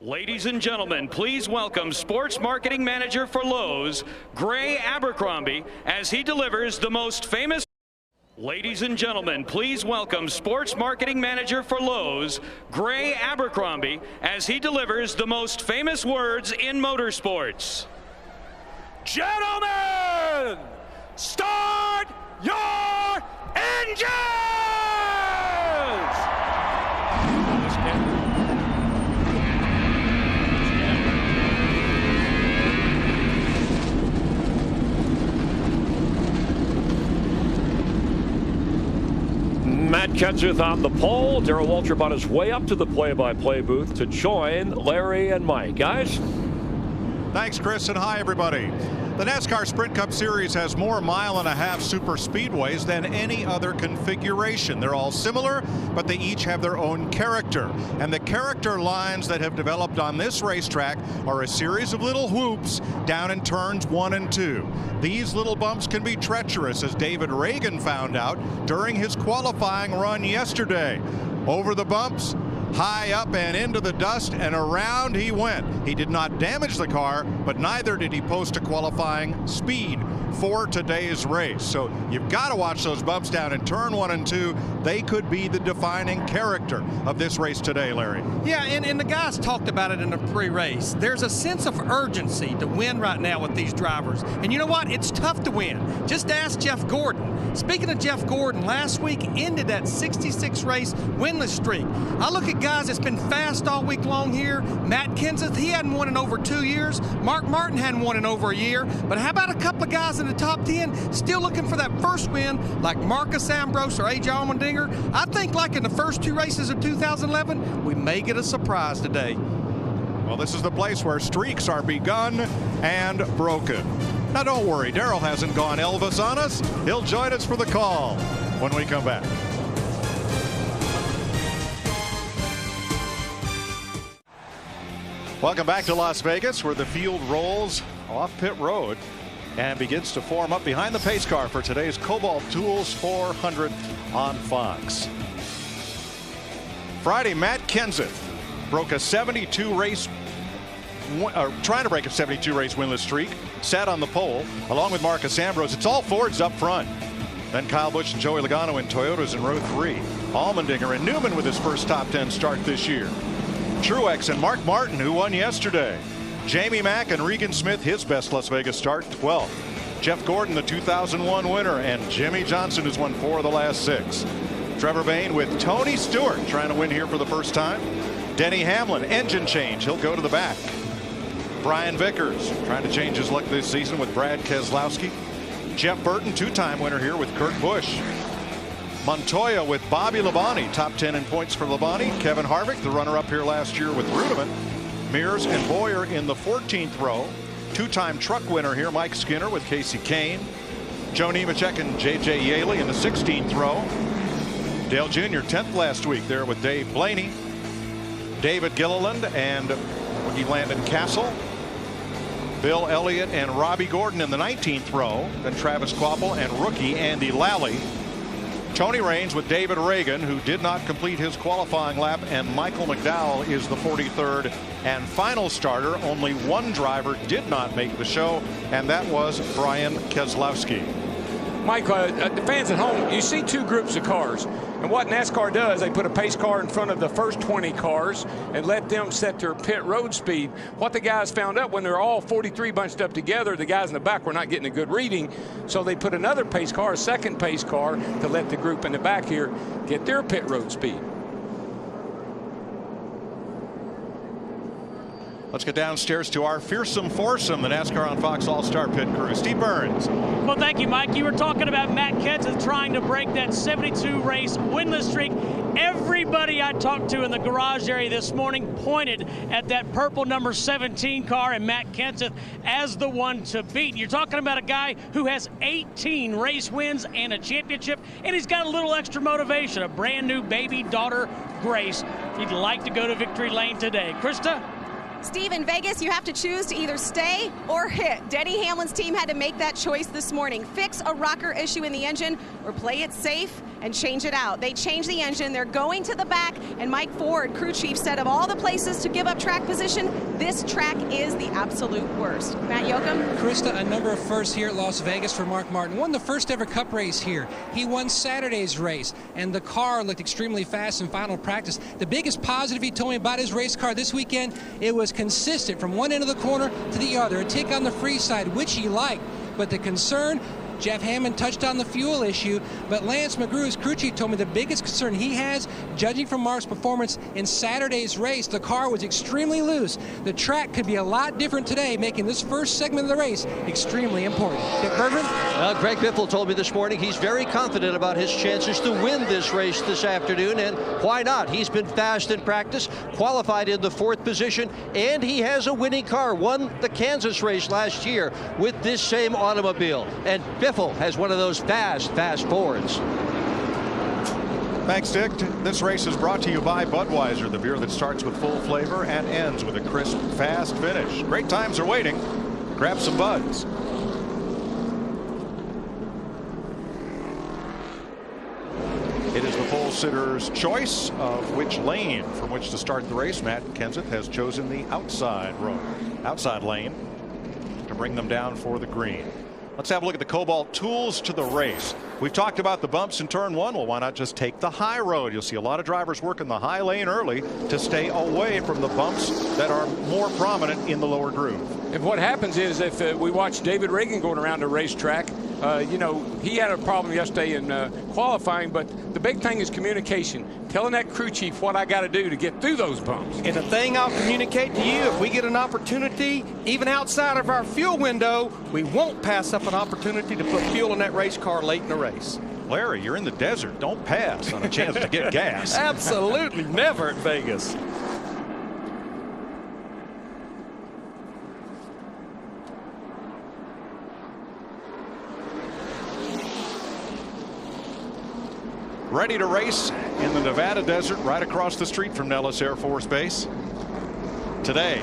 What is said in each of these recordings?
Ladies and gentlemen, please welcome Sports Marketing Manager for Lowe's, Gray Abercrombie, as he delivers the most famous. Ladies and gentlemen, please welcome Sports Marketing Manager for Lowe's, Gray Abercrombie, as he delivers the most famous words in motorsports. Gentlemen, start your engines! Matt Kenseth on the pole. Darrell Waltrip on his way up to the play-by-play booth to join Larry and Mike. Guys? Thanks, Chris, and hi, everybody. The NASCAR Sprint Cup Series has more mile-and-a-half super speedways than any other configuration. They're all similar, but they each have their own character. And the character lines that have developed on this racetrack are a series of little whoops down in turns 1 and 2. These little bumps can be treacherous, as David Reagan found out during his qualifying run yesterday. Over the bumps, high up and into the dust, and around he went. He did not damage the car, but neither did he post a qualifying speed for today's race. So you've got to watch those bumps down in turn 1 and 2. They could be the defining character of this race today, Larry. Yeah, and the guys talked about it in the pre-race. There's a sense of urgency to win right now with these drivers. And you know what? It's tough to win. Just ask Jeff Gordon. Speaking of Jeff Gordon, last week ended that 66-race winless streak. I look at guys that's been fast all week long here. Matt Kenseth, he hadn't won in over 2 years. Mark Martin hadn't won in over a year. But how about a couple of guys in the top 10 still looking for that first win, like Marcus Ambrose or A.J. Allmendinger? I think like in the first 2 races of 2011, we may get a surprise today. Well, this is the place where streaks are begun and broken. Now, don't worry, Darrell hasn't gone Elvis on us. He'll join us for the call when we come back. Welcome back to Las Vegas, where the field rolls off pit road and begins to form up behind the pace car for today's Kobalt Tools 400 on Fox. Friday, Matt Kenseth broke a 72 race, trying to break a 72 race winless streak, sat on the pole along with Marcus Ambrose. It's all Fords up front. Then Kyle Busch and Joey Logano in Toyotas in row 3. Allmendinger and Newman with his first top 10 start this year. Truex and Mark Martin, who won yesterday. Jamie Mack and Regan Smith, his best Las Vegas start, 12th. Jeff Gordon, the 2001 winner, and Jimmy Johnson, who's won 4 of the last 6. Trevor Bayne with Tony Stewart trying to win here for the first time. Denny Hamlin, engine change, he'll go to the back. Brian Vickers trying to change his luck this season with Brad Keselowski. Jeff Burton, 2-time winner here with Kurt Busch. Montoya with Bobby Labonte, top 10 in points for Labonte. Kevin Harvick, the runner-up here last year with Rudiment. Mears and Boyer in the 14th row. 2-time truck winner here, Mike Skinner with Casey Kane. Joe Nemechek and J.J. Yaley in the 16th row. Dale Jr. 10th last week there with Dave Blaney. David Gilliland and rookie Landon Castle. Bill Elliott and Robbie Gordon in the 19th row. Then Travis Kvapil and rookie Andy Lally. Tony Raines with David Reagan, who did not complete his qualifying lap, and Michael McDowell is the 43rd and final starter. Only one driver did not make the show, and that was Brian Keselowski. Mike, the fans at home, you see 2 groups of cars. And what NASCAR does, they put a pace car in front of the first 20 cars and let them set their pit road speed. What the guys found out when they're all 43 bunched up together, the guys in the back were not getting a good reading. So they put another pace car, a second pace car, to let the group in the back here get their pit road speed. Let's get downstairs to our fearsome foursome, the NASCAR on Fox All-Star Pit Crew. Steve Burns. Well, thank you, Mike. You were talking about Matt Kenseth trying to break that 72-race winless streak. Everybody I talked to in the garage area this morning pointed at that purple number 17 car and Matt Kenseth as the one to beat. You're talking about a guy who has 18 race wins and a championship, and he's got a little extra motivation, a brand new baby daughter, Grace. He'd like to go to victory lane today. Krista? Steve, in Vegas, you have to choose to either stay or hit. Denny Hamlin's team had to make that choice this morning. Fix a rocker issue in the engine or play it safe and change it out. They changed the engine. They're going to the back, and Mike Ford, crew chief, said of all the places to give up track position, this track is the absolute worst. Matt Yoakum? Krista, a number of firsts here at Las Vegas for Mark Martin. Won the first ever Cup race here. He won Saturday's race, and the car looked extremely fast in final practice. The biggest positive he told me about his race car this weekend, it was consistent from one end of the corner to the other. A tick on the free side, which he liked. But the concern, Jeff Hammond touched on the fuel issue, but Lance McGrew, his crew chief, told me the biggest concern he has, judging from Mark's performance in Saturday's race, the car was extremely loose. The track could be a lot different today, making this first segment of the race extremely important. Dick Bergman? Well, Greg Biffle told me this morning he's very confident about his chances to win this race this afternoon, and why not? He's been fast in practice, qualified in the 4th position, and he has a winning car. Won the Kansas race last year with this same automobile. And Biffle has one of those fast Fords. Thanks, Dick. This race is brought to you by Budweiser, the beer that starts with full flavor and ends with a crisp, fast finish. Great times are waiting. Grab some Buds. It is the pole sitter's choice of which lane from which to start the race. Matt Kenseth has chosen the outside lane to bring them down for the green. Let's have a look at the Kobalt Tools to the race. We've talked about the bumps in turn 1. Well, why not just take the high road? You'll see a lot of drivers working the high lane early to stay away from the bumps that are more prominent in the lower groove. And what happens is if we watch David Reagan going around the racetrack, you know, he had a problem yesterday in qualifying, but the big thing is communication. Telling that crew chief what I got to do to get through those bumps. And the thing I'll communicate to you, if we get an opportunity, even outside of our fuel window, we won't pass up an opportunity to put fuel in that race car late in the race. Larry, you're in the desert. Don't pass on a chance to get gas. Absolutely never at Vegas. Ready to race in the Nevada desert right across the street from Nellis Air Force Base. Today,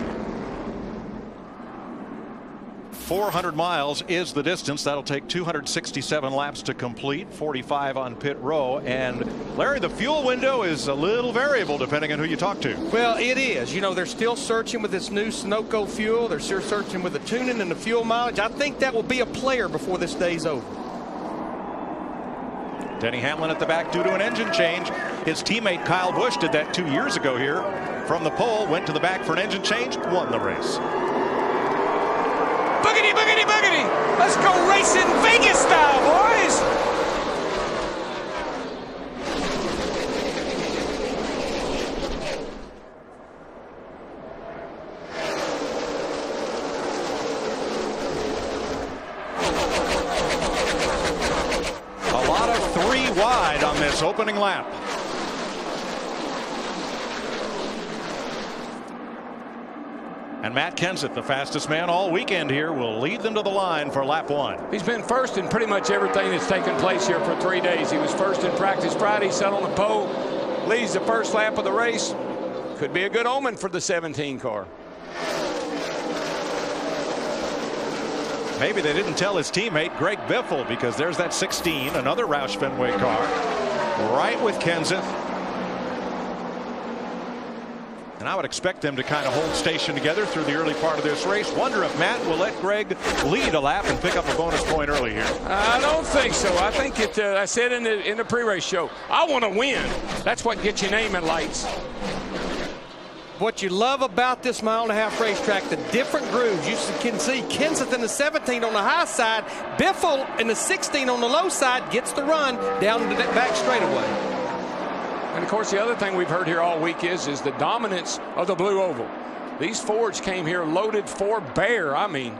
400 miles is the distance. That'll take 267 laps to complete, 45 on pit row. And Larry, the fuel window is a little variable depending on who you talk to. Well, it is. You know, they're still searching with this new Sunoco fuel. They're still searching with the tuning and the fuel mileage. I think that will be a player before this day's over. Denny Hamlin at the back due to an engine change. His teammate Kyle Busch did that 2 years ago here. From the pole, went to the back for an engine change, won the race. Boogity, boogity, boogity. Let's go racing Vegas style, boys. Wide on this opening lap. And Matt Kenseth, the fastest man all weekend here, will lead them to the line for lap 1. He's been first in pretty much everything that's taken place here for 3 days. He was first in practice Friday, sat on the pole, leads the first lap of the race. Could be a good omen for the 17 car. Maybe they didn't tell his teammate Greg Biffle, because there's that 16, another Roush Fenway car, right with Kenseth. And I would expect them to kind of hold station together through the early part of this race. Wonder if Matt will let Greg lead a lap and pick up a bonus point early here. I don't think so. I think I said in the pre-race show, I want to win. That's what gets your name in lights. What you love about this mile-and-a-half racetrack, the different grooves. You can see Kenseth in the 17 on the high side. Biffle in the 16 on the low side gets the run down to that back straightaway. And, of course, the other thing we've heard here all week is the dominance of the blue oval. These Fords came here loaded for bear. I mean,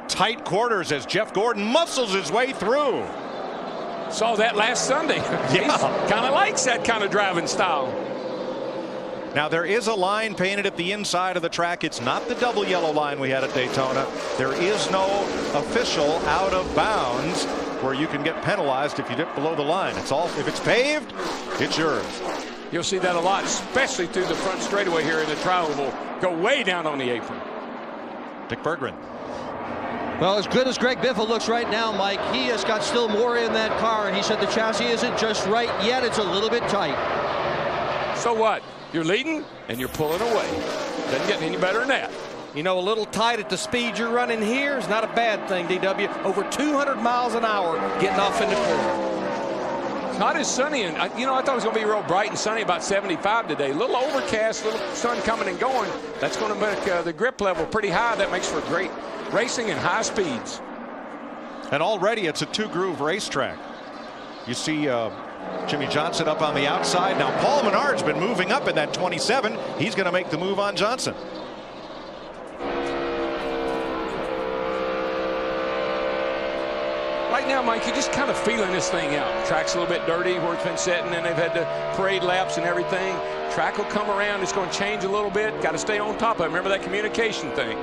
tight quarters as Jeff Gordon muscles his way through. Saw that last Sunday. Yeah. He kind of likes that kind of driving style. Now, there is a line painted at the inside of the track. It's not the double yellow line we had at Daytona. There is no official out of bounds where you can get penalized if you dip below the line. It's all, if it's paved, it's yours. You'll see that a lot, especially through the front straightaway here in the tri-oval. Go way down on the apron. Dick Berggren. Well, as good as Greg Biffle looks right now, Mike, he has got still more in that car, and he said the chassis isn't just right yet. It's a little bit tight. So what? You're leading, and you're pulling away. Doesn't get any better than that. You know, a little tight at the speed you're running here is not a bad thing, DW. Over 200 miles an hour getting off in the corner. It's not as sunny, and I thought it was going to be real bright and sunny, about 75 today. A little overcast, little sun coming and going. That's going to make the grip level pretty high. That makes for great racing and high speeds. And already it's a two-groove racetrack. You see Jimmy Johnson up on the outside. Now Paul Menard's been moving up in that 27. He's going to make the move on Johnson. Right now, Mike, you're just kind of feeling this thing out. Track's a little bit dirty where it's been setting, and they've had to parade laps and everything. Track will come around. It's going to change a little bit. Got to stay on top of it. Remember that communication thing.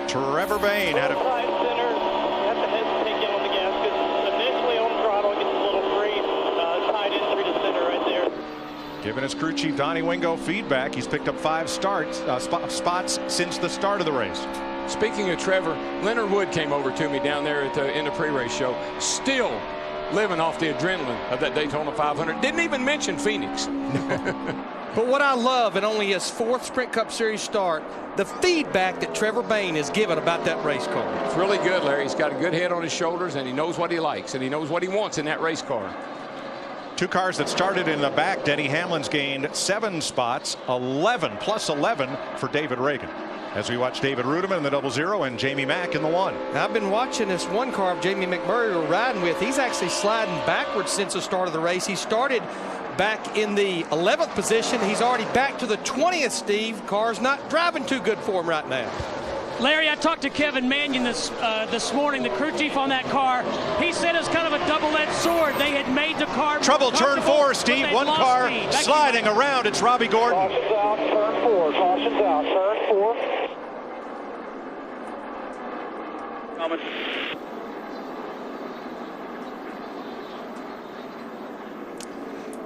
Trevor Bayne had a giving his crew chief Donnie Wingo feedback. He's picked up 5 spots since the start of the race. Speaking of Trevor, Leonard Wood came over to me down there in the pre-race show, still living off the adrenaline of that Daytona 500. Didn't even mention Phoenix. But what I love, in only his 4th Sprint Cup Series start, the feedback that Trevor Bayne has given about that race car. It's really good, Larry. He's got a good head on his shoulders, and he knows what he likes, and he knows what he wants in that race car. 2 cars that started in the back. Denny Hamlin's gained 7 spots, 11 plus 11 for David Reagan. As we watch David Rudeman in the 00 and Jamie Mack in the 1. Now, I've been watching this one car of Jamie McMurray we're riding with. He's actually sliding backwards since the start of the race. He started back in the 11th position. He's already back to the 20th, Steve. Car's not driving too good for him right now. Larry, I talked to Kevin Mannion this morning, the crew chief on that car. He said it's kind of a double-edged sword. They had made the car trouble. Turn 4, Steve. One car sliding around. It's Robbie Gordon. Caution's out, turn 4. Caution's out, turn 4. Coming.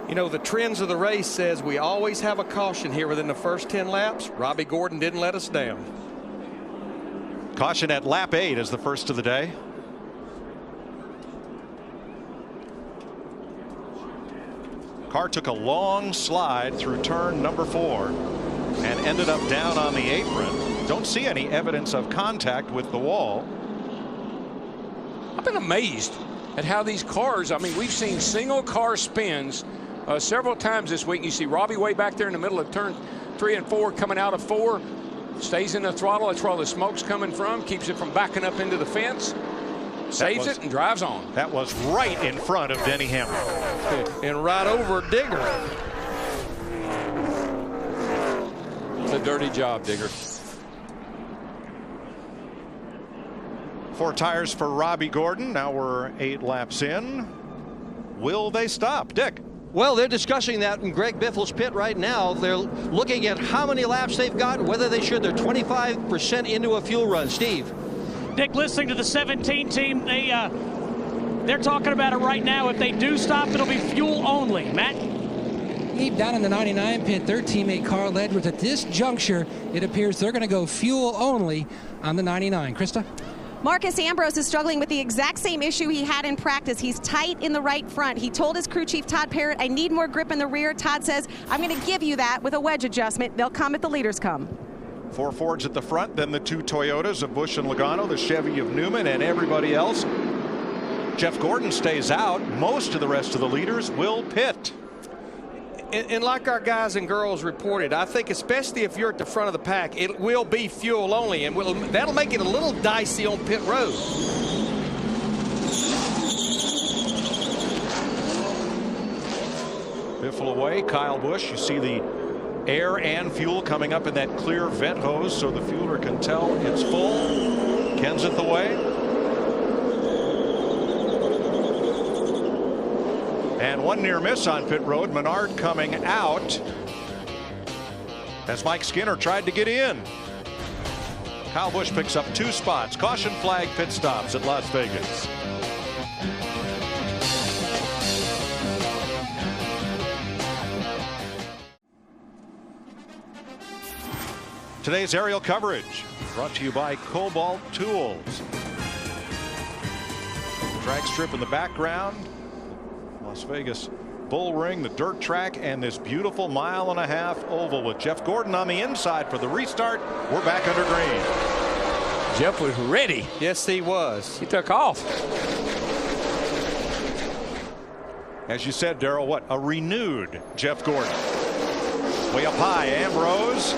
You know, the trends of the race says we always have a caution here within the first 10 laps. Robbie Gordon didn't let us down. Caution at lap 8 is the first of the day. Car took a long slide through turn number 4 and ended up down on the apron. Don't see any evidence of contact with the wall. I've been amazed at how these cars, I mean, we've seen single car spins several times this week. You see Robbie way back there in the middle of turn 3 and 4, coming out of 4. Stays in the throttle. That's where all the smoke's coming from. Keeps it from backing up into the fence. Saves it and drives on. That was right in front of Denny Hamlin. And right over Digger. It's a dirty job, Digger. 4 tires for Robbie Gordon. Now we're 8 laps in. Will they stop? Dick. Well, they're discussing that in Greg Biffle's pit right now. They're looking at how many laps they've got, whether they should. They're 25% into a fuel run. Steve. Dick, listening to the 17 team, they're talking about it right now. If they do stop, it'll be fuel only. Matt? Deep down in the 99 pit, their teammate Carl Edwards. At this juncture, it appears they're going to go fuel only on the 99. Krista? Marcus Ambrose is struggling with the exact same issue he had in practice. He's tight in the right front. He told his crew chief, Todd Parrott, I need more grip in the rear. Todd says, I'm going to give you that with a wedge adjustment. They'll come if the leaders come. 4 Fords at the front, then the 2 Toyotas of Busch and Logano, the Chevy of Newman, and everybody else. Jeff Gordon stays out. Most of the rest of the leaders will pit. And like our guys and girls reported, I think especially if you're at the front of the pack, it will be fuel only, and that'll make it a little dicey on pit road. Biffle away, Kyle Busch. You see the air and fuel coming up in that clear vent hose so the fueler can tell it's full. Kenseth away. And one near miss on pit road. Menard coming out as Mike Skinner tried to get in. Kyle Busch picks up 2 spots. Caution flag pit stops at Las Vegas. Today's aerial coverage brought to you by Kobalt Tools. Drag strip in the background. Las Vegas Bull Ring, the dirt track, and this beautiful 1.5 mile oval with Jeff Gordon on the inside for the restart. We're back under green. Jeff was ready. Yes, he was. He took off. As you said, Darrell, what a renewed Jeff Gordon. Way up high, Ambrose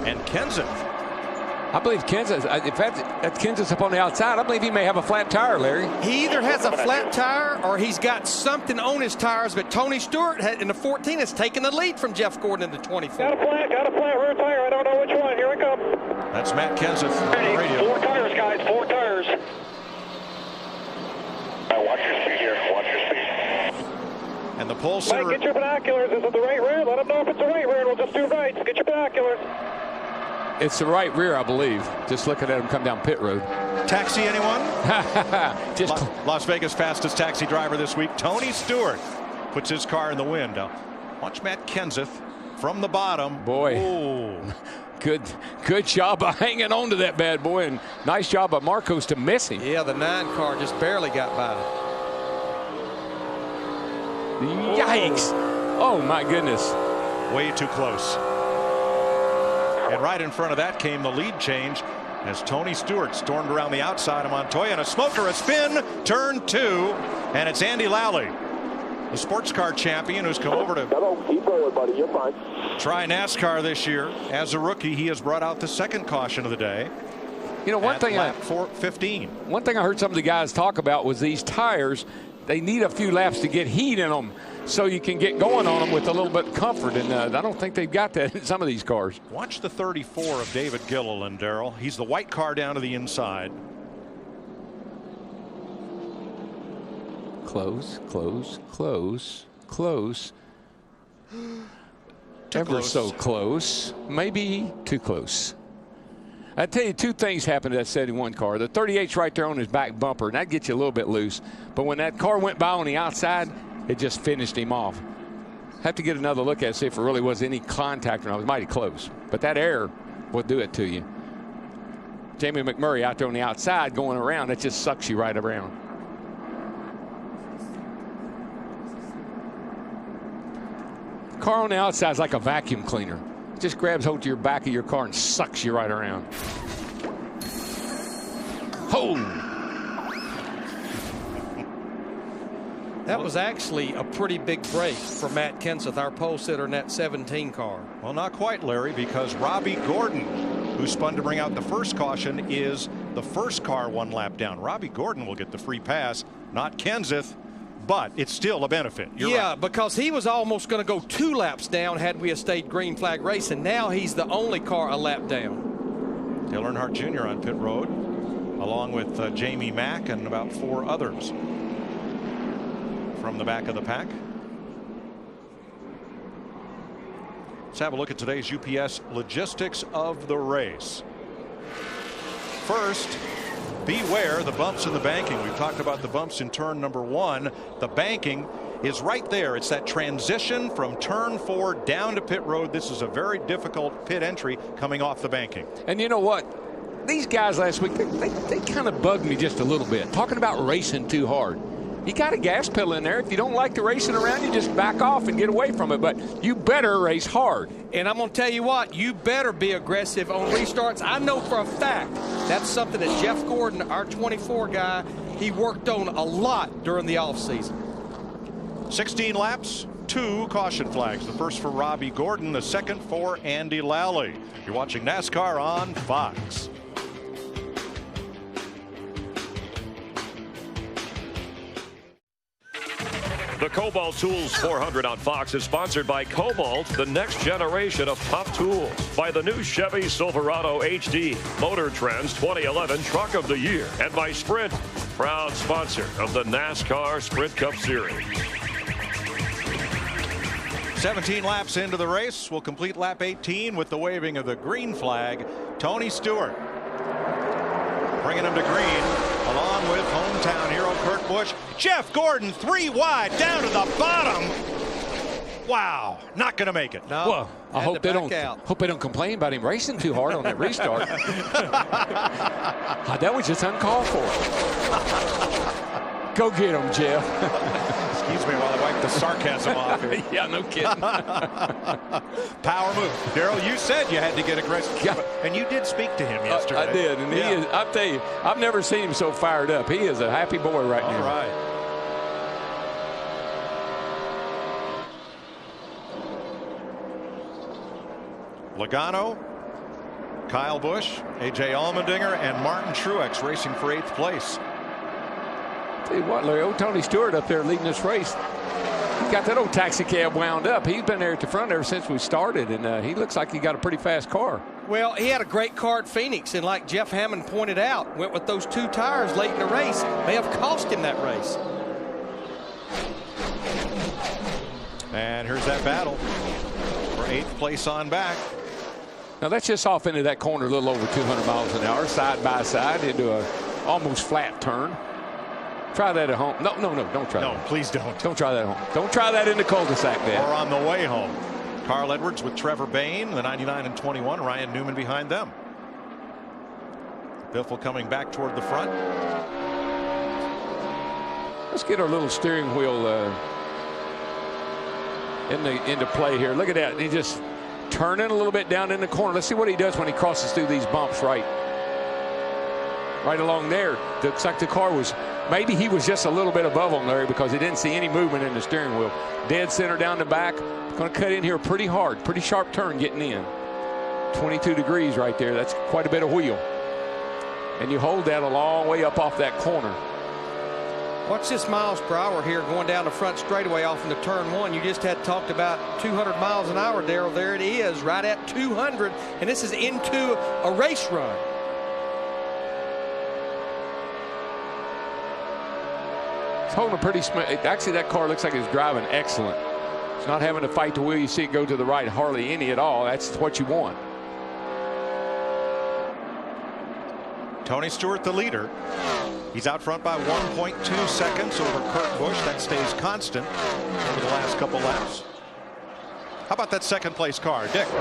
and Kenseth. I believe Kenseth, if that's Kenseth up on the outside, I believe he may have a flat tire, Larry. He either has a flat tire or he's got something on his tires, but Tony Stewart in the 14 has taken the lead from Jeff Gordon in the 24. Got a flat rear tire. I don't know which one. Here we come. That's Matt Kenseth on the radio. 4 tires, guys, 4 tires. Watch your speed here. Watch your speed. And the pole Mike, sitter. get your binoculars. Is it the right rear? Let them know if it's the right rear, and we'll just do right. Get your binoculars. It's the right rear, I believe. Just looking at him come down pit road. Taxi, anyone? Just Las Vegas fastest taxi driver this week, Tony Stewart, puts his car in the wind. Now, watch Matt Kenseth from the bottom. Boy. Ooh. Good job of hanging on to that bad boy, and nice job by Marcos to miss him. Yeah, the 9 car just barely got by. Yikes. Oh, my goodness. Way too close. And right in front of that came the lead change as Tony Stewart stormed around the outside of Montoya, and a smoker, a spin, turn 2, and it's Andy Lally, the sports car champion, who's come over to Keep rolling, buddy. You're fine. try NASCAR this year. As a rookie, he has brought out the 2nd caution of the day. You know, one thing I heard some of the guys talk about was these tires. They need a few laps to get heat in them so you can get going on them with a little bit of comfort, and I don't think they've got that in some of these cars. Watch the 34 of David Gilliland, Darrell. He's the white car down to the inside. Close, close, close, close. Ever so close. Maybe too close. I tell you, 2 things happened to that 71 car. The 38's right there on his back bumper, and that gets you a little bit loose. But when that car went by on the outside, it just finished him off. Have to get another look at it, see if it really was any contact or not. It was mighty close. But that air will do it to you. Jamie McMurray out there on the outside going around, it just sucks you right around. Car on the outside is like a vacuum cleaner. It just grabs hold to your back of your car and sucks you right around. Oh! That was actually a pretty big break for Matt Kenseth, our pole sitter in that 17 car. Well, not quite, Larry, because Robbie Gordon, who spun to bring out the first caution, is the first car 1 lap down. Robbie Gordon will get the free pass, not Kenseth, but it's still a benefit. You're right. Because he was almost going to go 2 laps down had we have stayed green flag racing. Now he's the only car a lap down. Dale Earnhardt Jr. on pit road, along with Jamie Mack and about 4 others from the back of the pack. Let's have a look at today's UPS logistics of the race. First, beware the bumps in the banking. We've talked about the bumps in turn number 1. The banking is right there. It's that transition from turn 4 down to pit road. This is a very difficult pit entry coming off the banking. And you know what? These guys last week, they kind of bugged me just a little bit. Talking about racing too hard. You got a gas pedal in there. If you don't like the racing around, you just back off and get away from it. But you better race hard. And I'm going to tell you what, you better be aggressive on restarts. I know for a fact that's something that Jeff Gordon, our 24 guy, he worked on a lot during the offseason. 16 laps, 2 caution flags. The first for Robbie Gordon, the second for Andy Lally. You're watching NASCAR on Fox. The Kobalt Tools 400 on Fox is sponsored by Kobalt, the next generation of top tools. By the new Chevy Silverado HD, Motor Trend's 2011 Truck of the Year. And by Sprint, proud sponsor of the NASCAR Sprint Cup Series. 17 laps into the race. We'll complete lap 18 with the waving of the green flag. Tony Stewart bringing him to green, along with hometown hero Kurt Busch. Jeff Gordon 3 wide down to the bottom. Wow, not going to make it. No, well, I hope they don't complain about him racing too hard on that restart. That was just uncalled for. Go get him, Jeff. Excuse me while I wipe the sarcasm off here. Yeah, no kidding. Power move. Daryl, you said you had to get aggressive. Yeah. And you did speak to him yesterday. I did. And he is, I'll tell you, I've never seen him so fired up. He is a happy boy right now. All right. Logano, Kyle Busch, A.J. Allmendinger, and Martin Truex racing for 8th place. Tell you what, Larry, old Tony Stewart up there leading this race. He got that old taxi cab wound up. He's been there at the front ever since we started, and he looks like he got a pretty fast car. Well, he had a great car at Phoenix, and like Jeff Hammond pointed out, went with those 2 tires late in the race. May have cost him that race. And here's that battle for 8th place on back. Now that's just off into that corner a little over 200 miles an hour, side by side into a almost flat turn. Try that at home. No, don't try that. No, please don't. Don't try that at home. Don't try that in the cul-de-sac, Dad. Or on the way home. Carl Edwards with Trevor Bayne, the 99 and 21. Ryan Newman behind them. Biffle coming back toward the front. Let's get our little steering wheel into play here. Look at that. He just turning a little bit down in the corner. Let's see what he does when he crosses through these bumps right along there. Looks like the car was, maybe he was just a little bit above him, Larry, because he didn't see any movement in the steering wheel. Dead center down the back. Going to cut in here pretty hard. Pretty sharp turn getting in. 22 degrees right there. That's quite a bit of wheel. And you hold that a long way up off that corner. Watch this miles per hour here going down the front straightaway off into turn 1. You just had talked about 200 miles an hour, Daryl. There it is, right at 200. And this is into a race run. It's holding a pretty smooth. Actually, that car looks like it's driving excellent. It's not having to fight the wheel. You see it go to the right hardly any at all. That's what you want. Tony Stewart, the leader. He's out front by 1.2 seconds over Kurt Busch. That stays constant over the last couple laps. How about that 2nd place car, Dick?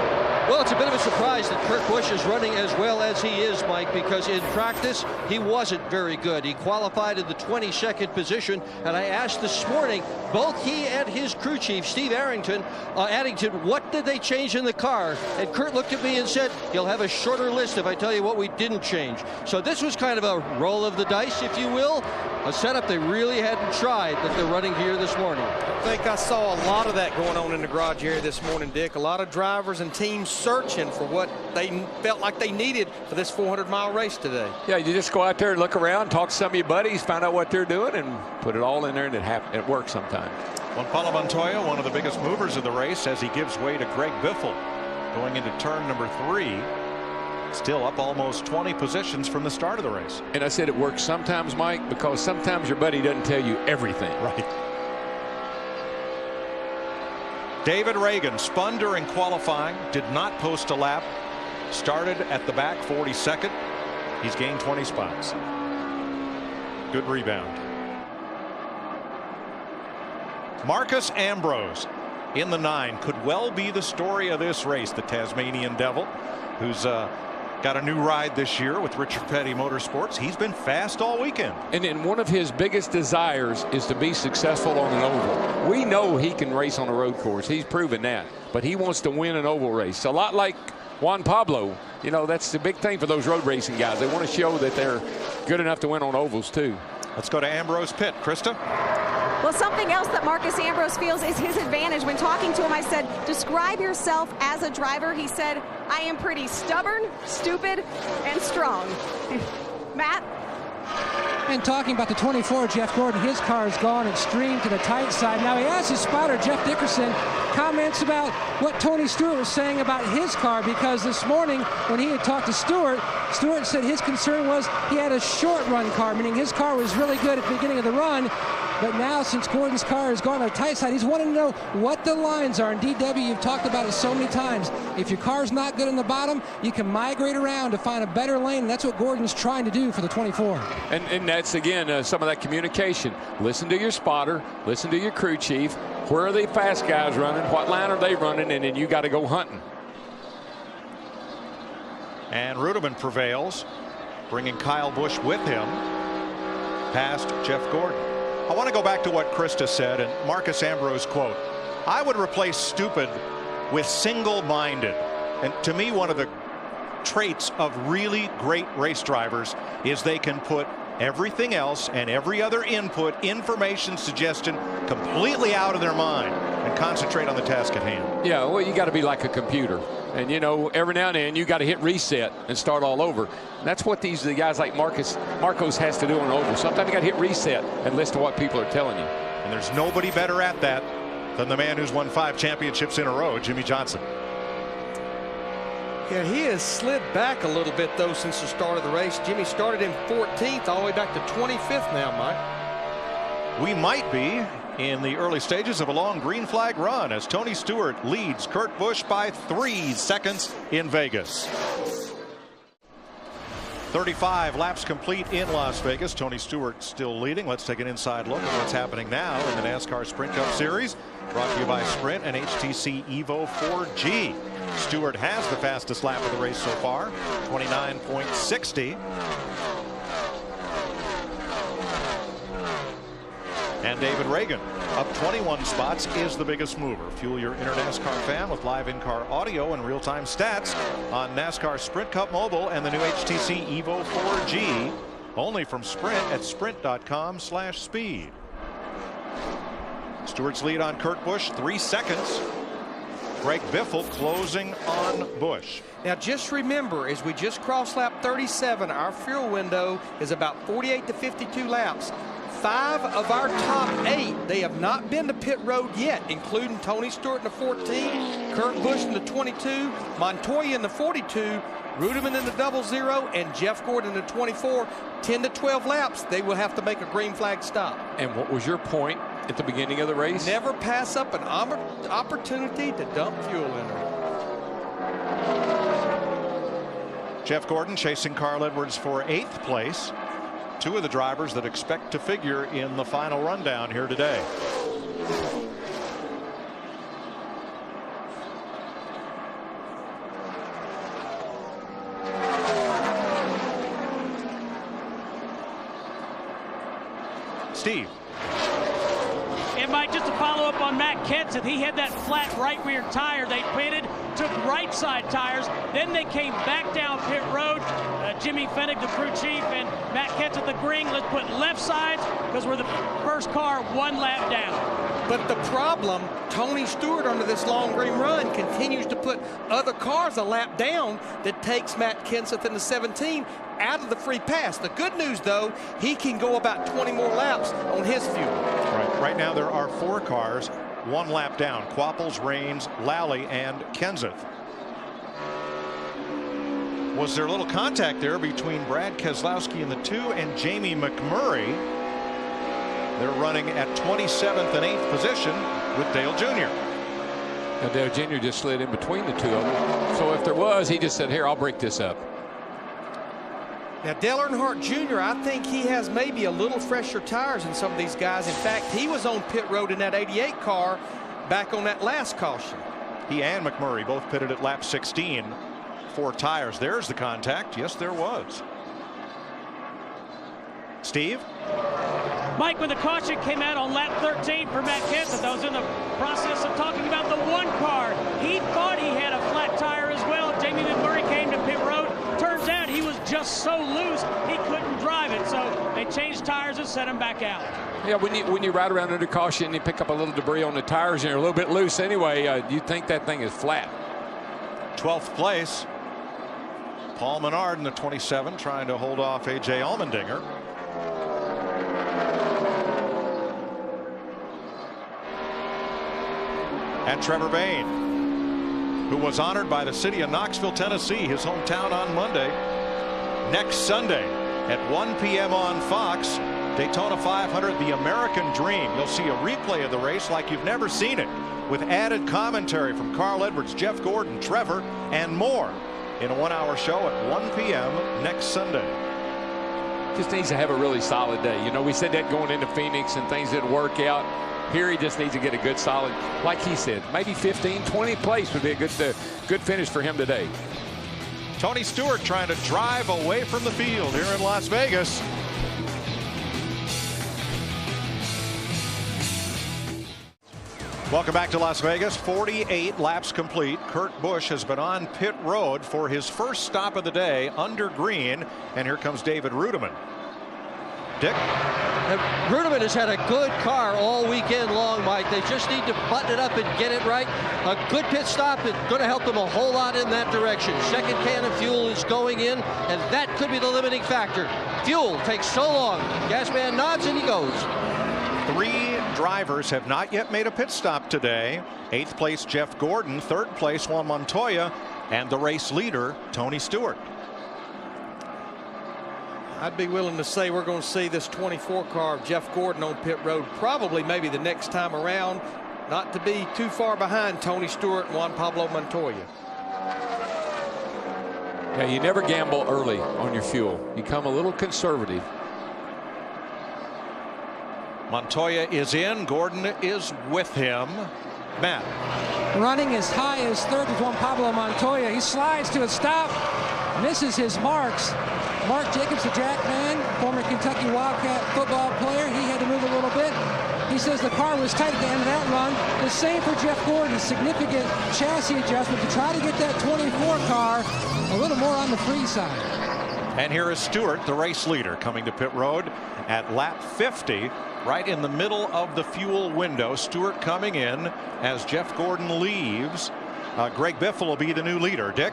Well, it's a bit of a surprise that Kurt Busch is running as well as he is, Mike, because in practice, he wasn't very good. He qualified in the 22nd position, and I asked this morning, both he and his crew chief, Steve Addington, what did they change in the car? And Kurt looked at me and said, you'll have a shorter list if I tell you what we didn't change. So this was kind of a roll of the dice, if you will, a setup they really hadn't tried that they're running here this morning. I think I saw a lot of that going on in the garage area this morning, Dick. A lot of drivers and teams searching for what they felt like they needed for this 400-mile race today. Yeah, you just go out there and look around, talk to some of your buddies, find out what they're doing, and put it all in there, and it works sometimes. Juan Pablo Montoya, one of the biggest movers of the race, as he gives way to Greg Biffle going into turn number 3. Still up almost 20 positions from the start of the race. And I said it works sometimes, Mike, because sometimes your buddy doesn't tell you everything. Right. David Reagan spun during qualifying, did not post a lap, started at the back 42nd. He's gained 20 spots. Good rebound. Marcus Ambrose in the 9 could well be the story of this race. The Tasmanian Devil, who's got a new ride this year with Richard Petty Motorsports. He's been fast all weekend. And one of his biggest desires is to be successful on an oval. We know he can race on a road course. He's proven that. But he wants to win an oval race. A lot like Juan Pablo. You know, that's the big thing for those road racing guys. They want to show that they're good enough to win on ovals, too. Let's go to Ambrose pit. Krista? Well, something else that Marcus Ambrose feels is his advantage. When talking to him, I said, describe yourself as a driver. He said, I am pretty stubborn, stupid, and strong. Matt? And talking about the 24, Jeff Gordon, his car has gone extreme to the tight side. Now he has his spotter, Jeff Dickerson, comments about what Tony Stewart was saying about his car, because this morning when he had talked to Stewart said his concern was he had a short run car, meaning his car was really good at the beginning of the run. But now, since Gordon's car has gone on the tight side, he's wanting to know what the lines are. And DW, you've talked about it so many times. If your car's not good in the bottom, you can migrate around to find a better lane. And that's what Gordon's trying to do for the 24. And that's, again, some of that communication. Listen to your spotter. Listen to your crew chief. Where are the fast guys running? What line are they running? And then you got to go hunting. And Rudeman prevails, bringing Kyle Busch with him past Jeff Gordon. I want to go back to what Krista said and Marcus Ambrose quote. I would replace stupid with single-minded. And to me, one of the traits of really great race drivers is they can put everything else and every other input, information, suggestion completely out of their mind and concentrate on the task at hand. Yeah, well, you got to be like a computer. And, you know, every now and then you got to hit reset and start all over. And that's what the guys like Marcos has to do on over. Sometimes you got to hit reset and listen to what people are telling you. And there's nobody better at that than the man who's won 5 championships in a row, Jimmy Johnson. Yeah, he has slid back a little bit, though, since the start of the race. Jimmy started in 14th all the way back to 25th now, Mike. We might be in the early stages of a long green flag run as Tony Stewart leads Kurt Busch by 3 seconds in Vegas. 35 laps complete in Las Vegas. Tony Stewart still leading. Let's take an inside look at what's happening now in the NASCAR Sprint Cup Series. Brought to you by Sprint and HTC Evo 4G. Stewart has the fastest lap of the race so far, 29.60. And David Reagan, up 21 spots, is the biggest mover. Fuel your inner NASCAR fan with live in-car audio and real-time stats on NASCAR Sprint Cup Mobile and the new HTC Evo 4G. Only from Sprint at sprint.com/speed. Stewart's lead on Kurt Busch, 3 seconds. Greg Biffle closing on Busch. Now just remember, as we just crossed lap 37, our fuel window is about 48 to 52 laps. 5 of our top 8, they have not been to pit road yet, including Tony Stewart in the 14, Kurt Busch in the 22, Montoya in the 42, Rudeman in the 00, and Jeff Gordon in the 24. 10 to 12 laps, they will have to make a green flag stop. And what was your point at the beginning of the race? Never pass up an opportunity to dump fuel in her. Jeff Gordon chasing Carl Edwards for 8th place. 2 of the drivers that expect to figure in the final rundown here today. Steve. And Mike, just to follow up on Matt Kenseth, he had that flat right rear tire. They pitted, took right side tires, then they came back down pit road. Jimmy Fennig, the crew chief, and Matt Kenseth agreeing, let's put left sides because we're the first car 1 lap down. But the problem, Tony Stewart under this long green run continues to put other cars a lap down that takes Matt Kenseth in the 17 out of the free pass. The good news, though, he can go about 20 more laps on his fuel. Right now there are 4 cars 1 lap down. Quapples, Rains, Lally, and Kenseth. Was there a little contact there between Brad Keselowski in the 2 and Jamie McMurray? They're running at 27th and 8th position with Dale Jr. Now Dale Jr. just slid in between the 2 of them. So if there was, he just said, here, I'll break this up. Now, Dale Earnhardt Jr., I think he has maybe a little fresher tires than some of these guys. In fact, he was on pit road in that 88 car back on that last caution. He and McMurray both pitted at lap 16. 4 tires. There's the contact. Yes, there was. Steve? Mike, when the caution came out on lap 13 for Matt Kenseth, I was in the process of talking about the 1 car. He thought he had a flat tire as well. Jamie McMurray came to pit road. Turns out he was just so loose he couldn't drive it. So they changed tires and set him back out. Yeah, when you ride around under caution and you pick up a little debris on the tires and you're a little bit loose anyway, you think that thing is flat. 12th place. Paul Menard in the 27 trying to hold off A.J. Allmendinger. And Trevor Bayne, who was honored by the city of Knoxville, Tennessee, his hometown, on Monday. Next Sunday at 1 p.m. on Fox, Daytona 500, the American Dream. You'll see a replay of the race like you've never seen it, with added commentary from Carl Edwards, Jeff Gordon, Trevor, and more in a 1-hour show at 1 p.m. next Sunday. Just needs to have a really solid day. You know, we said that going into Phoenix and things didn't work out. Here he just needs to get a good solid, like he said, maybe 15, 20th place would be a good finish for him today. Tony Stewart trying to drive away from the field here in Las Vegas. Welcome back to Las Vegas. 48 laps complete. Kurt Busch has been on pit road for his first stop of the day under green. And here comes David Rudiman. Dick? Rudiman has had a good car all weekend long, Mike. They just need to button it up and get it right. A good pit stop is going to help them a whole lot in that direction. Second can of fuel is going in, and that could be the limiting factor. Fuel takes so long. Gas man nods and he goes. 3 drivers have not yet made a pit stop today. 8th place Jeff Gordon, 3rd place Juan Montoya, and the race leader Tony Stewart. I'd be willing to say we're going to see this 24 car of Jeff Gordon on pit road probably maybe the next time around, not to be too far behind Tony Stewart and Juan Pablo Montoya. Yeah, you never gamble early on your fuel. Become a little conservative. Montoya is in. Gordon is with him. Matt. Running as high as 3rd with Juan Pablo Montoya. He slides to a stop, misses his marks. Mark Jacobs, the jack man, former Kentucky Wildcat football player, he had to move a little bit. He says the car was tight at the end of that run. The same for Jeff Gordon, significant chassis adjustment to try to get that 24 car a little more on the free side. And here is Stewart, the race leader, coming to pit road at lap 50, right in the middle of the fuel window. Stewart coming in as Jeff Gordon leaves. Greg Biffle will be the new leader. Dick?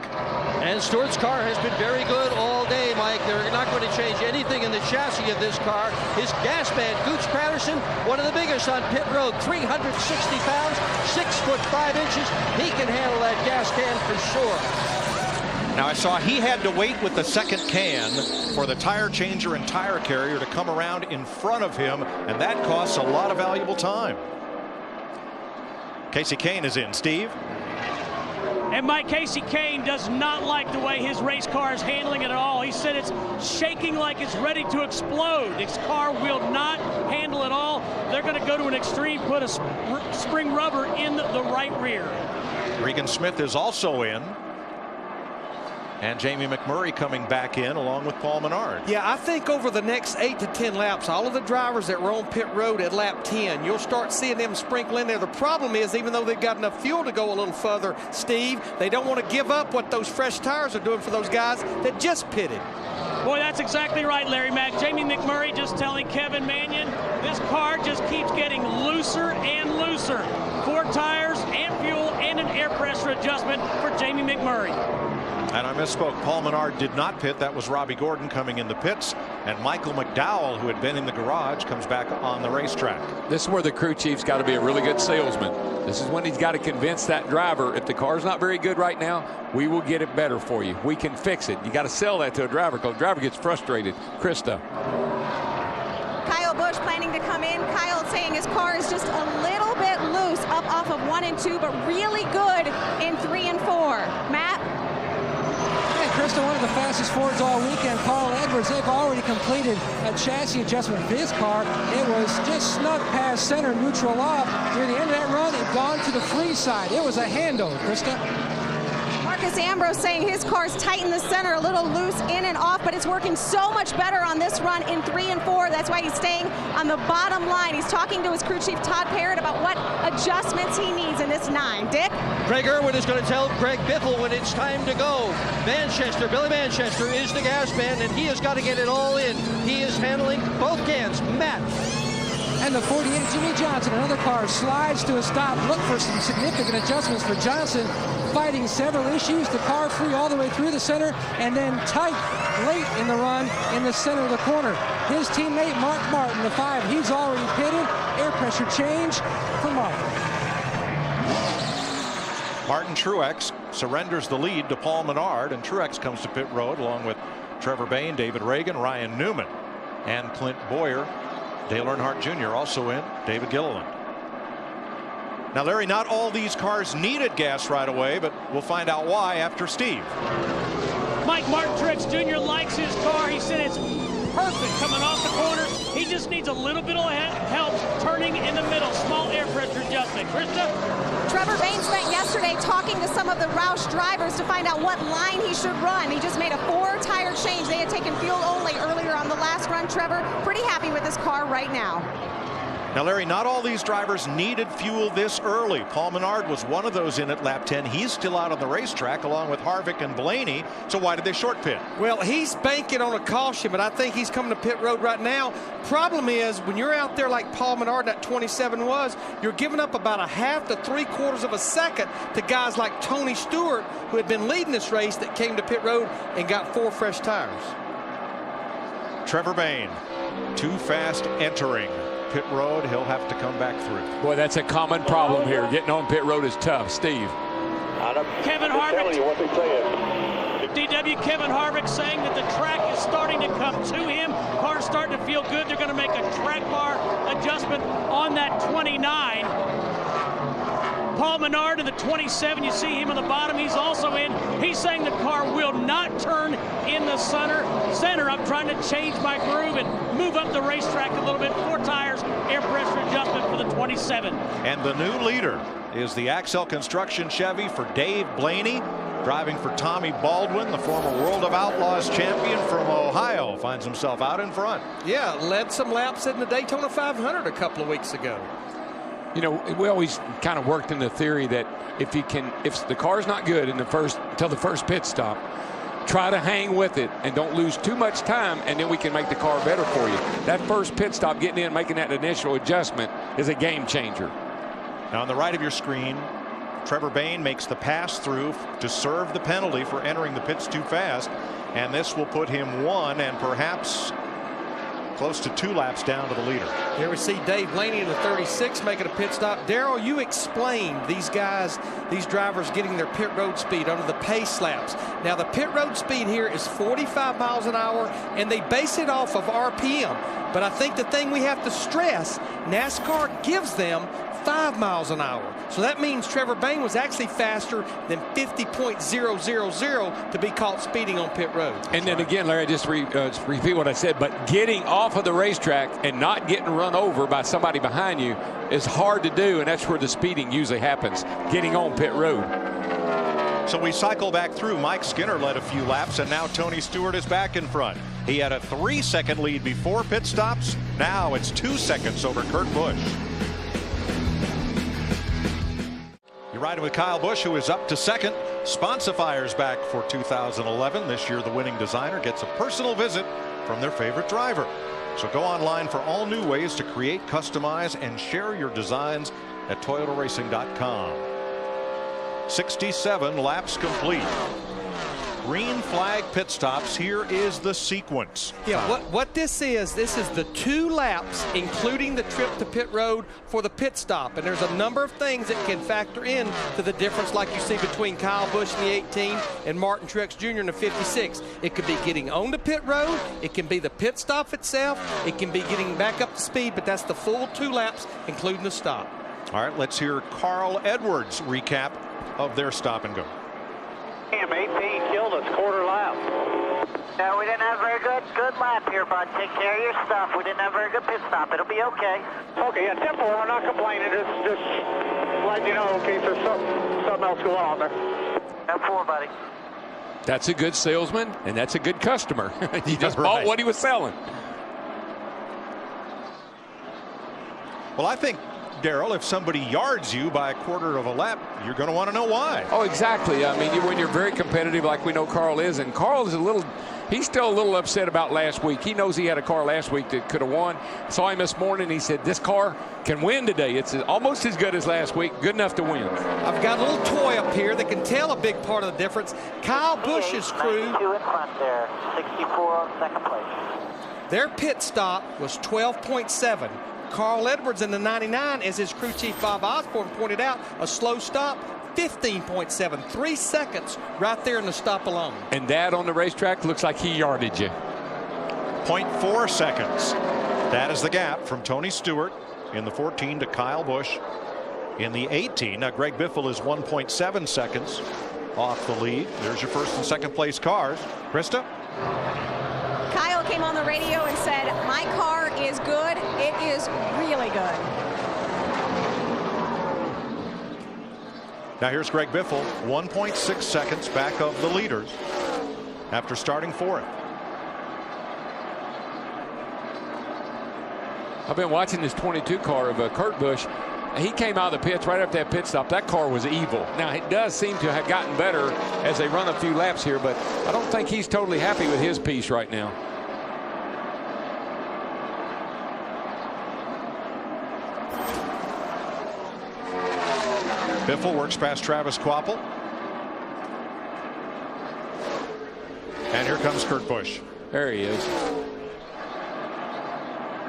And Stewart's car has been very good all day, Mike. They're not going to change anything in the chassis of this car. His gas man, Gooch Patterson, one of the biggest on pit road, 360 pounds, 6 foot 5 inches. He can handle that gas can for sure. Now I saw he had to wait with the second can for the tire changer and tire carrier to come around in front of him, and that costs a lot of valuable time. Casey Kane is in. Steve? And Mike, Casey Kane does not like the way his race car is handling it at all. He said it's shaking like it's ready to explode. His car will not handle it all. They're going to go to an extreme, put a spring rubber in the right rear. Regan Smith is also in. And Jamie McMurray coming back in along with Paul Menard. Yeah, I think over the next 8 to 10 laps, all of the drivers that were on pit road at lap 10, you'll start seeing them sprinkle in there. The problem is, even though they've got enough fuel to go a little further, Steve, they don't want to give up what those fresh tires are doing for those guys that just pitted. Boy, that's exactly right, Larry Mack. Jamie McMurray just telling Kevin Mannion, this car just keeps getting looser and looser. 4 tires and fuel and an air pressure adjustment for Jamie McMurray. And I misspoke. Paul Menard did not pit. That was Robbie Gordon coming in the pits. And Michael McDowell, who had been in the garage, comes back on the racetrack. This is where the crew chief's got to be a really good salesman. This is when he's got to convince that driver, if the car's not very good right now, we will get it better for you. We can fix it. You got to sell that to a driver because the driver gets frustrated. Krista. Kyle Busch planning to come in. Kyle saying his car is just a little bit loose up off of 1 and 2, but really good in 3 and 4. Matt? Krista, one of the fastest Fords all weekend. Carl Edwards, they've already completed a chassis adjustment for his car. It was just snuck past center, neutral off. Near the end of that run, it gone to the free side. It was a handle, Krista. Marcus Ambrose saying his car's tight in the center, a little loose in and off, but it's working so much better on this run in 3 and 4. That's why he's staying on the bottom line. He's talking to his crew chief, Todd Parrott, about what adjustments he needs in this 9. Dick? Greg Irwin is going to tell Greg Biffle when it's time to go. Manchester, Billy Manchester is the gas man, and he has got to get it all in. He is handling both cans. Matt. And the 48 Jimmy Johnson, another car, slides to a stop. Look for some significant adjustments for Johnson, fighting several issues. The car free all the way through the center, and then tight late in the run in the center of the corner. His teammate Mark Martin, the 5, he's already pitted. Air pressure change for Mark. Martin Truex surrenders the lead to Paul Menard, and Truex comes to pit road along with Trevor Bayne, David Reagan, Ryan Newman, and Clint Boyer. Dale Earnhardt Jr. also in, David Gilliland. Now, Larry, not all these cars needed gas right away, but we'll find out why after Steve. Mike, Martin Truex Jr. likes his car. He said it's perfect coming off the corner. He just needs a little bit of help turning in the middle. Small air pressure adjustment. Krista? Trevor Bayne spent yesterday talking to some of the Roush drivers to find out what line he should run. He just made a 4-tire change. They had taken fuel only earlier on the last run. Trevor, pretty happy with his car right now. Now, Larry, not all these drivers needed fuel this early. Paul Menard was one of those in at lap 10. He's still out on the racetrack along with Harvick and Blaney. So why did they short pit? Well, he's banking on a caution, but I think he's coming to pit road right now. Problem is, when you're out there like Paul Menard, that 27 was, you're giving up about a half to 3/4 of a second to guys like Tony Stewart, who had been leading this race, that came to pit road and got 4 fresh tires. Trevor Bayne, too fast entering pit road. He'll have to come back through. Boy, that's a common problem here. Getting on pit road is tough. Steve. Kevin Harvick. What they saying. DW Kevin Harvick saying that the track is starting to come to him. Car's starting to feel good. They're going to make a track bar adjustment on that 29. Paul Menard in the 27, you see him on the bottom. He's also in. He's saying the car will not turn in the center. I'm trying to change my groove and move up the racetrack a little bit. 4 tires, air pressure adjustment for the 27. And the new leader is the Axel Construction Chevy for Dave Blaney. Driving for Tommy Baldwin, the former World of Outlaws champion from Ohio, finds himself out in front. Yeah, led some laps in the Daytona 500 a couple of weeks ago. You know, we always kind of worked in the theory that if the car's not good in until the first pit stop, try to hang with it and don't lose too much time, and then we can make the car better for you. That first pit stop, getting in, making that initial adjustment, is a game changer. Now on the right of your screen, Trevor Bayne makes the pass through to serve the penalty for entering the pits too fast, and this will put him 1 and perhaps close to 2 laps down to the leader. Here we see Dave Blaney in the 36 making a pit stop. Darrell, you explained these guys, these drivers getting their pit road speed under the pace laps. Now the pit road speed here is 45 miles an hour, and they base it off of RPM. But I think the thing we have to stress, NASCAR gives them 5 miles an hour. So that means Trevor Bayne was actually faster than 50.000 to be caught speeding on pit road. And then again, Larry, just repeat what I said, but getting off of the racetrack and not getting run over by somebody behind you is hard to do, and that's where the speeding usually happens, getting on pit road. So we cycle back through. Mike Skinner led a few laps, and now Tony Stewart is back in front. He had a 3-second lead before pit stops. Now it's 2 seconds over Kurt Busch. You're riding with Kyle Busch, who is up to second. Sponsifier's back for 2011. This year, the winning designer gets a personal visit from their favorite driver. So go online for all new ways to create, customize, and share your designs at toyotaracing.com. 67 laps complete. Green flag pit stops. Here is the sequence. Yeah, what this is the 2 laps, including the trip to pit road for the pit stop. And there's a number of things that can factor in to the difference, like you see between Kyle Busch in the 18 and Martin Truex Jr. in the 56. It could be getting on the pit road. It can be the pit stop itself. It can be getting back up to speed, but that's the full 2 laps, including the stop. All right, let's hear Carl Edwards' recap of their stop and go. 18 killed us, quarter lap. No, we didn't have a very good lap here, bud. Take care of your stuff. We didn't have a very good pit stop. It'll be okay. Okay, yeah, tempo, we're not complaining. Just letting you know in case there's something else going on there. F4, buddy. That's a good salesman, and that's a good customer. He just bought what he was selling. Well, I think, Darrell, if somebody yards you by a quarter of a lap, you're going to want to know why. Oh, exactly. I mean, when you're very competitive like we know Carl is, and Carl is he's still a little upset about last week. He knows he had a car last week that could have won. Saw him this morning. He said, this car can win today. It's almost as good as last week. Good enough to win. I've got a little toy up here that can tell a big part of the difference. Kyle Busch's crew. 92 in front there. 64 on second place. Their pit stop was 12.7. Carl Edwards in the 99, as his crew chief Bob Osborne pointed out, a slow stop, 15.7, 3 seconds right there in the stop alone. And that on the racetrack looks like he yarded you. 0.4 seconds. That is the gap from Tony Stewart in the 14 to Kyle Busch in the 18. Now Greg Biffle is 1.7 seconds off the lead. There's your first and second place cars. Krista? Kyle came on the radio and said, my car is good. It is really good. Now here's Greg Biffle, 1.6 seconds back of the leaders after starting fourth. I've been watching this 22 car of Kurt Busch. He came out of the pits right after that pit stop. That car was evil. Now, it does seem to have gotten better as they run a few laps here, but I don't think he's totally happy with his piece right now. Biffle works past Travis Kvapil. And here comes Kurt Busch. There he is.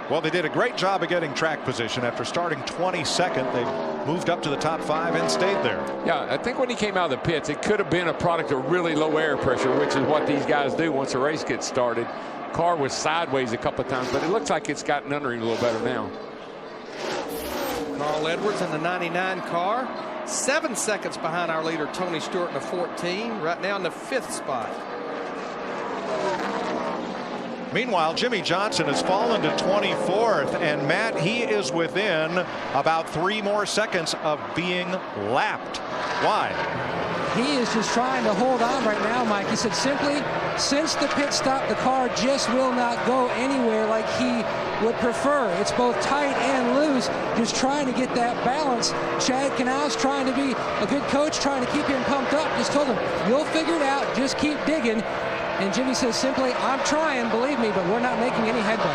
Well, they did a great job of getting track position. After starting 22nd, they moved up to the top 5 and stayed there. Yeah, I think when he came out of the pits, it could have been a product of really low air pressure, which is what these guys do once the race gets started. Car was sideways a couple of times, but it looks like it's gotten under him a little better now. Carl Edwards in the 99 car, 7 seconds behind our leader Tony Stewart in the 14, right now in the 5th spot. Meanwhile, Jimmy Johnson has fallen to 24th, and Matt, he is within about 3 more seconds of being lapped. Why? He is just trying to hold on right now, Mike. He said simply, since the pit stop, the car just will not go anywhere like he would prefer. It's both tight and loose, just trying to get that balance. Chad Knaus trying to be a good coach, trying to keep him pumped up. Just told him, you'll figure it out, just keep digging. And Jimmy says simply, I'm trying, believe me, but we're not making any headway.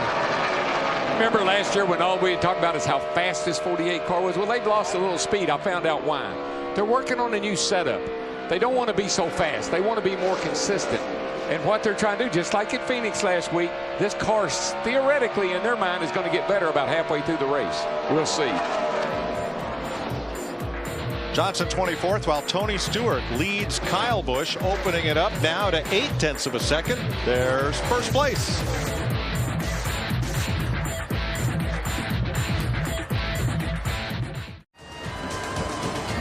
Remember last year when all we had talked about is how fast this 48 car was? Well, they've lost a little speed. I found out why. They're working on a new setup. They don't want to be so fast. They want to be more consistent. And what they're trying to do, just like at Phoenix last week, this car theoretically in their mind is going to get better about halfway through the race. We'll see. Johnson 24th, while Tony Stewart leads Kyle Busch, opening it up now to 0.8 of a second. There's first place.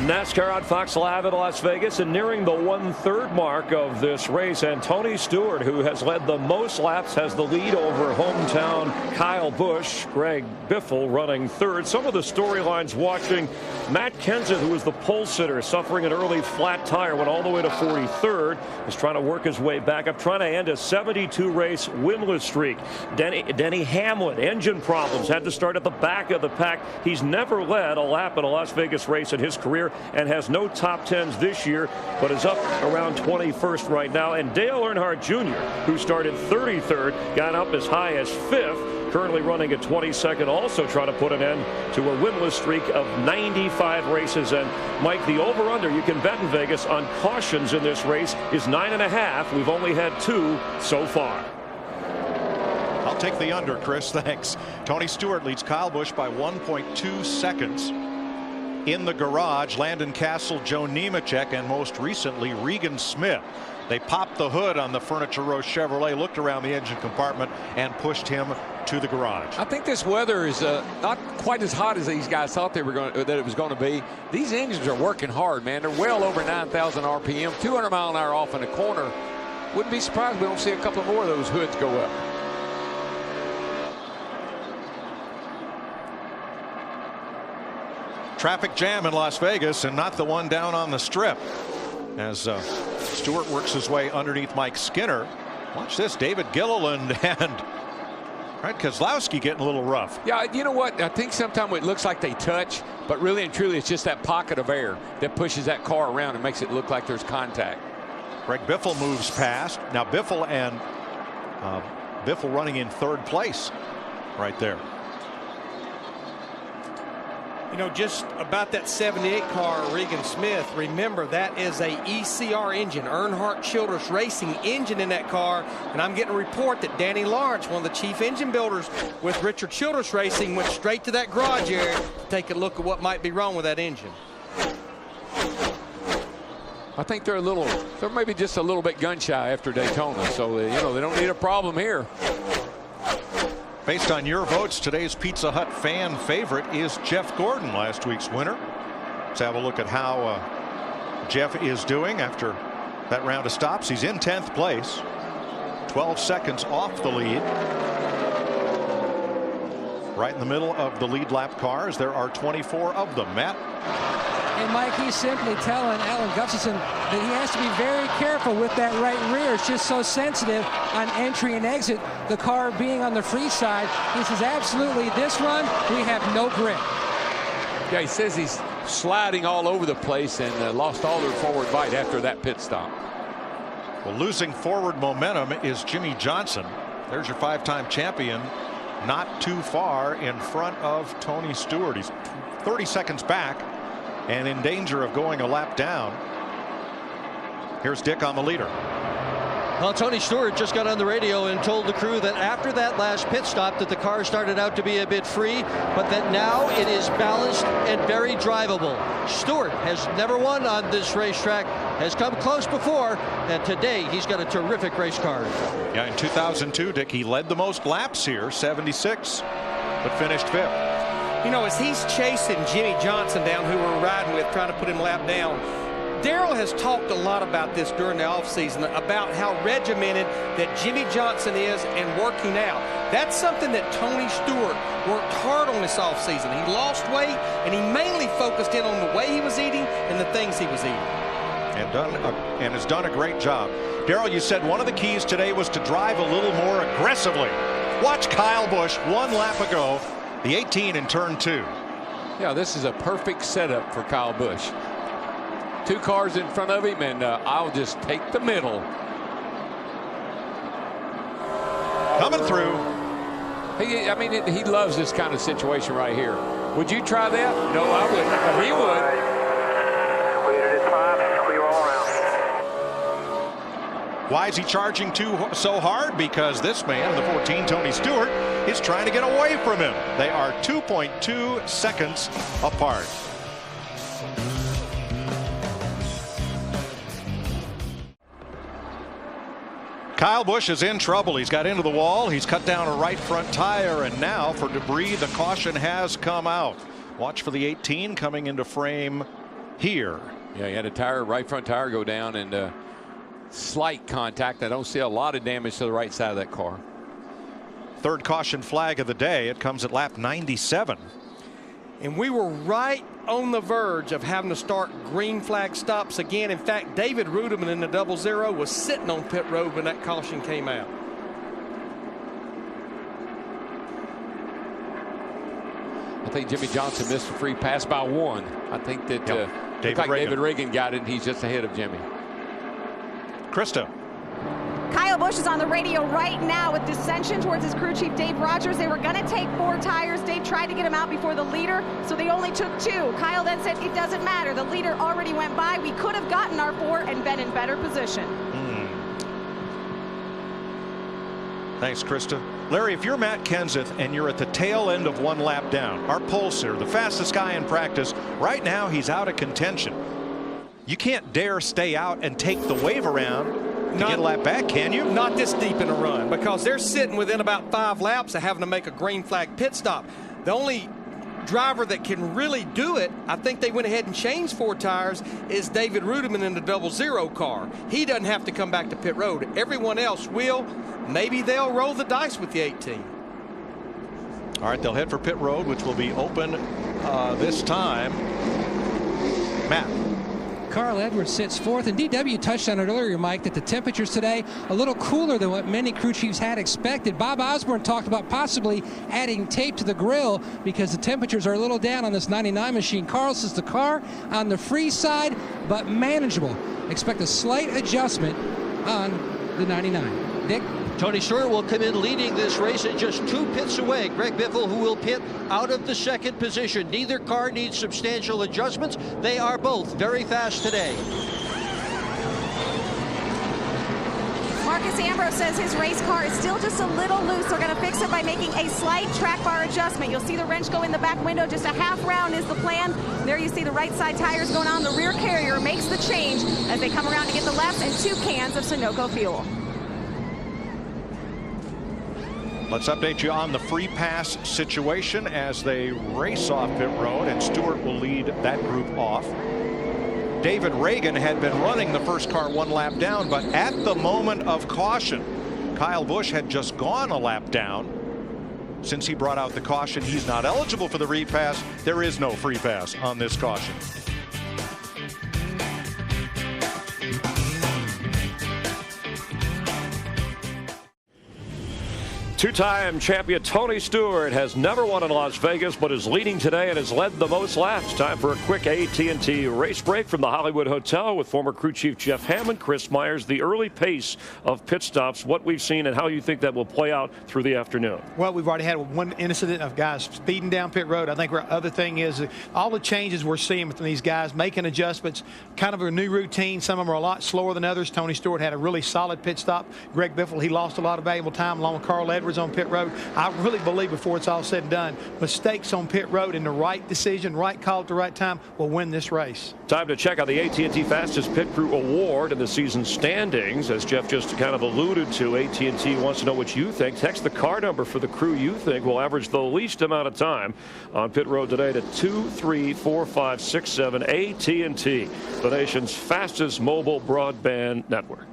NASCAR on Fox Live at Las Vegas, and nearing the 1/3 mark of this race, and Tony Stewart, who has led the most laps, has the lead over hometown Kyle Busch. Greg Biffle running third. Some of the storylines watching: Matt Kenseth, who was the pole sitter, suffering an early flat tire, went all the way to 43rd, is trying to work his way back up, trying to end a 72 race winless streak. Denny Hamlin, engine problems, had to start at the back of the pack. He's never led a lap in a Las Vegas race in his career, and has no top 10s this year, but is up around 21st right now. And Dale Earnhardt Jr., who started 33rd, got up as high as 5th, currently running at 22nd, also trying to put an end to a winless streak of 95 races. And Mike, the over-under you can bet in Vegas on cautions in this race is 9.5. We've only had 2 so far. I'll take the under, Chris. Thanks. Tony Stewart leads Kyle Busch by 1.2 seconds. In the garage, Landon Castle, Joe Nemechek, and most recently Regan Smith. They popped the hood on the Furniture Row Chevrolet, looked around the engine compartment, and pushed him to the garage. I think this weather is not quite as hot as these guys thought they were that it was going to be. These engines are working hard, man. They're well over 9,000 RPM, 200 mile an hour off in the corner. Wouldn't be surprised if we don't see a couple more of those hoods go up. Traffic jam in Las Vegas, and not the one down on the strip, as Stewart works his way underneath Mike Skinner. Watch this, David Gilliland and Keselowski getting a little rough. Yeah, you know what? I think sometimes it looks like they touch, but really and truly it's just that pocket of air that pushes that car around and makes it look like there's contact. Greg Biffle moves past. Now Biffle and Biffle running in 3rd place right there. You know, just about that 78 car, Regan Smith, remember that is a ECR engine, Earnhardt Childress Racing engine in that car. And I'm getting a report that Danny Lawrence, one of the chief engine builders with Richard Childress Racing, went straight to that garage area to take a look at what might be wrong with that engine. I think they're maybe just a little bit gun shy after Daytona, so they don't need a problem here. Based on your votes, today's Pizza Hut fan favorite is Jeff Gordon, last week's winner. Let's have a look at how Jeff is doing after that round of stops. He's in 10th place, 12 seconds off the lead. right in the middle of the lead lap cars. There are 24 of them. Matt? And Mike, he's simply telling Alan Gustafson that he has to be very careful with that right rear. It's just so sensitive on entry and exit. The car being on the free side, he says absolutely this run we have no grip. Yeah, he says he's sliding all over the place and lost all their forward bite after that pit stop. Well, losing forward momentum is Jimmy Johnson. There's your 5-time champion, not too far in front of Tony Stewart. He's 30 seconds back and in danger of going a lap down. Here's Dick on the leader. Well, Tony Stewart just got on the radio and told the crew that after that last pit stop that the car started out to be a bit free, but that now it is balanced and very drivable. Stewart has never won on this racetrack, has come close before, and today he's got a terrific race car. Yeah, in 2002, Dick, he led the most laps here, 76, but finished 5th. You know, as he's chasing Jimmy Johnson down, who we're riding with, trying to put him lap down, Darrell has talked a lot about this during the offseason, about how regimented that Jimmy Johnson is in working out. That's something that Tony Stewart worked hard on this offseason. He lost weight, and he mainly focused in on the way he was eating and the things he was eating. And has done a great job. Darrell, you said one of the keys today was to drive a little more aggressively. Watch Kyle Busch 1 lap ago, the 18 in turn 2. Yeah, this is a perfect setup for Kyle Busch. 2 cars in front of him, and I'll just take the middle. Coming through. I mean, he loves this kind of situation right here. Would you try that? No, I wouldn't. But he would. Why is he charging so hard? Because this man, the 14, Tony Stewart, is trying to get away from him. They are 2.2 seconds apart. Kyle Busch is in trouble. He's got into the wall. He's cut down a right front tire, and now for debris, the caution has come out. Watch for the 18 coming into frame here. Yeah, he had a right front tire go down, and slight contact. I don't see a lot of damage to the right side of that car. 3rd caution flag of the day. It comes at lap 97. And we were right on the verge of having to start green flag stops again. In fact, David Ruderman in the 00 was sitting on pit road when that caution came out. I think Jimmy Johnson missed a free pass by 1. I think that David Reagan got it, and he's just ahead of Jimmy. Krista. Kyle Busch is on the radio right now with dissension towards his crew chief, Dave Rogers. They were going to take 4 tires. Dave tried to get him out before the leader, so they only took 2. Kyle then said, it doesn't matter. The leader already went by. We could have gotten our 4 and been in better position. Thanks, Krista. Larry, if you're Matt Kenseth and you're at the tail end of 1 lap down, our pulse here, the fastest guy in practice, right now he's out of contention. You can't dare stay out and take the wave around to get a lap back, can you? Not this deep in a run, because they're sitting within about 5 laps of having to make a green flag pit stop. The only driver that can really do it, I think they went ahead and changed 4 tires, is David Ruderman in the 00 car. He doesn't have to come back to pit road. Everyone else will. Maybe they'll roll the dice with the 18. All right, they'll head for pit road, which will be open this time. Matt. Carl Edwards sits 4th, and DW touched on it earlier, Mike, that the temperatures today a little cooler than what many crew chiefs had expected. Bob Osborne talked about possibly adding tape to the grill because the temperatures are a little down on this 99 machine. Carl says the car on the free side, but manageable. Expect a slight adjustment on the 99. Dick? Tony Stewart will come in leading this race at just 2 pits away. Greg Biffle, who will pit out of the 2nd position. Neither car needs substantial adjustments. They are both very fast today. Marcus Ambrose says his race car is still just a little loose. They're going to fix it by making a slight track bar adjustment. You'll see the wrench go in the back window. Just a half round is the plan. There you see the right side tires going on. The rear carrier makes the change as they come around to get the left, and 2 cans of Sunoco fuel. Let's update you on the free pass situation as they race off pit road, and Stewart will lead that group off. David Reagan had been running the first car 1 lap down, but at the moment of caution, Kyle Busch had just gone a lap down. since he brought out the caution, he's not eligible for the free pass. There is no free pass on this caution. Two-time champion Tony Stewart has never won in Las Vegas, but is leading today and has led the most laps. Time for a quick AT&T race break from the Hollywood Hotel with former crew chief Jeff Hammond, Chris Myers. The early pace of pit stops, what we've seen and how you think that will play out through the afternoon. Well, we've already had one incident of guys speeding down pit road. I think the other thing is all the changes we're seeing with these guys, making adjustments, kind of a new routine. Some of them are a lot slower than others. Tony Stewart had a really solid pit stop. Greg Biffle, he lost a lot of valuable time along with Carl Edwards on pit road. I really believe before it's all said and done, mistakes on pit road and the right decision, right call at the right time will win this race. Time to check out the AT&T Fastest Pit Crew Award and the season standings. As Jeff just kind of alluded to, AT&T wants to know what you think. Text the car number for the crew you think will average the least amount of time on pit road today to 2345667. AT&T, the nation's fastest mobile broadband network.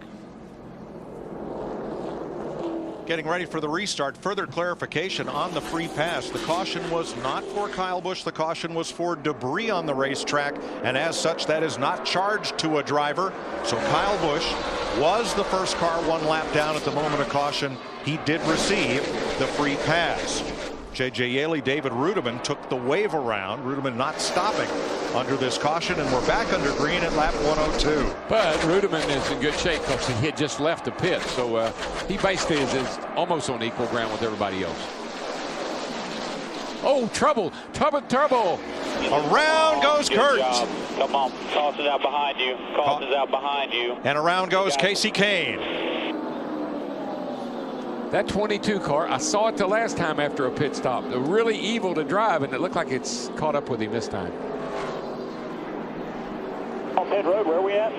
Getting ready for the restart. Further clarification on the free pass. The caution was not for Kyle Busch. The caution was for debris on the racetrack, and as such that is not charged to a driver. So Kyle Busch was the first car one lap down at the moment of caution. He did receive the free pass. J.J. Yaley, David Rudiman took the wave around. Rudiman not stopping under this caution, and we're back under green at lap 102. But Rudiman is in good shape because he had just left the pit, so he basically is almost on equal ground with everybody else. Oh, trouble. Around goes Kurt. Come on, toss it out behind you. Toss it out behind you. And around goes Casey Kane. That 22 car, I saw it the last time after a pit stop. They're really evil to drive, and it looked like it's caught up with him this time. On pit road, where are we at?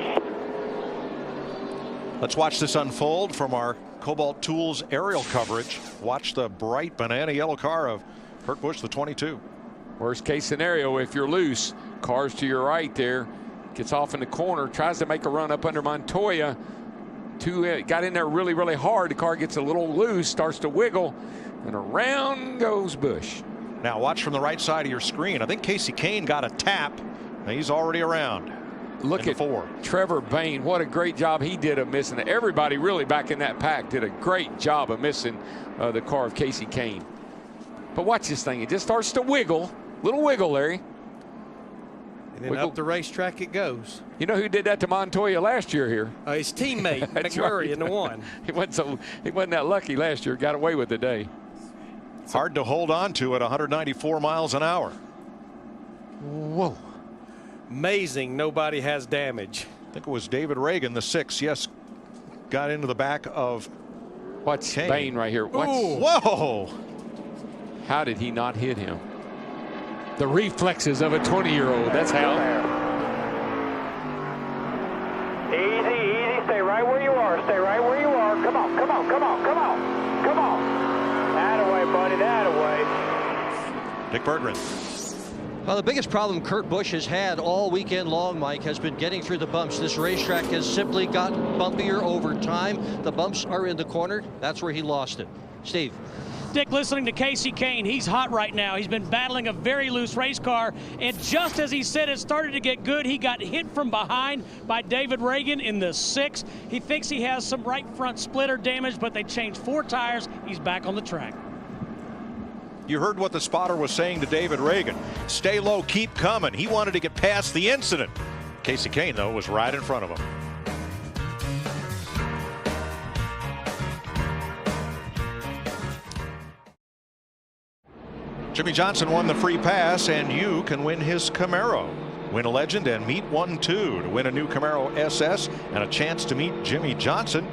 Let's watch this unfold from our Kobalt Tools aerial coverage. Watch the bright banana yellow car of Kurt Busch, the 22. Worst case scenario, if you're loose, car's to your right there, gets off in the corner, tries to make a run up under Montoya. Got in there really hard. The car gets a little loose, starts to wiggle, and around goes Busch. Now watch from the right side of your screen. I think Casey Kane got a tap. He's already around. Look at Trevor Bayne. What a great job he did of missing it. Everybody really back in that pack did a great job of missing the car of Casey Kane. But watch this thing. It just starts to wiggle. Little wiggle, Larry. And then up the racetrack it goes. You know who did that to Montoya last year here? His teammate, McMurray, in the one. He wasn't that lucky last year. Got away with the day. Hard to hold on to at 194 miles an hour. Whoa. Amazing nobody has damage. I think it was David Reagan, the 6, yes, got into the back of Watch Bayne right here. Whoa. How did he not hit him? The reflexes of a 20-year-old. That's how. Easy. Stay right where you are. Come on. That-a-way, buddy. That-a-way. Dick Berggren. Well, the biggest problem Kurt Busch has had all weekend long, Mike, has been getting through the bumps. This racetrack has simply gotten bumpier over time. The bumps are in the corner. That's where he lost it. Steve. Dick, listening to Casey Kane, he's hot right now. He's been battling a very loose race car, and just as he said it started to get good, he got hit from behind by David Reagan in the 6. He thinks he has some right front splitter damage, but they changed 4 tires. He's back on the track. You heard what the spotter was saying to David Reagan. Stay low, keep coming. He wanted to get past the incident. Casey Kane, though, was right in front of him. Jimmy Johnson won the free pass, and you can win his Camaro. Win a Legend and meet 1-2 to win a new Camaro SS and a chance to meet Jimmy Johnson.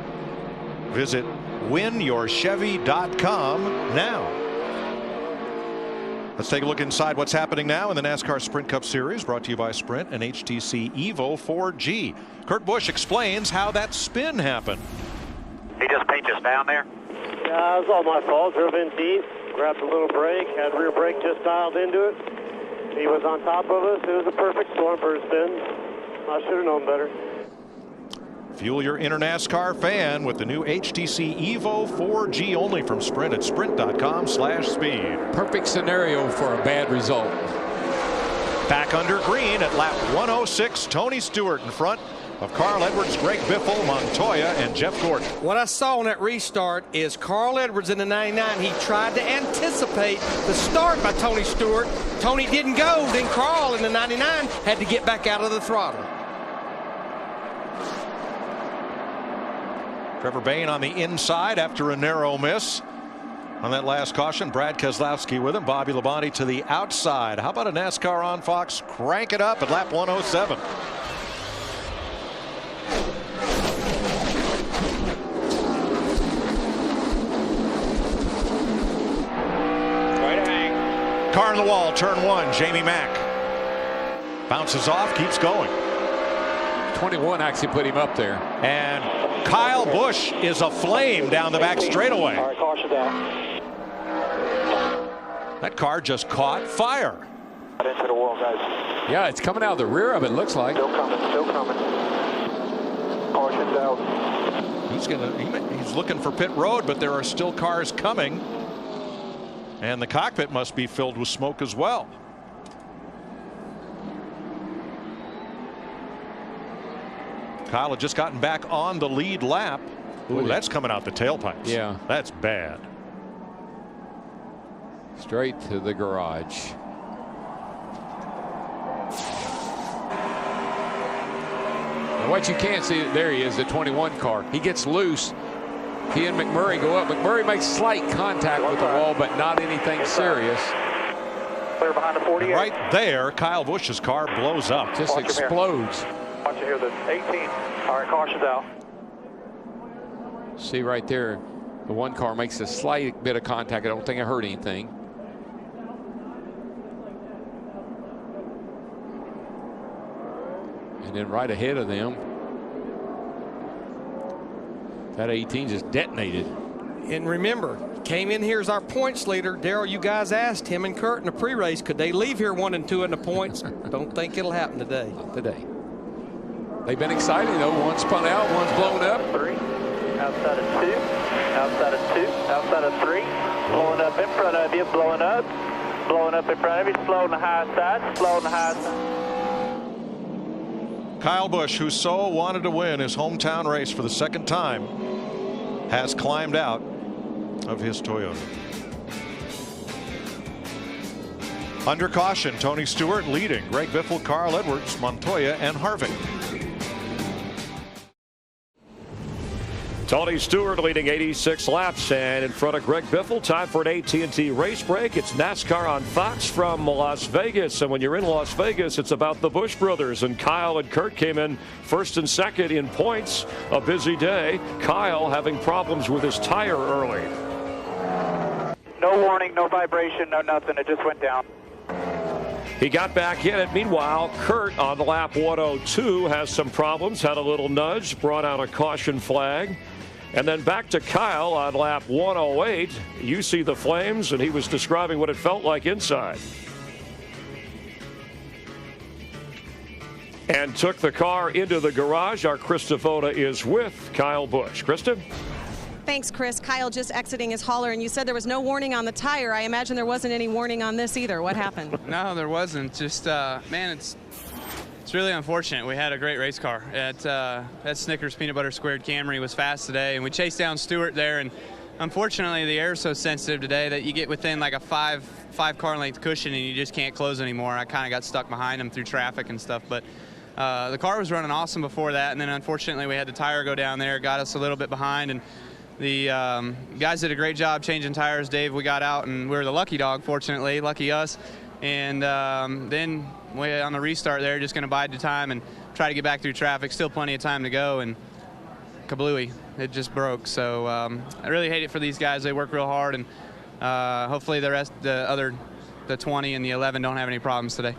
Visit winyourchevy.com now. Let's take a look inside what's happening now in the NASCAR Sprint Cup Series, brought to you by Sprint and HTC Evo 4G. Kurt Busch explains how that spin happened. He just pinned us down there? Yeah, it was all my fault. Drove in deep, grabbed a little brake, had rear brake just dialed into it. He was on top of us. It was a perfect storm for a spin. I should have known better. Fuel your inner NASCAR fan with the new HTC Evo 4G only from Sprint at sprint.com/speed. Perfect scenario for a bad result. Back under green at lap 106, Tony Stewart in front of Carl Edwards, Greg Biffle, Montoya, and Jeff Gordon. What I saw on that restart is Carl Edwards in the 99. He tried to anticipate the start by Tony Stewart. Tony didn't go. Then Carl in the 99 had to get back out of the throttle. Trevor Bayne on the inside after a narrow miss on that last caution. Brad Keselowski with him. Bobby Labonte to the outside. How about a NASCAR on Fox? Crank it up at lap 107. Car on the wall, turn 1, Jamie Mack. Bounces off, keeps going. 21 actually put him up there. And Kyle Busch is aflame down the back straightaway. All right, caution down. That car just caught fire. Into the wall, guys. Yeah, it's coming out of the rear of it, looks like. Still coming, still coming. Caution's out. He's looking for pit road, but there are still cars coming. And the cockpit must be filled with smoke as well. Kyle had just gotten back on the lead lap. Ooh, that's coming out the tailpipes. Yeah. That's bad. Straight to the garage. And what you can't see, there he is, the 21 car. He gets loose. He and McMurray go up. McMurray makes slight contact with the wall, but not anything serious. Clear behind the 48. Right there, Kyle Busch's car blows up. Just explodes. Watch it here, the 18. All right, caution's out. See right there, the one car makes a slight bit of contact. I don't think it hurt anything. And then right ahead of them, that 18 just detonated. And remember, came in here as our points leader. Darrell, you guys asked him and Kurt in the pre-race, could they leave here 1 and 2 in the points? Don't think it'll happen today. Not today. They've been exciting though. One spun out, one's blown up. 3, outside of 2, outside of 2, outside of 3, blowing up in front of you, blowing up in front of you, slow on the high side, slow on the high side. Kyle Busch, who so wanted to win his hometown race for the second time, has climbed out of his Toyota. Under caution, Tony Stewart leading. Greg Biffle, Carl Edwards, Montoya, and Harvick. Tony Stewart leading 86 laps, and in front of Greg Biffle. Time for an AT&T race break. It's NASCAR on Fox from Las Vegas, and when you're in Las Vegas, it's about the Busch brothers, and Kyle and Kurt came in first and second in points. A busy day. Kyle having problems with his tire early. No warning, no vibration, no nothing. It just went down. He got back in it. Meanwhile, Kurt on the lap 102 has some problems, had a little nudge, brought out a caution flag. And then back to Kyle on lap 108. You see the flames, and he was describing what it felt like inside. And took the car into the garage. Our Krista Voda is with Kyle Busch. Krista? Thanks, Chris. Kyle just exiting his hauler, and you said there was no warning on the tire. I imagine there wasn't any warning on this either. What happened? No, there wasn't. Just, man, it's really unfortunate. We had a great race car. That Snickers Peanut Butter Squared Camry was fast today, and we chased down Stewart there, and unfortunately the air is so sensitive today that you get within like a five car length cushion and you just can't close anymore. I kind of got stuck behind him through traffic and stuff, but the car was running awesome before that, and then unfortunately we had the tire go down there, got us a little bit behind, and the guys did a great job changing tires. Dave, we got out, and we were the lucky dog, fortunately, lucky us. And then we, on the restart there, just going to bide the time and try to get back through traffic. Still plenty of time to go, and kablooey, it just broke. So I really hate it for these guys. They work real hard, and hopefully the 20 and the 11 don't have any problems today.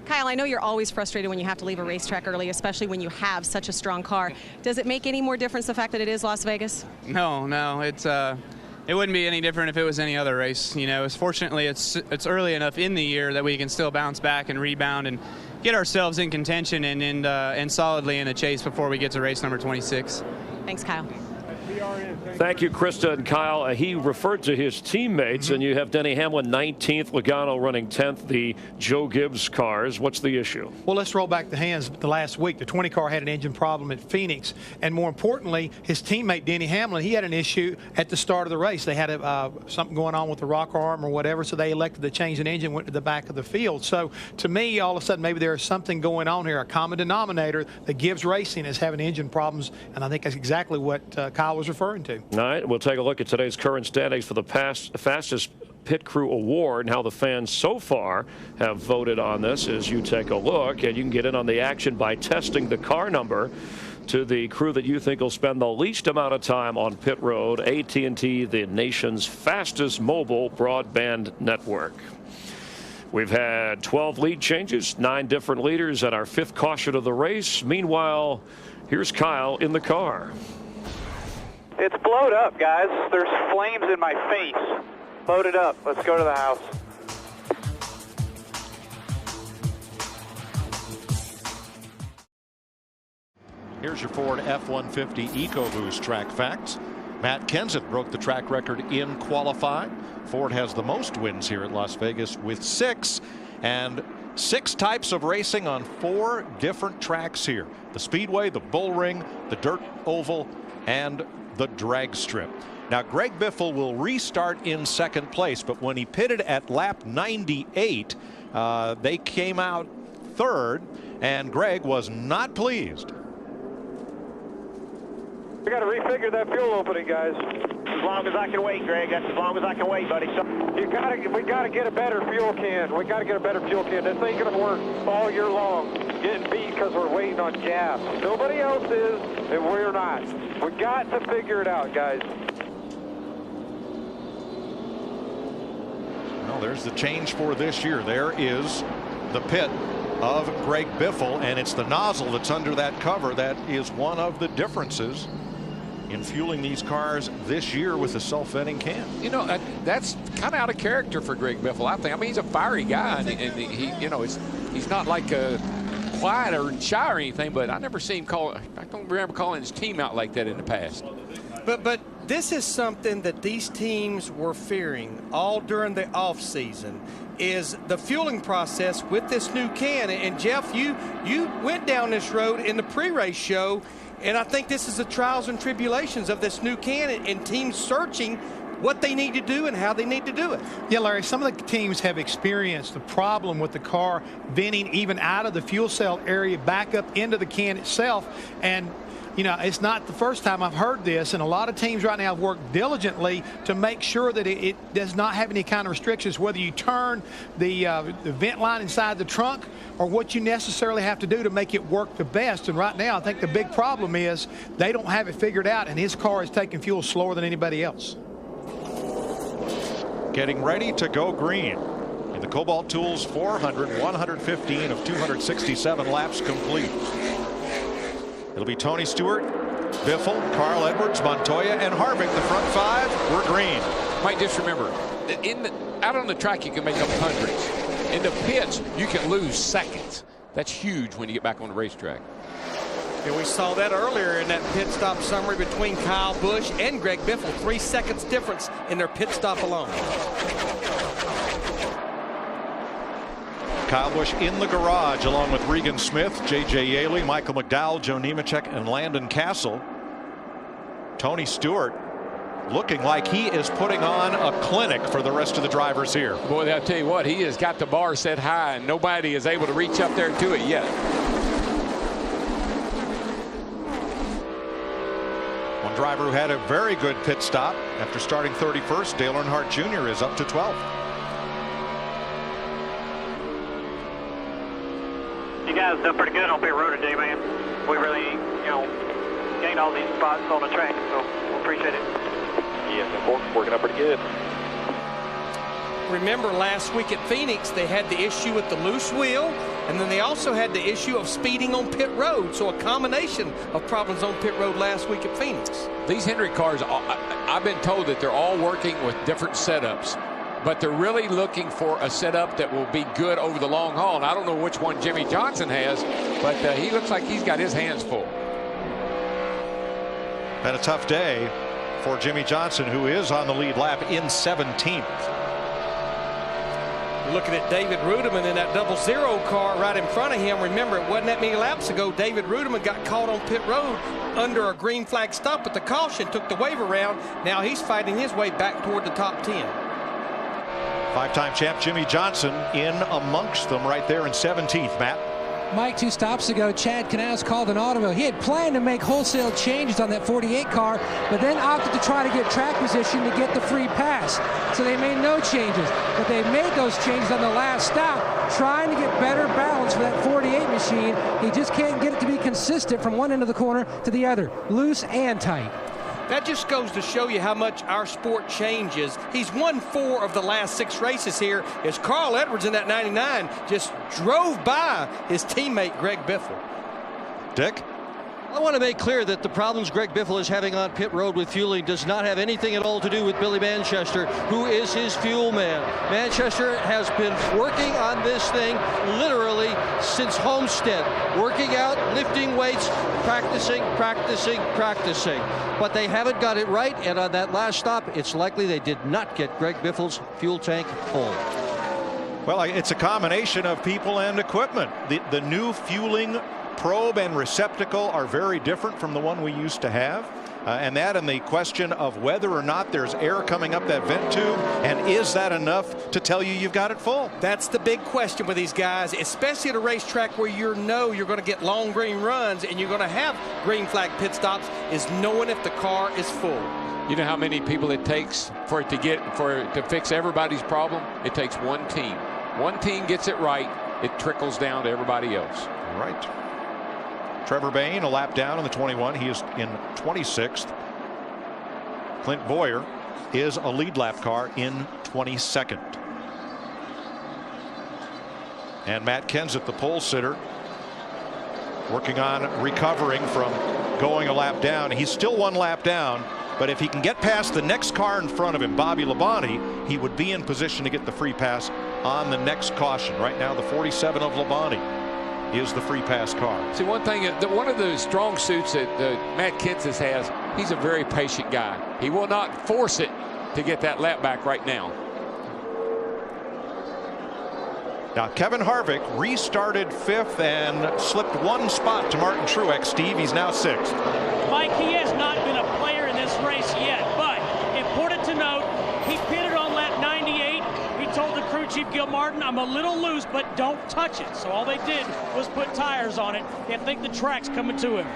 Kyle, I know you're always frustrated when you have to leave a racetrack early, especially when you have such a strong car. Does it make any more difference the fact that it is Las Vegas? No, it wouldn't be any different if it was any other race. You know, fortunately it's early enough in the year that we can still bounce back and rebound and get ourselves in contention and solidly in a chase before we get to race number 26. Thanks, Kyle. Thank you, Krista and Kyle. He referred to his teammates, and you have Denny Hamlin 19th, Logano running 10th, the Joe Gibbs cars. What's the issue? Well, let's roll back the hands. The last week, the 20 car had an engine problem at Phoenix, and more importantly, his teammate Denny Hamlin, he had an issue at the start of the race. They had something going on with the rocker arm or whatever, so they elected to change an engine, went to the back of the field. So to me, all of a sudden, maybe there is something going on here. A common denominator that Gibbs Racing is having engine problems, and I think that's exactly what Kyle was referring to. All right, we'll take a look at today's current standings for the fastest pit crew award and how the fans so far have voted on this as you take a look. And you can get in on the action by testing the car number to the crew that you think will spend the least amount of time on pit road. AT&T, the nation's fastest mobile broadband network. We've had 12 lead changes, 9 different leaders, and our 5th caution of the race. Meanwhile, here's Kyle in the car. It's blowed up, guys. There's flames in my face. Load it up. Let's go to the house. Here's your Ford F-150 EcoBoost track facts. Matt Kenseth broke the track record in qualifying. Ford has the most wins here at Las Vegas with 6, and 6 types of racing on 4 different tracks here: the Speedway, the Bull Ring, the Dirt Oval, and the drag strip. Now, Greg Biffle will restart in 2nd place, but when he pitted at lap 98, they came out 3rd, and Greg was not pleased. We got to refigure that fuel opening, guys. As long as I can wait, Greg. That's as long as I can wait, buddy. We got to get a better fuel can. We got to get a better fuel can. This ain't gonna work all year long. Getting beat because we're waiting on gas. Nobody else is, and we're not. We got to figure it out, guys. Well, there's the change for this year. There is the pit of Greg Biffle, and it's the nozzle that's under that cover that is one of the differences in fueling these cars this year with a self-venting can. You know, that's kind of out of character for Greg Biffle, I think. I mean, he's a fiery guy, and he, you know, he's not like a quiet or shy or anything, but I never see him I don't remember calling his team out like that in the past. But this is something that these teams were fearing all during the off season, is the fueling process with this new can. And Jeff, you went down this road in the pre-race show, and I think this is the trials and tribulations of this new can and teams searching what they need to do and how they need to do it. Yeah, Larry, some of the teams have experienced the problem with the car venting even out of the fuel cell area back up into the can itself. And you know, it's not the first time I've heard this, and a lot of teams right now have worked diligently to make sure that it does not have any kind of restrictions, whether you turn the vent line inside the trunk or what you necessarily have to do to make it work the best. And right now, I think the big problem is they don't have it figured out, and his car is taking fuel slower than anybody else. Getting ready to go green in the Kobalt Tools 400, 115 of 267 laps complete. It'll be Tony Stewart, Biffle, Carl Edwards, Montoya, and Harvick. The front 5 were green. Might just remember, out on the track you can make up hundreds. In the pits you can lose seconds. That's huge when you get back on the racetrack. And we saw that earlier in that pit stop summary between Kyle Busch and Greg Biffle. 3 seconds difference in their pit stop alone. Kyle Busch in the garage along with Regan Smith, J.J. Yaley, Michael McDowell, Joe Nemechek, and Landon Castle. Tony Stewart looking like he is putting on a clinic for the rest of the drivers here. Boy, I'll tell you what, he has got the bar set high, and nobody is able to reach up there to it yet. One driver who had a very good pit stop after starting 31st, Dale Earnhardt Jr. is up to 12th. You guys done pretty good on pit road today, man. We really, you know, gained all these spots on the track, so we appreciate it. Yeah, working up pretty good. Remember last week at Phoenix, they had the issue with the loose wheel, and then they also had the issue of speeding on pit road. So a combination of problems on pit road last week at Phoenix. These Hendrick cars, I've been told that they're all working with different setups. but they're really looking for a setup that will be good over the long haul. And I don't know which one Jimmy Johnson has, but he looks like he's got his hands full. Been a tough day for Jimmy Johnson, who is on the lead lap in 17th. Looking at David Rudiman in that 00 car right in front of him. Remember, it wasn't that many laps ago. David Rudiman got caught on pit road under a green flag stop, but the caution took the wave around. Now he's fighting his way back toward the top 10. Five-time champ Jimmy Johnson in amongst them right there in 17th, Matt. Mike, 2 stops ago, Chad Canals called an audible. He had planned to make wholesale changes on that 48 car, but then opted to try to get track position to get the free pass. So they made no changes, but they made those changes on the last stop, trying to get better balance for that 48 machine. He just can't get it to be consistent from one end of the corner to the other, loose and tight. That just goes to show you how much our sport changes. He's won 4 of the last 6 races here as Carl Edwards in that 99 just drove by his teammate Greg Biffle. Dick? I want to make clear that the problems Greg Biffle is having on pit road with fueling does not have anything at all to do with Billy Manchester, who is his fuel man. Manchester has been working on this thing literally since Homestead, working out, lifting weights, practicing. But they haven't got it right, and on that last stop, it's likely they did not get Greg Biffle's fuel tank full. Well, it's a combination of people and equipment. The new fueling probe and receptacle are very different from the one we used to have. And the question of whether or not there's air coming up that vent tube, and is that enough to tell you you've got it full? That's the big question with these guys, especially at a racetrack where you're going to get long green runs and you're going to have green flag pit stops, is knowing if the car is full. You know how many people it takes for it to fix everybody's problem? It takes one team. One team gets it right, it trickles down to everybody else. Right. Trevor Bayne a lap down in the 21. He is in 26th. Clint Boyer is a lead lap car in 22nd. And Matt Kenseth, the pole sitter, working on recovering from going a lap down. He's still 1 lap down, but if he can get past the next car in front of him, Bobby Labonte, he would be in position to get the free pass on the next caution. Right now, the 47 of Labonte is the free pass car. See, one thing, one of the strong suits that Matt Kenseth has, he's a very patient guy. He will not force it to get that lap back right now. Now, Kevin Harvick restarted 5th and slipped 1 spot to Martin Truex. Steve, he's now 6th. Mike, he has not been a player in this race yet, but important to note, he pitted on lap 98. He told the crew chief Gil Martin, I'm a little loose, but don't touch it. So all they did was put tires on it. They think the track's coming to him.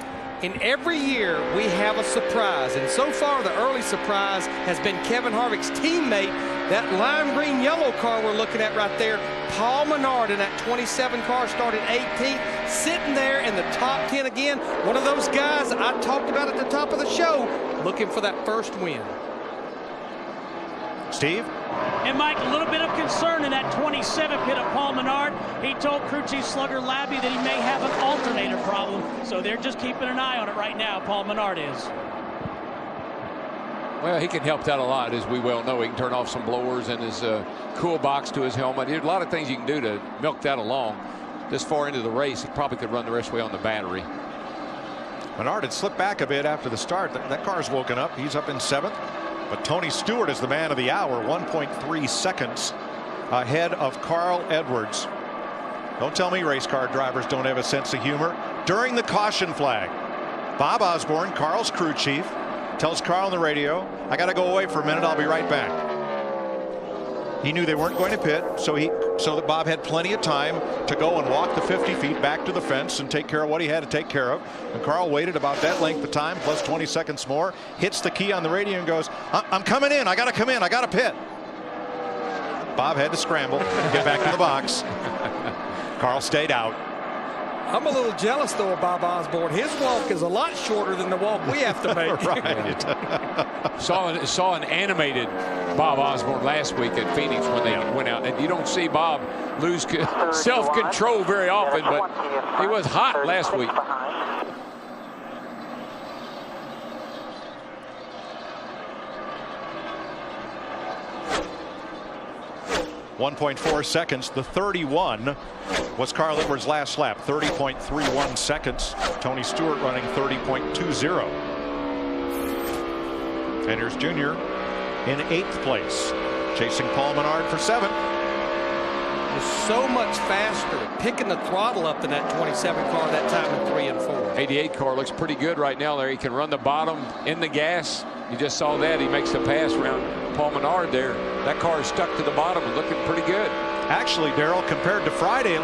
In every year, we have a surprise. And so far, the early surprise has been Kevin Harvick's teammate, that lime green yellow car we're looking at right there. Paul Menard in that 27 car started 18th, sitting there in the top 10 again. One of those guys I talked about at the top of the show, looking for that first win. Steve? And Mike, a little bit of concern in that 27 pit of Paul Menard. He told crew chief Slugger Labby that he may have an alternator problem, so they're just keeping an eye on it right now, Paul Menard is. Well, he can help that a lot, as we well know. He can turn off some blowers and his cool box to his helmet. There's a lot of things you can do to milk that along. This far into the race, he probably could run the rest of the way on the battery. Menard had slipped back a bit after the start. That car's woken up. He's up in 7th. But Tony Stewart is the man of the hour, 1.3 seconds ahead of Carl Edwards. Don't tell me race car drivers don't have a sense of humor. During the caution flag, Bob Osborne, Carl's crew chief, tells Carl on the radio, I got to go away for a minute. I'll be right back. He knew they weren't going to pit, so that Bob had plenty of time to go and walk the 50 feet back to the fence and take care of what he had to take care of. And Carl waited about that length of time, plus 20 seconds more, hits the key on the radio and goes, I'm coming in. I got to come in. I got to pit. Bob had to scramble and get back to the box. Carl stayed out. I'm a little jealous, though, of Bob Osborne. His walk is a lot shorter than the walk we have to make. Right. Saw an animated Bob Osborne last week at Phoenix when they went out. And you don't see Bob lose self-control very often, but he was hot last week. 1.4 seconds. The 31 was Carl Edwards' last lap. 30.31 seconds. Tony Stewart running 30.20. And here's Junior in 8th place, chasing Paul Menard for 7. Was so much faster picking the throttle up than that 27 car that time in 3 and 4. 88 car looks pretty good right now there. He can run the bottom in the gas. You just saw that. He makes the pass around Paul Menard there. That car is stuck to the bottom and looking pretty good. Actually, Darrell, compared to Friday, it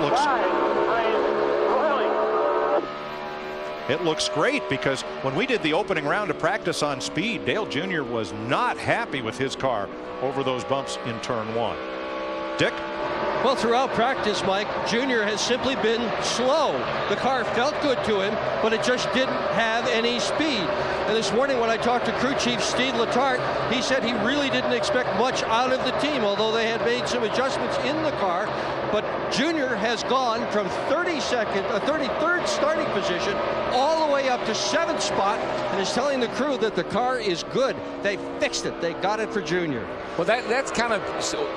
looks great, because when we did the opening round of practice on speed, Dale Jr. was not happy with his car over those bumps in turn 1. Dick? Well, throughout practice, Mike, Junior has simply been slow. The car felt good to him, but it just didn't have any speed. And this morning when I talked to crew chief Steve Letarte, he said he really didn't expect much out of the team, although they had made some adjustments in the car. But Junior has gone from 33rd starting position all the way up to 7th spot, and is telling the crew that the car is good. They fixed it. They got it for Junior. Well, that's kind of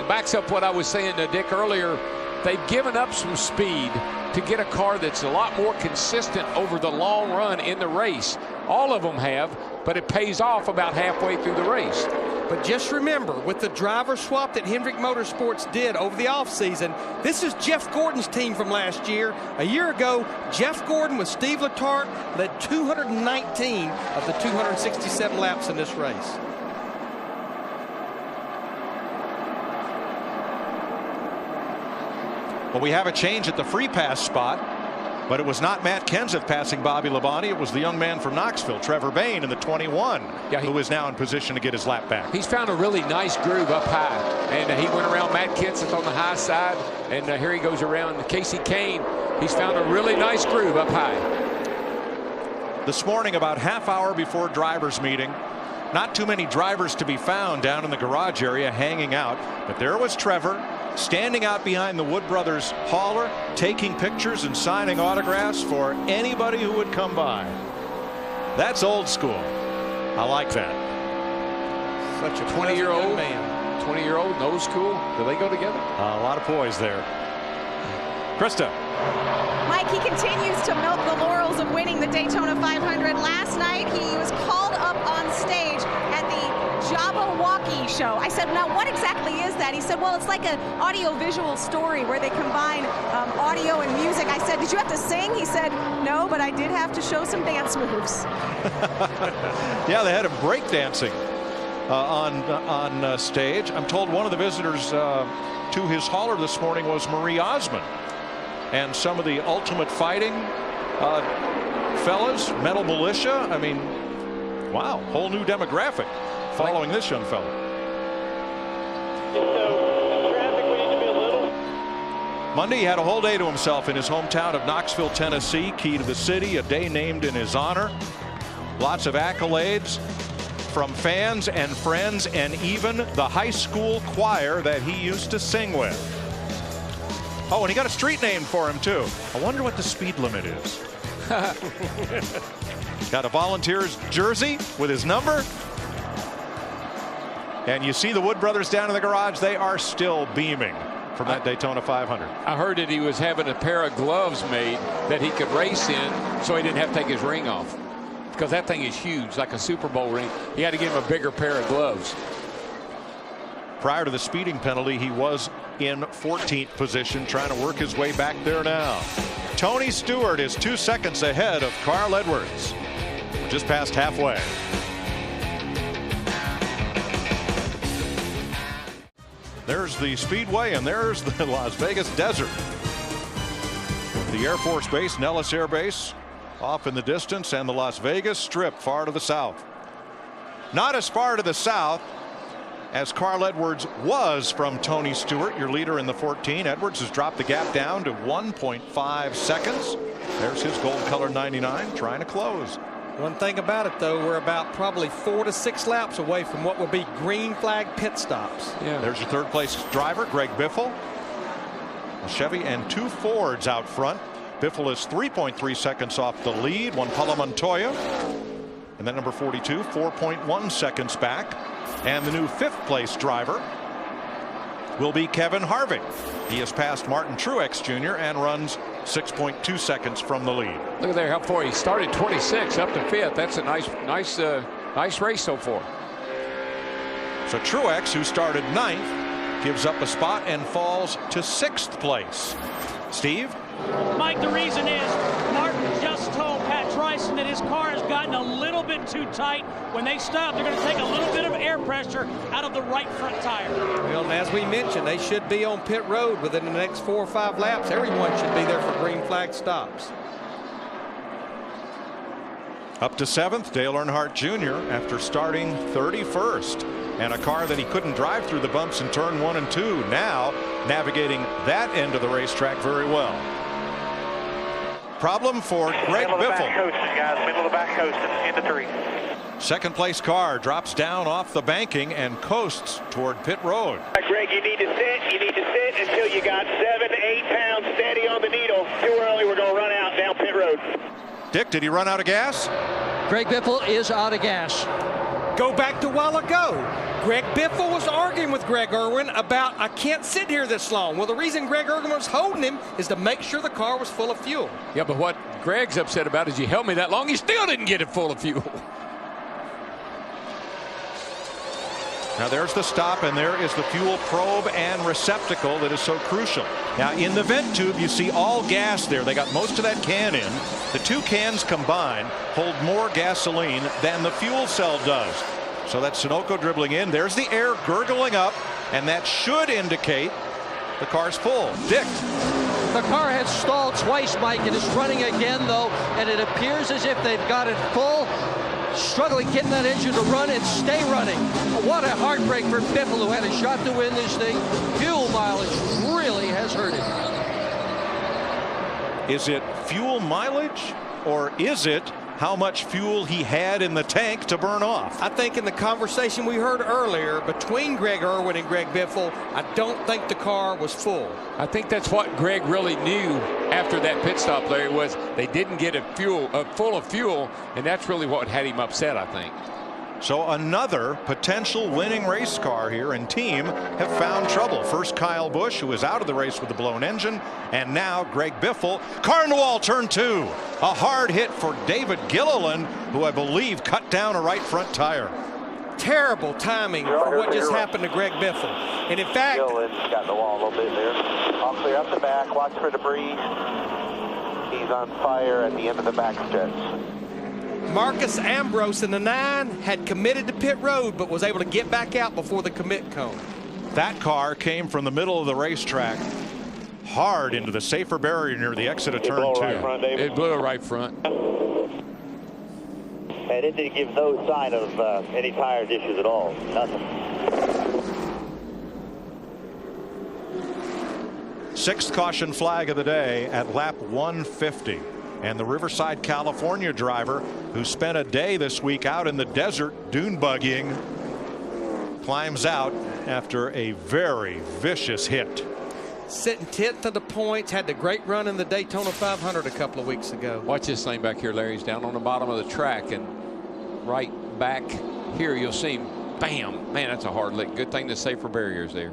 backs up what I was saying to Dick earlier. They've given up some speed to get a car that's a lot more consistent over the long run in the race. All of them have, but it pays off about halfway through the race. But just remember, with the driver swap that Hendrick Motorsports did over the offseason, this is Jeff Gordon's team from last year. A year ago, Jeff Gordon with Steve Letarte led 219 of the 267 laps in this race. Well, we have a change at the free pass spot, but it was not Matt Kenseth passing Bobby Labonte. It was the young man from Knoxville, Trevor Bayne, in the 21, who is now in position to get his lap back. He's found a really nice groove up high, and he went around Matt Kenseth on the high side, and here he goes around Casey Kane. He's found a really nice groove up high. This morning, about half hour before drivers' meeting, not too many drivers to be found down in the garage area hanging out, but there was Trevor, standing out behind the Wood Brothers hauler, taking pictures and signing autographs for anybody who would come by. That's old school. I like that. Such a 20-year-old man. 20-year-old and old school. Do they go together? A lot of poise there. Krista. Mike, he continues to milk the laurels of winning the Daytona 500. Last night, he was called up on stage at the Jabberwocky show. I said, now what exactly is that? He said, well, it's like an audio-visual story where they combine audio and music. I said, did you have to sing? He said, no, but I did have to show some dance moves. Yeah, they had him breakdancing on stage. I'm told one of the visitors to his hauler this morning was Marie Osmond, and some of the Ultimate Fighting fellas, Metal Militia. I mean, wow, whole new demographic following this young fella. Monday, he had a whole day to himself in his hometown of Knoxville, Tennessee, key to the city, a day named in his honor. Lots of accolades from fans and friends, and even the high school choir that he used to sing with. Oh, and he got a street named for him, too. I wonder what the speed limit is. Got a Volunteers jersey with his number. And you see the Wood Brothers down in the garage. They are still beaming from that Daytona 500. I heard that he was having a pair of gloves made that he could race in, so he didn't have to take his ring off. Because that thing is huge, like a Super Bowl ring. He had to give him a bigger pair of gloves. Prior to the speeding penalty, he was in 14th position, trying to work his way back there now. Tony Stewart is 2 seconds ahead of Carl Edwards. We're just past halfway. There's the Speedway, and there's the Las Vegas Desert. The Air Force Base, Nellis Air Base, off in the distance, and the Las Vegas Strip far to the south. Not as far to the south as Carl Edwards was from Tony Stewart, your leader in the 14. Edwards has dropped the gap down to 1.5 seconds. There's his gold color 99 trying to close. One thing about it, though, we're about probably 4 to 6 laps away from what will be green flag pit stops. Yeah. There's your third place driver, Greg Biffle. A Chevy and 2 Fords out front. Biffle is 3.3 seconds off the lead. One Paolo Montoya. And then number 42, 4.1 seconds back. And the new 5th place driver, will be Kevin Harvick. He has passed Martin Truex Jr. and runs 6.2 seconds from the lead. Look at there how far he started 26 up to 5th. That's a nice race so far. So Truex, who started 9th, gives up a spot and falls to 6th place. Steve? Mike, the reason is Martin just told Pat Tryson that his car has gotten a little bit too tight. When they stop, they're going to take a little bit of air pressure out of the right front tire. Well, and as we mentioned, they should be on pit road within the next 4 or 5 laps. Everyone should be there for green flag stops. Up to 7th, Dale Earnhardt Jr. after starting 31st. And a car that he couldn't drive through the bumps in turn 1 and 2. Now navigating that end of the racetrack very well. Problem for Greg Biffle. Back coasting, guys. Middle of the back coasting into 3. Second place car drops down off the banking and coasts toward pit road. Greg, you need to sit. You need to sit until you got 7 to 8 pounds steady on the needle. Too early, we're going to run out down pit road. Dick, did he run out of gas? Greg Biffle is out of gas. Go back to a while ago. Greg Biffle was arguing with Greg Irwin about, I can't sit here this long. Well, the reason Greg Irwin was holding him is to make sure the car was full of fuel. Yeah, but what Greg's upset about is you held me that long, you still didn't get it full of fuel. Now there's the stop, and there is the fuel probe and receptacle that is so crucial. Now in the vent tube, you see all gas there. They got most of that can in. The 2 cans combined hold more gasoline than the fuel cell does. So that's Sunoco dribbling in. There's the air gurgling up, and that should indicate the car's full. Dick. The car has stalled twice, Mike. It is running again, though, and it appears as if they've got it full. Struggling getting that engine to run and stay running. What a heartbreak for Biffle, who had a shot to win this thing. Fuel mileage really has hurt him. Is it fuel mileage, or is it how much fuel he had in the tank to burn off? I think in the conversation we heard earlier between Greg Irwin and Greg Biffle, I don't think the car was full. I think that's what Greg really knew after that pit stop, Larry, was they didn't get full of fuel, and that's really what had him upset, I think. So another potential winning race car here and team have found trouble. First Kyle Busch, who was out of the race with the blown engine, and now Greg Biffle. Car in the wall, turn 2. A hard hit for David Gilliland, who I believe cut down a right front tire. Terrible timing for what just happened to Greg Biffle. And in fact, Gilliland's got the wall a little bit there. I'll clear up the back, watch for debris. He's on fire at the end of the back stretch. Marcus Ambrose in the 9 had committed to pit road, but was able to get back out before the commit cone. That car came from the middle of the racetrack hard into the safer barrier near the exit of turn 2. It blew a right front. And it didn't give no sign of any tire issues at all. Nothing. 6th caution flag of the day at lap 150. And the Riverside, California driver who spent a day this week out in the desert dune buggying climbs out after a very vicious hit. Sitting 10th of the points, had the great run in the Daytona 500 a couple of weeks ago. Watch this thing back here, Larry. He's down on the bottom of the track, and right back here you'll see him. Bam! Man, that's a hard lick. Good thing the safer barriers there.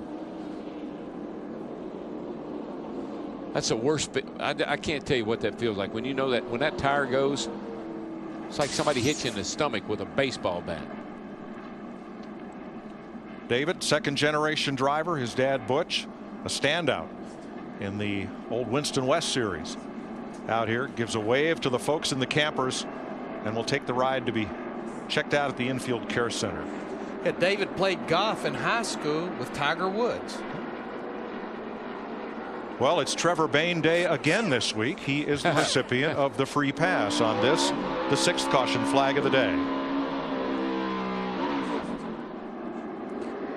That's the worst bit. I can't tell you what that feels like when you know that when that tire goes, it's like somebody hits you in the stomach with a baseball bat. David, 2nd generation driver, his dad Butch, a standout in the old Winston West series. Out here, gives a wave to the folks in the campers, and will take the ride to be checked out at the infield care center. Yeah, David played golf in high school with Tiger Woods. Well, it's Trevor Bayne Day again this week. He is the recipient of the free pass on this, the 6th caution flag of the day.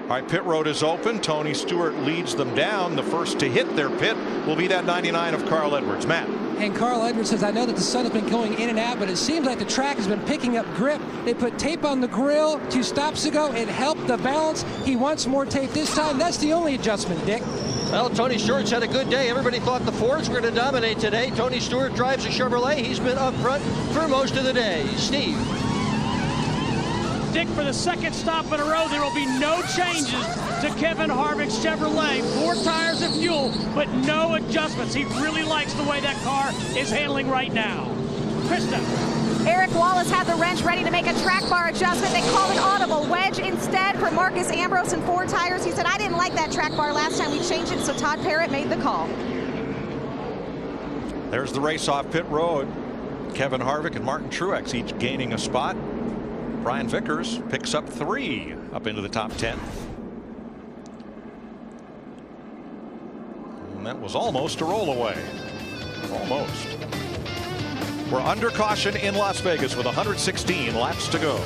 All right, pit road is open. Tony Stewart leads them down. The first to hit their pit will be that 99 of Carl Edwards. Matt. And Carl Edwards says, I know that the sun has been going in and out, but it seems like the track has been picking up grip. They put tape on the grill 2 stops ago. It helped the balance. He wants more tape this time. That's the only adjustment, Dick. Well, Tony Stewart's had a good day. Everybody thought the Fords were going to dominate today. Tony Stewart drives a Chevrolet. He's been up front for most of the day. Steve. Dick, for the second stop in a row, there will be no changes to Kevin Harvick's Chevrolet. 4 tires and fuel, but no adjustments. He really likes the way that car is handling right now. Krista. Eric Wallace had the wrench ready to make a track bar adjustment. They called an audible wedge instead for Marcus Ambrose and 4 tires. He said, I didn't like that track bar last time we changed it, so Todd Parrott made the call. There's the race off pit road. Kevin Harvick and Martin Truex each gaining a spot. Brian Vickers picks up 3 up into the top 10. And that was almost a rollaway. Almost. We're under caution in Las Vegas with 116 laps to go.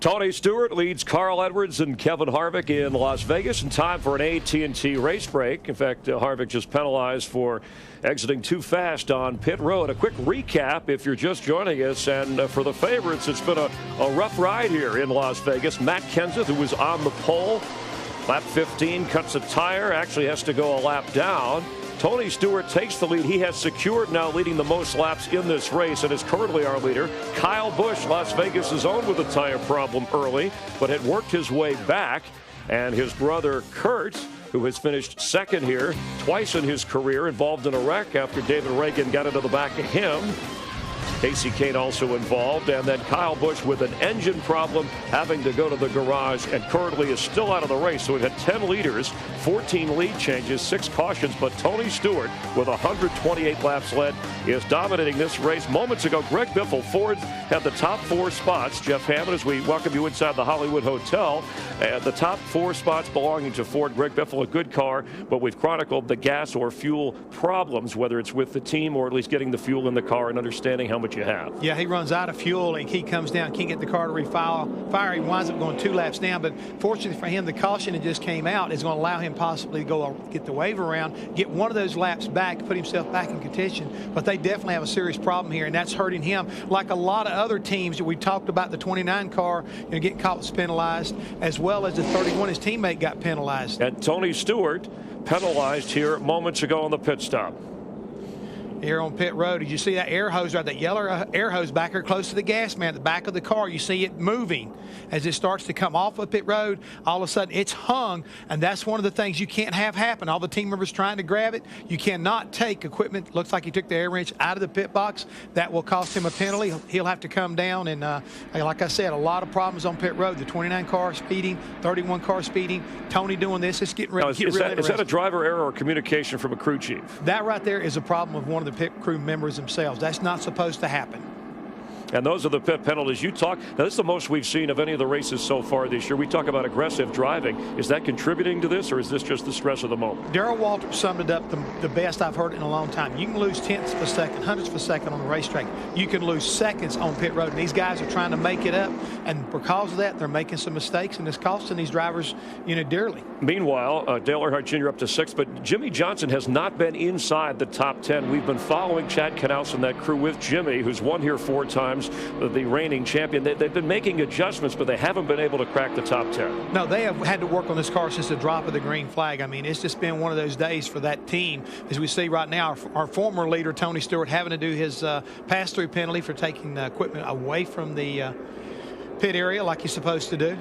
Tony Stewart leads Carl Edwards and Kevin Harvick in Las Vegas in time for an AT&T race break. In fact, Harvick just penalized for exiting too fast on pit road. A quick recap if you're just joining us, and for the favorites, it's been a rough ride here in Las Vegas. Matt Kenseth, who was on the pole, lap 15, cuts a tire, actually has to go a lap down. Tony Stewart takes the lead. He has secured now leading the most laps in this race and is currently our leader. Kyle Busch, Las Vegas' own, with a tire problem early, but had worked his way back. And his brother Kurt, who has finished second here twice in his career, involved in a wreck after David Reagan got into the back of him. Casey Kane also involved, and then Kyle Busch with an engine problem, having to go to the garage, and currently is still out of the race. So we've had 10 leaders, 14 lead changes, 6 cautions, but Tony Stewart, with 128 laps led, is dominating this race. Moments ago, Greg Biffle, Ford, had the top 4 spots. Jeff Hammond, as we welcome you inside the Hollywood Hotel, the top 4 spots belonging to Ford. Greg Biffle, a good car, but we've chronicled the gas or fuel problems, whether it's with the team or at least getting the fuel in the car and understanding how much you have. Yeah, he runs out of fuel and he comes down, can't get the car to refire. He winds up going 2 laps down, but fortunately for him, the caution that just came out is going to allow him possibly to go get the wave around, get one of those laps back, put himself back in contention. But they definitely have a serious problem here, and that's hurting him. Like a lot of other teams that we talked about, the 29 car, getting caught was penalized, as well as the 31, his teammate got penalized. And Tony Stewart penalized here moments ago on the pit stop. Here on pit road, did you see that air hose, right? That yellow air hose back here close to the gas man, the back of the car. You see it moving as it starts to come off of pit road. All of a sudden, it's hung, and that's one of the things you can't have happen. All the team members trying to grab it. You cannot take equipment. Looks like he took the air wrench out of the pit box. That will cost him a penalty. He'll have to come down, and like I said, a lot of problems on pit road. The 29 car speeding, 31 car speeding. Tony doing this. It's getting ready. Is that a driver error or communication from a crew chief? That right there is a problem of one of the pit crew members themselves. That's not supposed to happen. And those are the pit penalties you talk. Now, this is the most we've seen of any of the races so far this year. We talk about aggressive driving. Is that contributing to this, or is this just the stress of the moment? Darrell Waltrip summed it up the best I've heard in a long time. You can lose tenths of a second, hundredths of a second on the racetrack. You can lose seconds on pit road. And these guys are trying to make it up, and because of that, they're making some mistakes, and it's costing these drivers, dearly. Meanwhile, Dale Earnhardt Jr. up to 6th, but Jimmy Johnson has not been inside the top 10. We've been following Chad Knaus and that crew with Jimmy, who's won here 4 times. The reigning champion. They've been making adjustments, but they haven't been able to crack the top 10. No, they have had to work on this car since the drop of the green flag. I mean, it's just been one of those days for that team. As we see right now, our former leader, Tony Stewart, having to do his pass-through penalty for taking the equipment away from the pit area like he's supposed to do.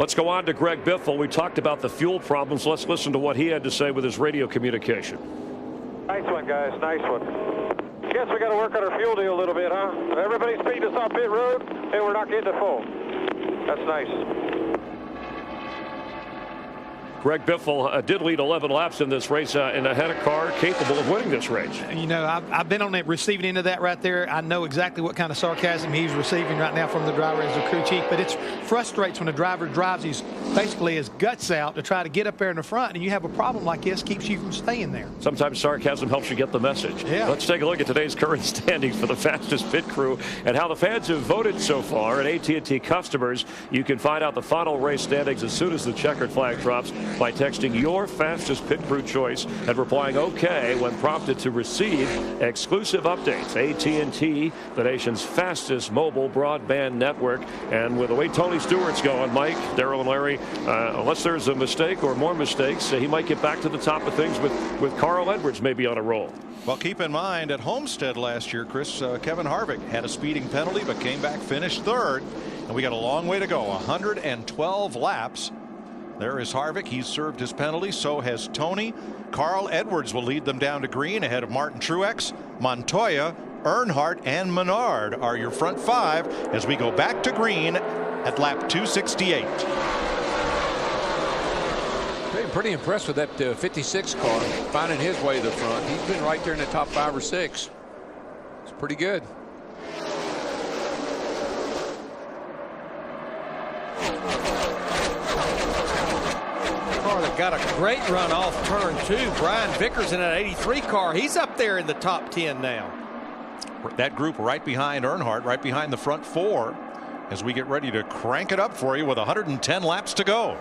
Let's go on to Greg Biffle. We talked about the fuel problems. Let's listen to what he had to say with his radio communication. Nice one, guys. Nice one. Guess we got to work on our fuel deal a little bit, huh? Everybody's speeding us off pit road, and we're not getting it full. That's nice. Greg Biffle did lead 11 laps in this race and had a car capable of winning this race. I've been on the receiving end of that right there. I know exactly what kind of sarcasm he's receiving right now from the driver as a crew chief, but it frustrates when a driver drives basically his guts out to try to get up there in the front, and you have a problem like this, keeps you from staying there. Sometimes sarcasm helps you get the message. Yeah. Let's take a look at today's current standings for the fastest pit crew and how the fans have voted so far. And AT&T customers, you can find out the final race standings as soon as the checkered flag drops by texting your fastest pit crew choice and replying OK when prompted to receive exclusive updates. AT&T, the nation's fastest mobile broadband network. And with the way Tony Stewart's going, Mike, Darrell, and Larry, unless there's a mistake or more mistakes, he might get back to the top of things with Carl Edwards maybe on a roll. Well, keep in mind at Homestead last year, Chris, Kevin Harvick had a speeding penalty but came back, finished third, and we got a long way to go. 112 laps. There is Harvick. He's served his penalty. So has Tony. Carl Edwards will lead them down to green ahead of Martin Truex. Montoya, Earnhardt, and Menard are your front five as we go back to green at lap 268. Pretty impressed with that 56 car finding his way to the front. He's been right there in the top 5 or 6. It's pretty good. Car that got a great run off turn 2. Brian Vickers in that 83 car. He's up there in the top 10 now. That group right behind Earnhardt, right behind the front 4, as we get ready to crank it up for you with 110 laps to go.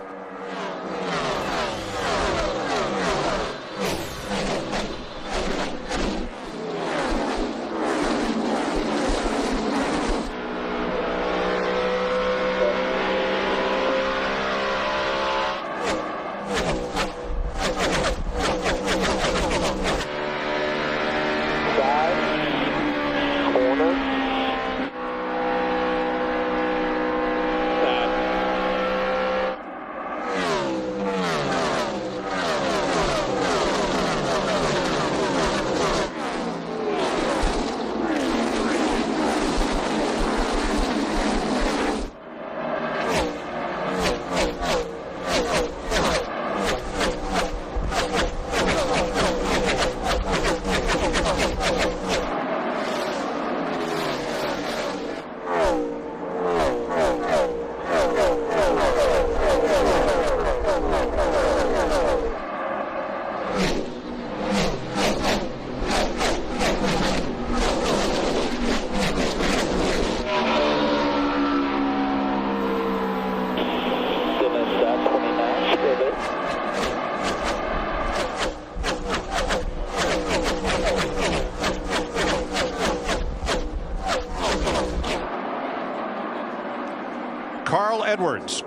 Carl Edwards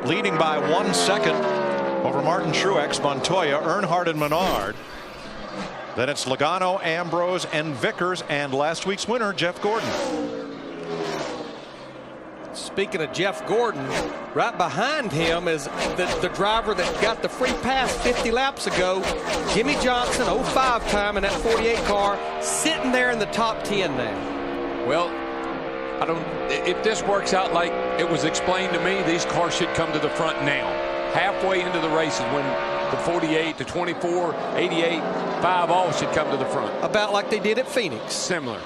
leading by 1 second over Martin Truex, Montoya, Earnhardt, and Menard. Then it's Logano, Ambrose, and Vickers, and last week's winner, Jeff Gordon. Speaking of Jeff Gordon, right behind him is the driver that got the free pass 50 laps ago, Jimmy Johnson, 05 time in that 48 car, sitting there in the top 10 now. Well, if this works out like it was explained to me, these cars should come to the front now. Halfway into the races when the 48, the 24, 88, 5 all should come to the front. About like they did at Phoenix. Similar.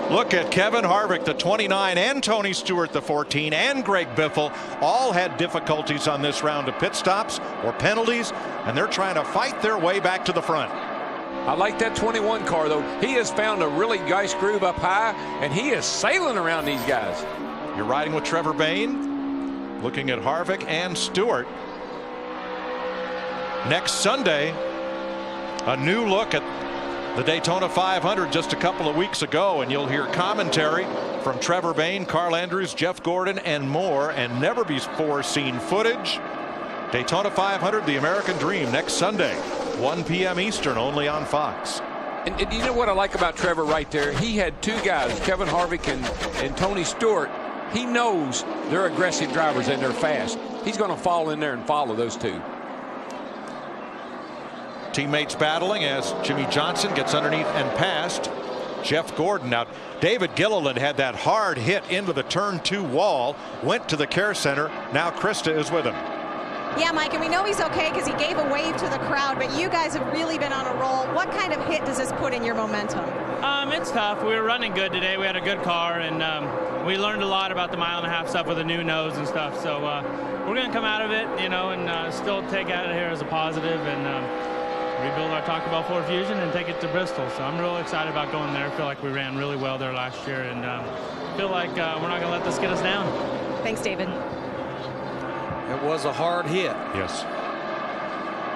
Look at Kevin Harvick, the 29, and Tony Stewart, the 14, and Greg Biffle all had difficulties on this round of pit stops or penalties, and they're trying to fight their way back to the front. I like that 21 car, though. He has found a really nice groove up high, and he is sailing around these guys. You're riding with Trevor Bayne, looking at Harvick and Stewart. Next Sunday, a new look at the Daytona 500 just a couple of weeks ago, and you'll hear commentary from Trevor Bayne, Carl Andrews, Jeff Gordon, and more, and never before seen footage. Daytona 500, the American Dream, next Sunday, 1 p.m. Eastern, only on Fox. And you know what I like about Trevor right there? He had 2 guys, Kevin Harvick and Tony Stewart. He knows they're aggressive drivers and they're fast. He's going to fall in there and follow those 2. Teammates battling as Jimmy Johnson gets underneath and past Jeff Gordon. Now, David Gilliland had that hard hit into the turn 2 wall, went to the care center. Now Krista is with him. Yeah, Mike, and we know he's okay because he gave a wave to the crowd, but you guys have really been on a roll. What kind of hit does this put in your momentum? It's tough. We were running good today. We had a good car, and we learned a lot about the mile-and-a-half stuff with a new nose and stuff. So we're going to come out of it, and still take out of here as a positive and rebuild our Taco Bell Ford Fusion and take it to Bristol. So I'm really excited about going there. I feel like we ran really well there last year, and feel like we're not going to let this get us down. Thanks, David. It was a hard hit. Yes.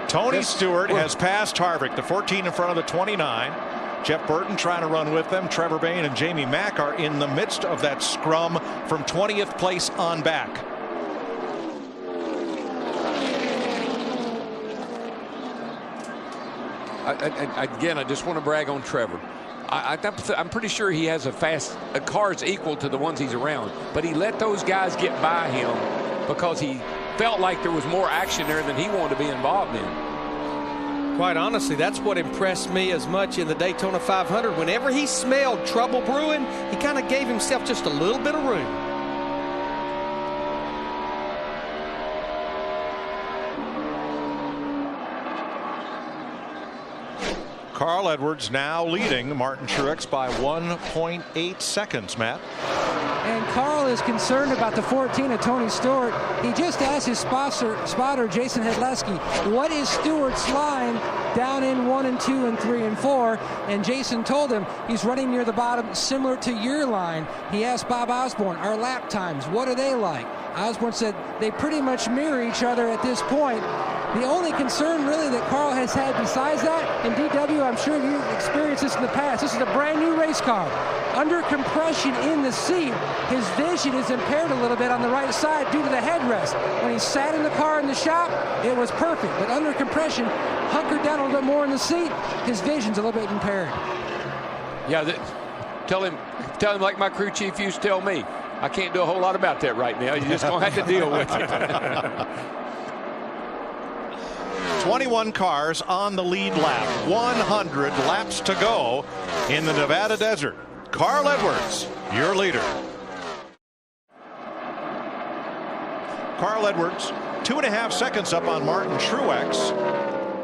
Tony Stewart has passed Harvick, the 14 in front of the 29. Jeff Burton trying to run with them. Trevor Bayne and Jamie Mack are in the midst of that scrum from 20th place on back. again, I just want to brag on Trevor. I'm pretty sure he has a car's equal to the ones he's around, but he let those guys get by him because he felt like there was more action there than he wanted to be involved in. Quite honestly, that's what impressed me as much in the Daytona 500. Whenever he smelled trouble brewing, he kind of gave himself just a little bit of room. Carl Edwards now leading Martin Truex by 1.8 seconds, Matt. And Carl is concerned about the 14 of Tony Stewart. He just asked his spotter Jason Hedleski, what is Stewart's line down in 1 and 2 and 3 and 4? And Jason told him he's running near the bottom, similar to your line. He asked Bob Osborne, our lap times, what are they like? Osborne said they pretty much mirror each other at this point. The only concern really that Carl has had besides that, and DW, I'm sure you've experienced this in the past, this is a brand new race car. Under compression in the seat, his vision is impaired a little bit on the right side due to the headrest. When he sat in the car in the shop, it was perfect, but under compression, hunkered down a little bit more in the seat, his vision's a little bit impaired. Yeah, tell him like my crew chief used to tell me, I can't do a whole lot about that right now. You're just going to have to deal with it. 21 cars on the lead lap. 100 laps to go in the Nevada desert. Carl Edwards, your leader. Carl Edwards, 2.5 seconds up on Martin Truex.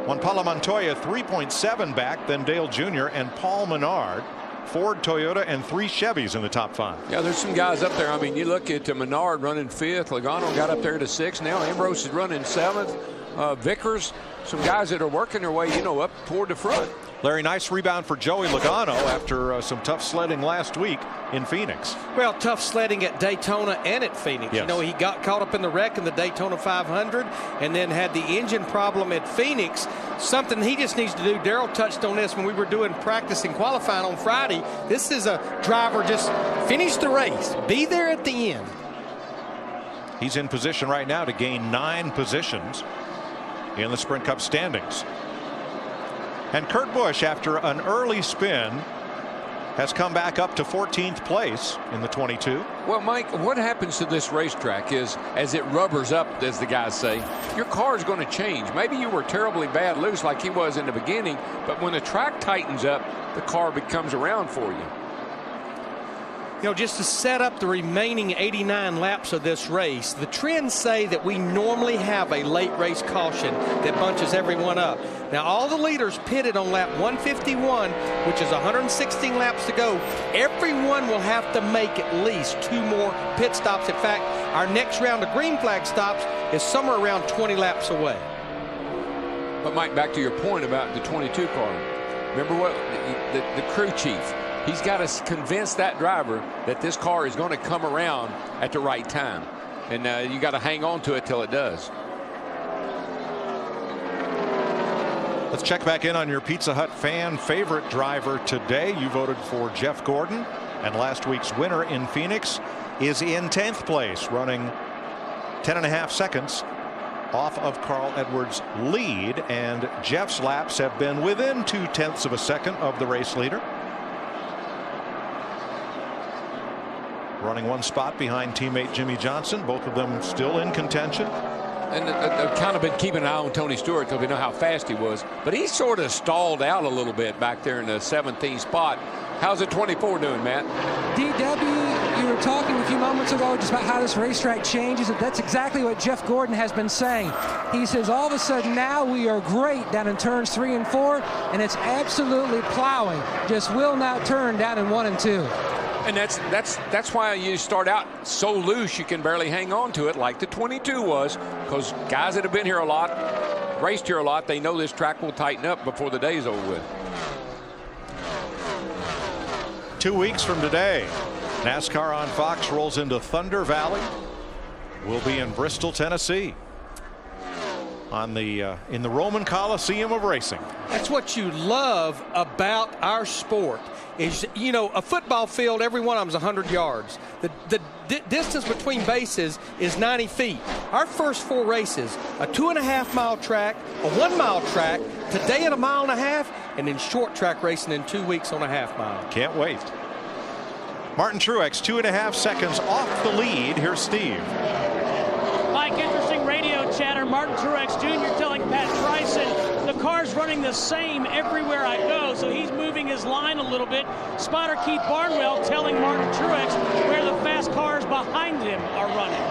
Juan Pablo Montoya 3.7 back, then Dale Jr. and Paul Menard. Ford, Toyota, and 3 Chevys in the top 5. Yeah, there's some guys up there. I mean, you look at Menard running 5th. Logano got up there to 6th. Now Ambrose is running 7th. Vickers, some guys that are working their way, up toward the front. Larry, nice rebound for Joey Logano after some tough sledding last week in Phoenix. Well, tough sledding at Daytona and at Phoenix. Yes. He got caught up in the wreck in the Daytona 500 and then had the engine problem at Phoenix. Something he just needs to do. Darrell touched on this when we were doing practice and qualifying on Friday. This is a driver just finish the race. Be there at the end. He's in position right now to gain 9 positions in the Sprint Cup standings. And Kurt Busch, after an early spin, has come back up to 14th place in the 22. Well, Mike, what happens to this racetrack is as it rubbers up, as the guys say, your car is going to change. Maybe you were terribly bad loose like he was in the beginning, but when the track tightens up, the car becomes around for you. Just to set up the remaining 89 laps of this race, the trends say that we normally have a late race caution that bunches everyone up. Now, all the leaders pitted on lap 151, which is 116 laps to go. Everyone will have to make at least 2 more pit stops. In fact, our next round of green flag stops is somewhere around 20 laps away. But, Mike, back to your point about the 22 car. Remember what the crew chief, he's got to convince that driver that this car is going to come around at the right time. And you got to hang on to it till it does. Let's check back in on your Pizza Hut fan favorite driver today. You voted for Jeff Gordon, and last week's winner in Phoenix is in 10th place, running 10.5 seconds off of Carl Edwards' lead. And Jeff's laps have been within 0.2 of a second of the race leader. Running 1 spot behind teammate Jimmy Johnson, both of them still in contention. And I've kind of been keeping an eye on Tony Stewart because we know how fast he was, but he sort of stalled out a little bit back there in the 17th spot. How's the 24 doing, Matt? DW, you were talking a few moments ago just about how this racetrack changes. That's exactly what Jeff Gordon has been saying. He says all of a sudden now we are great down in turns 3 and 4, and it's absolutely plowing. Just will not turn down in 1 and 2. And that's why you start out so loose you can barely hang on to it like the 22 was, because guys that have been here a lot, raced here a lot, they know this track will tighten up before the day's over with. 2 weeks from today, NASCAR on Fox rolls into Thunder Valley. We'll be in Bristol, Tennessee. on the in the Roman Coliseum of racing. That's what you love about our sport. Is, you know, a football field, every one of them is 100 yards. The distance between bases is 90 feet. Our first 4 races, a 2.5-mile track, a 1-mile track, today at a 1.5 miles, and then short track racing in 2 weeks on a 1/2 mile. Can't wait. Martin Truex 2.5 seconds off the lead. Here's Steve. Mike, interesting radio chatter. Martin Truex Jr. telling Pat Bryson the car's running the same everywhere I go, so he's moving his line a little bit. Spotter Keith Barnwell telling Martin Truex where the fast cars behind him are running.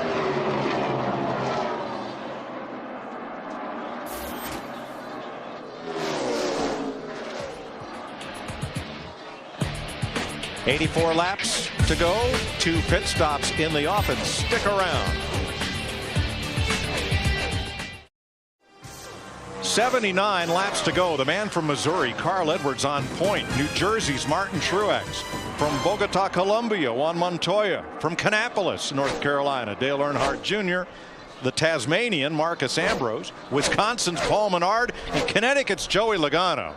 .84 laps to go. 2 pit stops in the offense. Stick around. 79 laps to go. The man from Missouri, Carl Edwards, on point. New Jersey's Martin Truex. From Bogota, Colombia, Juan Montoya. From Kannapolis, North Carolina, Dale Earnhardt Jr. The Tasmanian, Marcus Ambrose. Wisconsin's Paul Menard. And Connecticut's Joey Logano.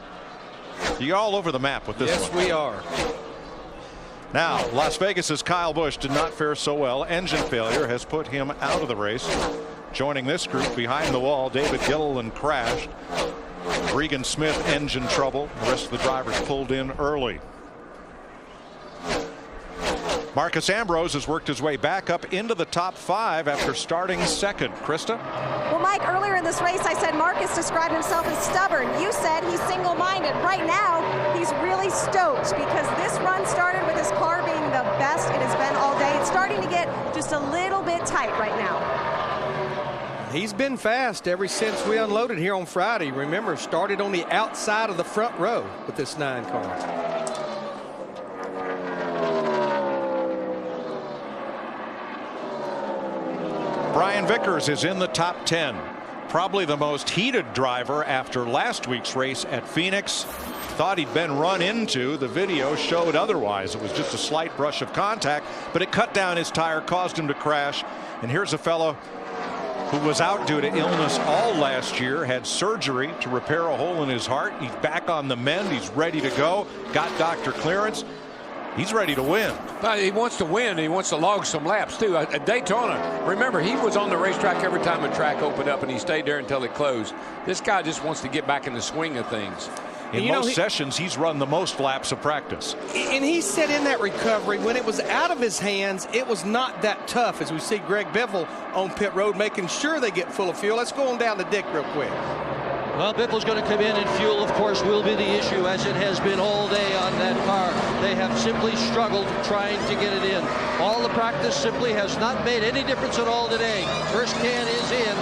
You're all over the map with this one. Yes, we are. Now, Las Vegas's Kyle Busch did not fare so well. Engine failure has put him out of the race. Joining this group behind the wall, David Gilliland crashed. Regan Smith, engine trouble. The rest of the drivers pulled in early. Marcus Ambrose has worked his way back up into the top 5 after starting second. Krista? Well, Mike, earlier in this race, I said Marcus described himself as stubborn. You said he's single-minded. Right now, he's really stoked because this run started with his car being the best it has been all day. It's starting to get just a little bit tight right now. He's been fast ever since we unloaded here on Friday. Remember, started on the outside of the front row with this 9 car. Brian Vickers is in the top 10. Probably the most heated driver after last week's race at Phoenix. Thought he'd been run into. The video showed otherwise. It was just a slight brush of contact, but it cut down his tire, caused him to crash. And here's a fellow who was out due to illness all last year, had surgery to repair a hole in his heart. He's back on the mend. He's ready to go. Got doctor clearance. He's ready to win. But he wants to win. And he wants to log some laps too. At Daytona, remember, he was on the racetrack every time the track opened up, and he stayed there until it closed. This guy just wants to get back in the swing of things. In most sessions, he's run the most laps of practice. And he said in that recovery, when it was out of his hands, it was not that tough, as we see Greg Biffle on pit road making sure they get full of fuel. Let's go on down to Dick real quick. Well, Biffle's going to come in, and fuel, of course, will be the issue, as it has been all day on that car. They have simply struggled trying to get it in. All the practice simply has not made any difference at all today. First can is in.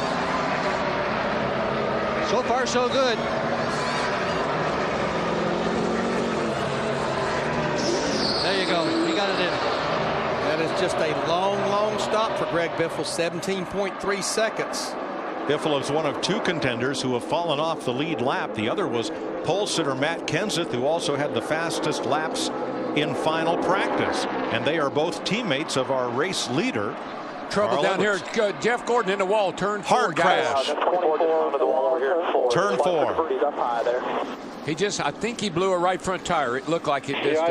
So far, so good. There you go. He got it in. That is just a long, long stop for Greg Biffle, 17.3 seconds. Biffle is one of 2 contenders who have fallen off the lead lap. The other was pole sitter Matt Kenseth, who also had the fastest laps in final practice. And they are both teammates of our race leader. Trouble down here. Jeff Gordon in the wall. Turn 4. Hard crash. Turn 4. He just, I think he blew a right front tire. It looked like it just.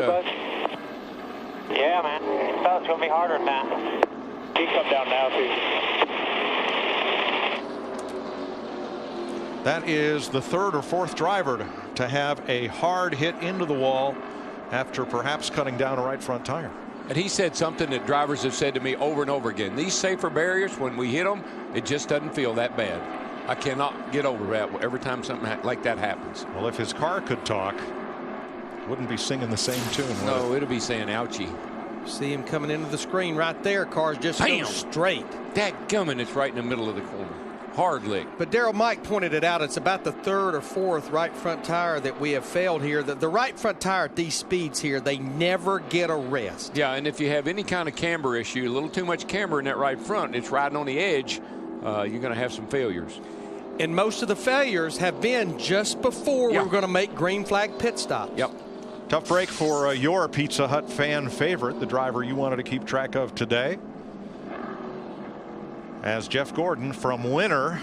Yeah, man. Thought it's going to be harder than that. He come down now, too. That is the 3rd or 4th driver to have a hard hit into the wall after perhaps cutting down a right front tire. And he said something that drivers have said to me over and over again. These safer barriers, when we hit them, it just doesn't feel that bad. I cannot get over that every time something like that happens. Well, if his car could talk, wouldn't be singing the same tune. No, it'll be saying ouchie. See him coming into the screen right there. Cars just go straight. That gumming, it's right in the middle of the corner. Hard lick. But Daryl, Mike pointed it out. It's about the 3rd or 4th right front tire that we have failed here. The right front tire at these speeds here, they never get a rest. Yeah, and if you have any kind of camber issue, a little too much camber in that right front, it's riding on the edge, you're going to have some failures. And most of the failures have been just before we were going to make green flag pit stops. Yep. Tough break for your Pizza Hut fan favorite, the driver you wanted to keep track of today. As Jeff Gordon from winner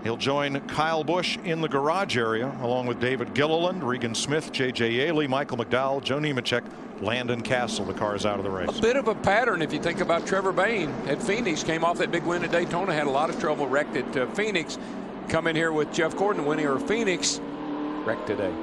He'll join Kyle Busch in the garage area, along with David Gilliland, Regan Smith, J.J. Yaley, Michael McDowell, Joe Nemechek, Landon Castle. The car is out of the race. A bit of a pattern if you think about Trevor Bayne at Phoenix. Came off that big win at Daytona, had a lot of trouble, wrecked at Phoenix. Come in here with Jeff Gordon winning over Phoenix, wrecked today.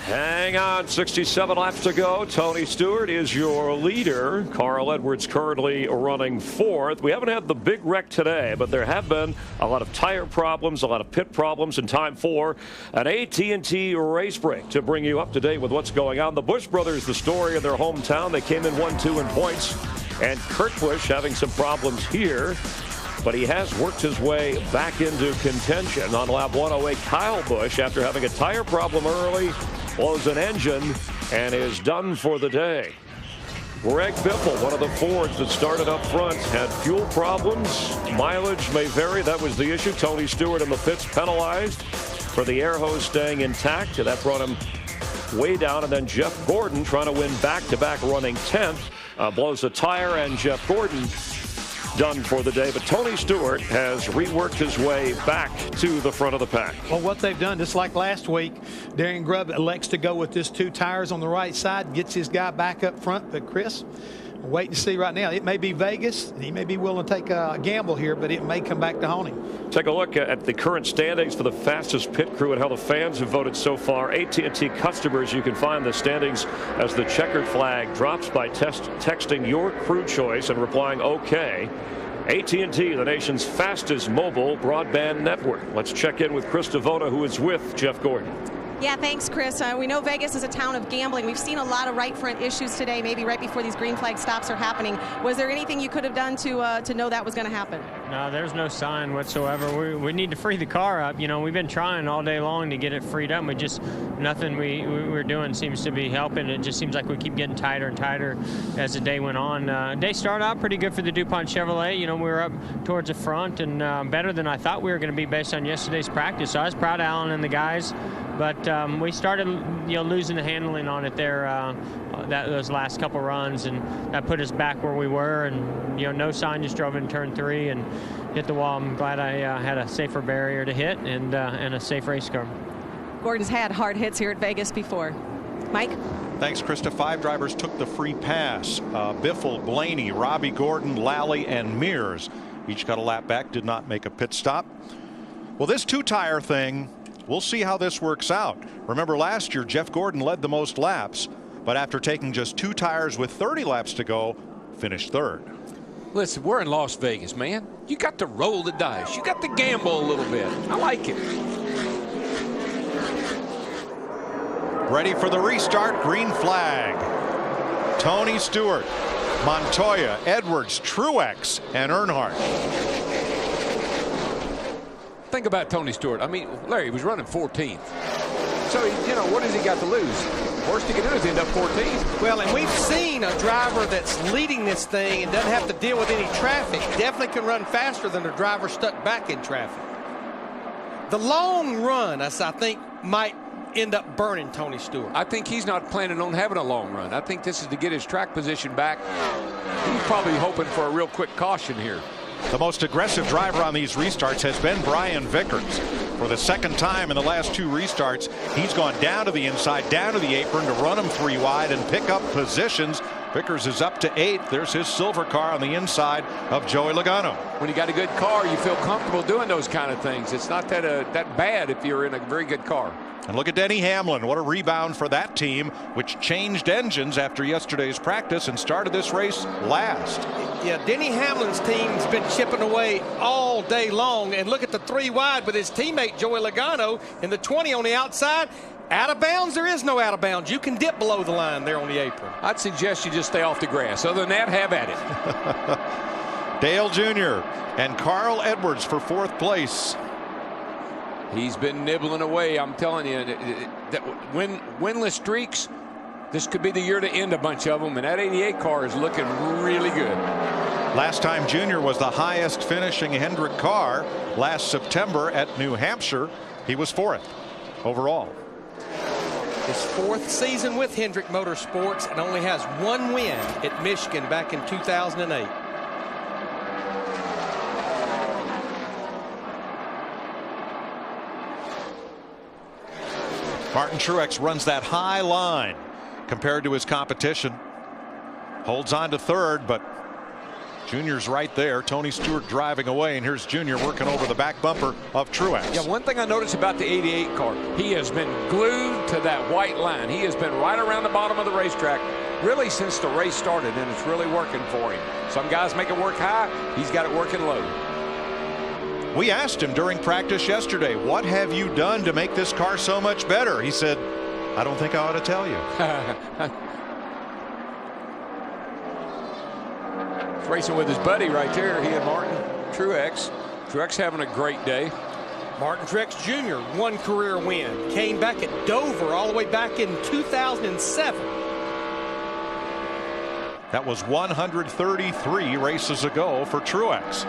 Hang on, 67 laps to go. Tony Stewart is your leader. Carl Edwards currently running fourth. We haven't had the big wreck today, but there have been a lot of tire problems, a lot of pit problems, and time for an AT&T race break to bring you up to date with what's going on. The Busch brothers, the story of their hometown. They came in 1-2 in points, and Kurt Busch having some problems here, but he has worked his way back into contention. On lap 108, Kyle Busch, after having a tire problem early, blows an engine and is done for the day. Greg Biffle, one of the Fords that started up front, had fuel problems. Mileage may vary. That was the issue. Tony Stewart in the pits penalized for the air hose staying intact. That brought him way down. And then Jeff Gordon, trying to win back-to-back, running 10th, blows a tire, and Jeff Gordon done for the day. But Tony Stewart has reworked his way back to the front of the pack. Well, what they've done, just like last week, Darian Grubb elects to go with just 2 tires on the right side, gets his guy back up front. But Chris, we're waiting to see right now. It may be Vegas. He may be willing to take a gamble here, but it may come back to haunt him. Take a look at the current standings for the fastest pit crew and how the fans have voted so far. AT&T customers, you can find the standings as the checkered flag drops by texting your crew choice and replying OK. AT&T, the nation's fastest mobile broadband network. Let's check in with Chris Devona, who is with Jeff Gordon. Yeah, thanks, Chris. We know Vegas is a town of gambling. We've seen a lot of right front issues today, maybe right before these green flag stops are happening. Was there anything you could have done to know that was going to happen? No, there's no sign whatsoever. We need to free the car up. You know, we've been trying all day long to get it freed up. Nothing we're doing seems to be helping. It just seems like we keep getting tighter and tighter as the day went on. Day started out pretty good for the DuPont Chevrolet. You know, we were up towards the front and better than I thought we were going to be based on yesterday's practice. So I was proud of Alan and the guys. But we started, losing the handling on it there those last couple runs, and that put us back where we were. And no sign, just drove in turn 3 and hit the wall. I'm glad I had a safer barrier to hit and a safe race car. Gordon's had hard hits here at Vegas before. Mike? Thanks, Krista. 5 drivers took the free pass. Biffle, Blaney, Robbie Gordon, Lally, and Mears each got a lap back, did not make a pit stop. Well, this 2-tire thing, we'll see how this works out. Remember last year, Jeff Gordon led the most laps, but after taking just 2 tires with 30 laps to go, finished 3rd. Listen, we're in Las Vegas, man. You got to roll the dice. You got to gamble a little bit. I like it. Ready for the restart, green flag. Tony Stewart, Montoya, Edwards, Truex, and Earnhardt. Think about Tony Stewart. I mean, Larry was running 14th. So, what has he got to lose? Worst he can do is end up 14th. Well, and we've seen a driver that's leading this thing and doesn't have to deal with any traffic. Definitely can run faster than a driver stuck back in traffic. The long run, I think, might end up burning Tony Stewart. I think he's not planning on having a long run. I think this is to get his track position back. He's probably hoping for a real quick caution here. The most aggressive driver on these restarts has been Brian Vickers. For the 2nd time in the last 2 restarts, he's gone down to the inside, down to the apron to run him 3 wide and pick up positions. Vickers is up to 8th. There's his silver car on the inside of Joey Logano. When you got a good car, you feel comfortable doing those kind of things. It's not that bad if you're in a very good car. And look at Denny Hamlin. What a rebound for that team, which changed engines after yesterday's practice and started this race last. Yeah, Denny Hamlin's team's been chipping away all day long. And look at the 3 wide with his teammate Joey Logano in the 20 on the outside. Out of bounds, there is no out of bounds. You can dip below the line there on the apron. I'd suggest you just stay off the grass. Other than that, have at it. Dale Jr. and Carl Edwards for 4th place. He's been nibbling away. I'm telling you, that winless streaks, this could be the year to end a bunch of them. And that 88 car is looking really good. Last time Jr. was the highest finishing Hendrick car last September at New Hampshire. He was 4th overall. His 4th season with Hendrick Motorsports and only has 1 win at Michigan back in 2008. Martin Truex runs that high line compared to his competition. Holds on to third, but Junior's right there. Tony Stewart driving away, and here's Junior working over the back bumper of Truex. Yeah, one thing I noticed about the 88 car, he has been glued to that white line. He has been right around the bottom of the racetrack really since the race started, and it's really working for him. Some guys make it work high. He's got it working low. We asked him during practice yesterday, what have you done to make this car so much better? He said, I don't think I ought to tell you. Racing with his buddy right there, he and Martin Truex. Truex having a great day. Martin Truex Jr. one career win. Came back at Dover all the way back in 2007. That was 133 races ago for Truex.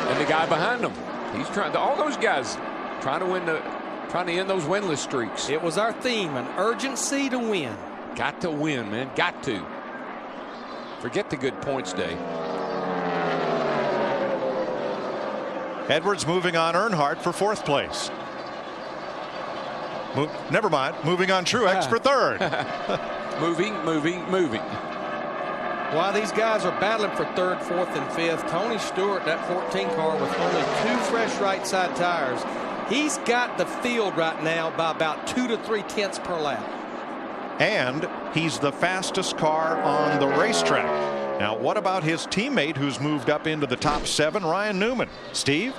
And the guy behind him, he's trying to, all those guys trying to win trying to end those winless streaks. It was our theme, an urgency to win. Got to win, man, got to. Forget the good points day. Edwards moving on Earnhardt for fourth place. Never mind, moving on Truex for third. moving. While these guys are battling for third, fourth, and fifth, Tony Stewart, that 14 car with only 2 fresh right side tires, he's got the field right now by about 2 to 3 tenths per lap. And he's the fastest car on the racetrack. Now, what about his teammate who's moved up into the top 7, Ryan Newman? Steve?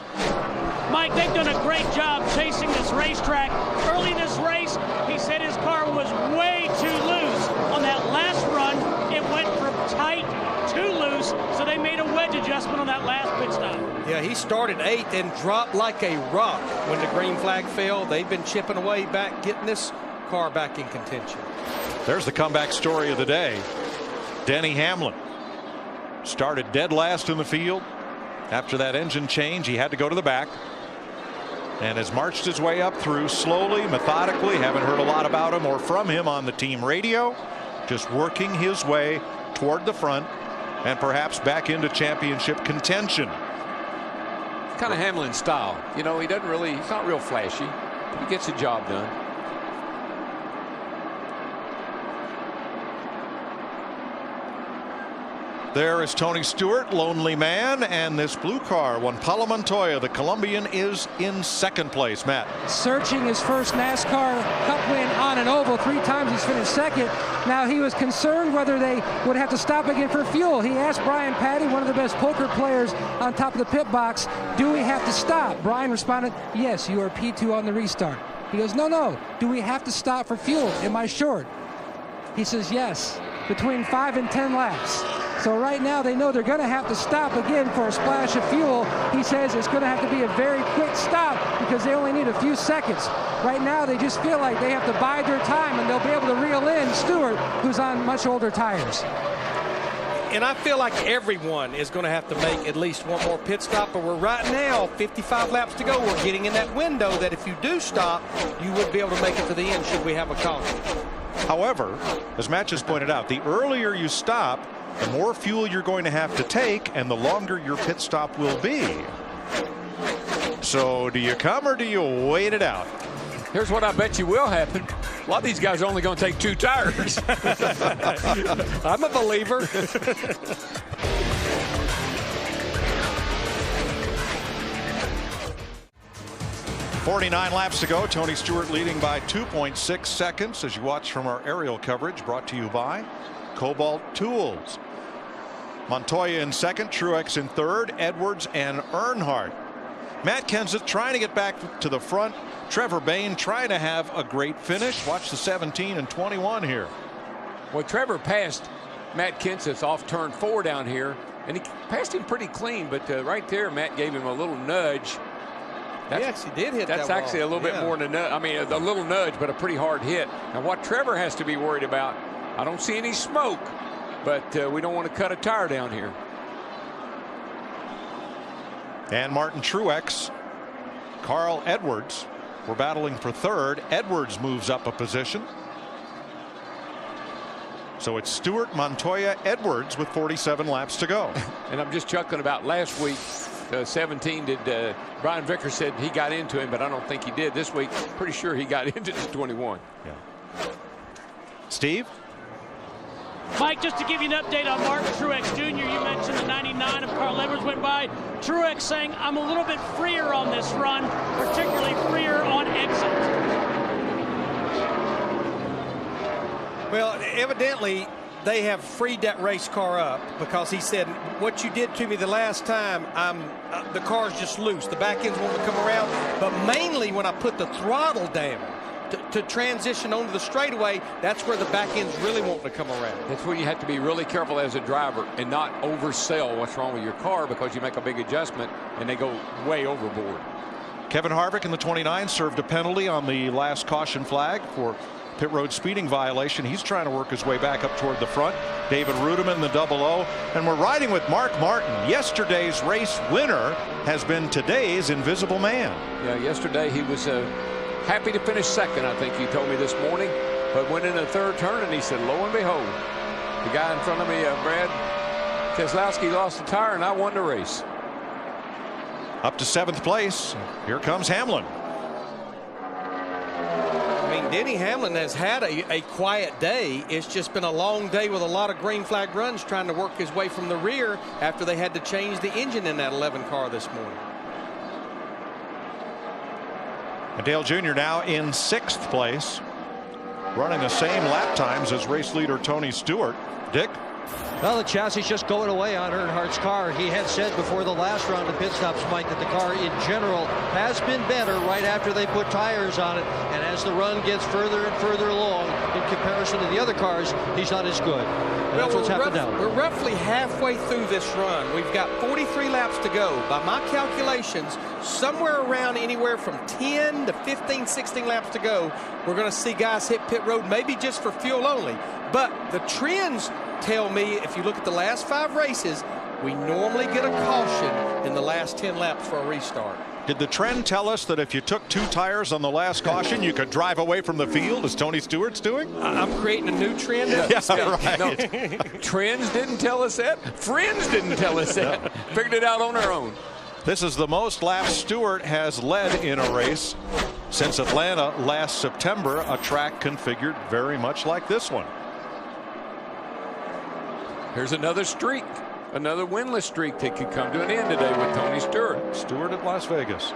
Mike, they've done a great job chasing this racetrack. Early in this race, he said his car was way too loose. On that last run, it went from tight to loose, so they made a wedge adjustment on that last pit stop. Yeah, he started 8th and dropped like a rock when the green flag fell. They've been chipping away back, getting this car back in contention. There's the comeback story of the day. Denny Hamlin started dead last in the field. After that engine change, he had to go to the back and has marched his way up through slowly, methodically. Haven't heard a lot about him or from him on the team radio. Just working his way toward the front and perhaps back into championship contention. Kind of Hamlin style. You know, he's not real flashy. He gets the job done. There is Tony Stewart, lonely man, and this blue car, Juan Pablo Montoya, the Colombian, is in second place. Matt. Searching his first NASCAR Cup win on an oval. 3 times he's finished second. Now he was concerned whether they would have to stop again for fuel. He asked Brian Patty, one of the best poker players on top of the pit box, do we have to stop? Brian responded, yes, you are P2 on the restart. He goes, no, do we have to stop for fuel? Am I short? He says, yes, between 5 and 10 laps. So right now they know they're going to have to stop again for a splash of fuel. He says it's going to have to be a very quick stop because they only need a few seconds. Right now they just feel like they have to bide their time and they'll be able to reel in Stewart, who's on much older tires. And I feel like everyone is going to have to make at least one more pit stop, but we're right now 55 laps to go. We're getting in that window that if you do stop, you would be able to make it to the end should we have a caution. However, as Matt just pointed out, the earlier you stop, the more fuel you're going to have to take and the longer your pit stop will be. So do you come or do you wait it out? Here's what I bet you will happen. A lot of these guys are only going to take 2 tires. I'm a believer. 49 laps to go. Tony Stewart leading by 2.6 seconds as you watch from our aerial coverage brought to you by Kobalt Tools. Montoya in second, Truex in third, Edwards and Earnhardt. Matt Kenseth trying to get back to the front. Trevor Bayne trying to have a great finish. Watch the 17 and 21 here. Well, Trevor passed Matt Kenseth off turn 4 down here, and he passed him pretty clean, but right there Matt gave him a little nudge. Yes, he did hit that. That's actually a little bit more than a nudge. I mean, a little nudge, but a pretty hard hit. Now, what Trevor has to be worried about, I don't see any smoke, but we don't want to cut a tire down here. And Martin Truex, Carl Edwards were battling for third. Edwards moves up a position. So it's Stewart, Montoya, Edwards with 47 laps to go. And I'm just chuckling about last week. 17 did. Brian Vickers said he got into him, but I don't think he did this week. Pretty sure he got into the 21. Yeah. Steve? Mike, just to give you an update on Martin Truex Jr., you mentioned the 99 of Carl Edwards went by. Truex saying, I'm a little bit freer on this run, particularly freer on exit. Well, evidently, they have freed that race car up because he said, what you did to me the last time, the car's just loose. The back ends won't come around. But mainly when I put the throttle down to transition onto the straightaway, that's where the back ends really want to come around. That's where you have to be really careful as a driver and not oversell what's wrong with your car, because you make a big adjustment and they go way overboard. Kevin Harvick in the 29 served a penalty on the last caution flag for pit road speeding violation. He's trying to work his way back up toward the front. David Rudiman, the 00. And we're riding with Mark Martin. Yesterday's race winner has been today's invisible man. Yeah, yesterday he was happy to finish second, I think he told me this morning, but went in the third turn and he said, lo and behold, the guy in front of me, Brad Keselowski, lost a tire and I won the race. Up to 7th place. Here comes Hamlin. I mean, Denny Hamlin has had a quiet day. It's just been a long day with a lot of green flag runs, trying to work his way from the rear after they had to change the engine in that 11 car this morning. And Dale Jr. now in 6th place, running the same lap times as race leader Tony Stewart. Dick? Well, the chassis is just going away on Earnhardt's car. He had said before the last round of pit stops, Mike, that the car in general has been better right after they put tires on it. And as the run gets further and further along in comparison to the other cars, he's not as good. And that's what's happened now. We're roughly halfway through this run. We've got 43 laps to go. By my calculations, somewhere around anywhere from 10 to 15, 16 laps to go, we're going to see guys hit pit road, maybe just for fuel only. But the trends tell me, if you look at the last 5 races, we normally get a caution in the last 10 laps for a restart. Did the trend tell us that if you took 2 tires on the last caution, you could drive away from the field, as Tony Stewart's doing? I'm creating a new trend. Yeah, right. No, trends didn't tell us that. Friends didn't tell us that. Figured it out on our own. This is the most laps Stewart has led in a race since Atlanta last September, a track configured very much like this one. Here's another streak, another winless streak that could come to an end today with Tony Stewart. Stewart at Las Vegas.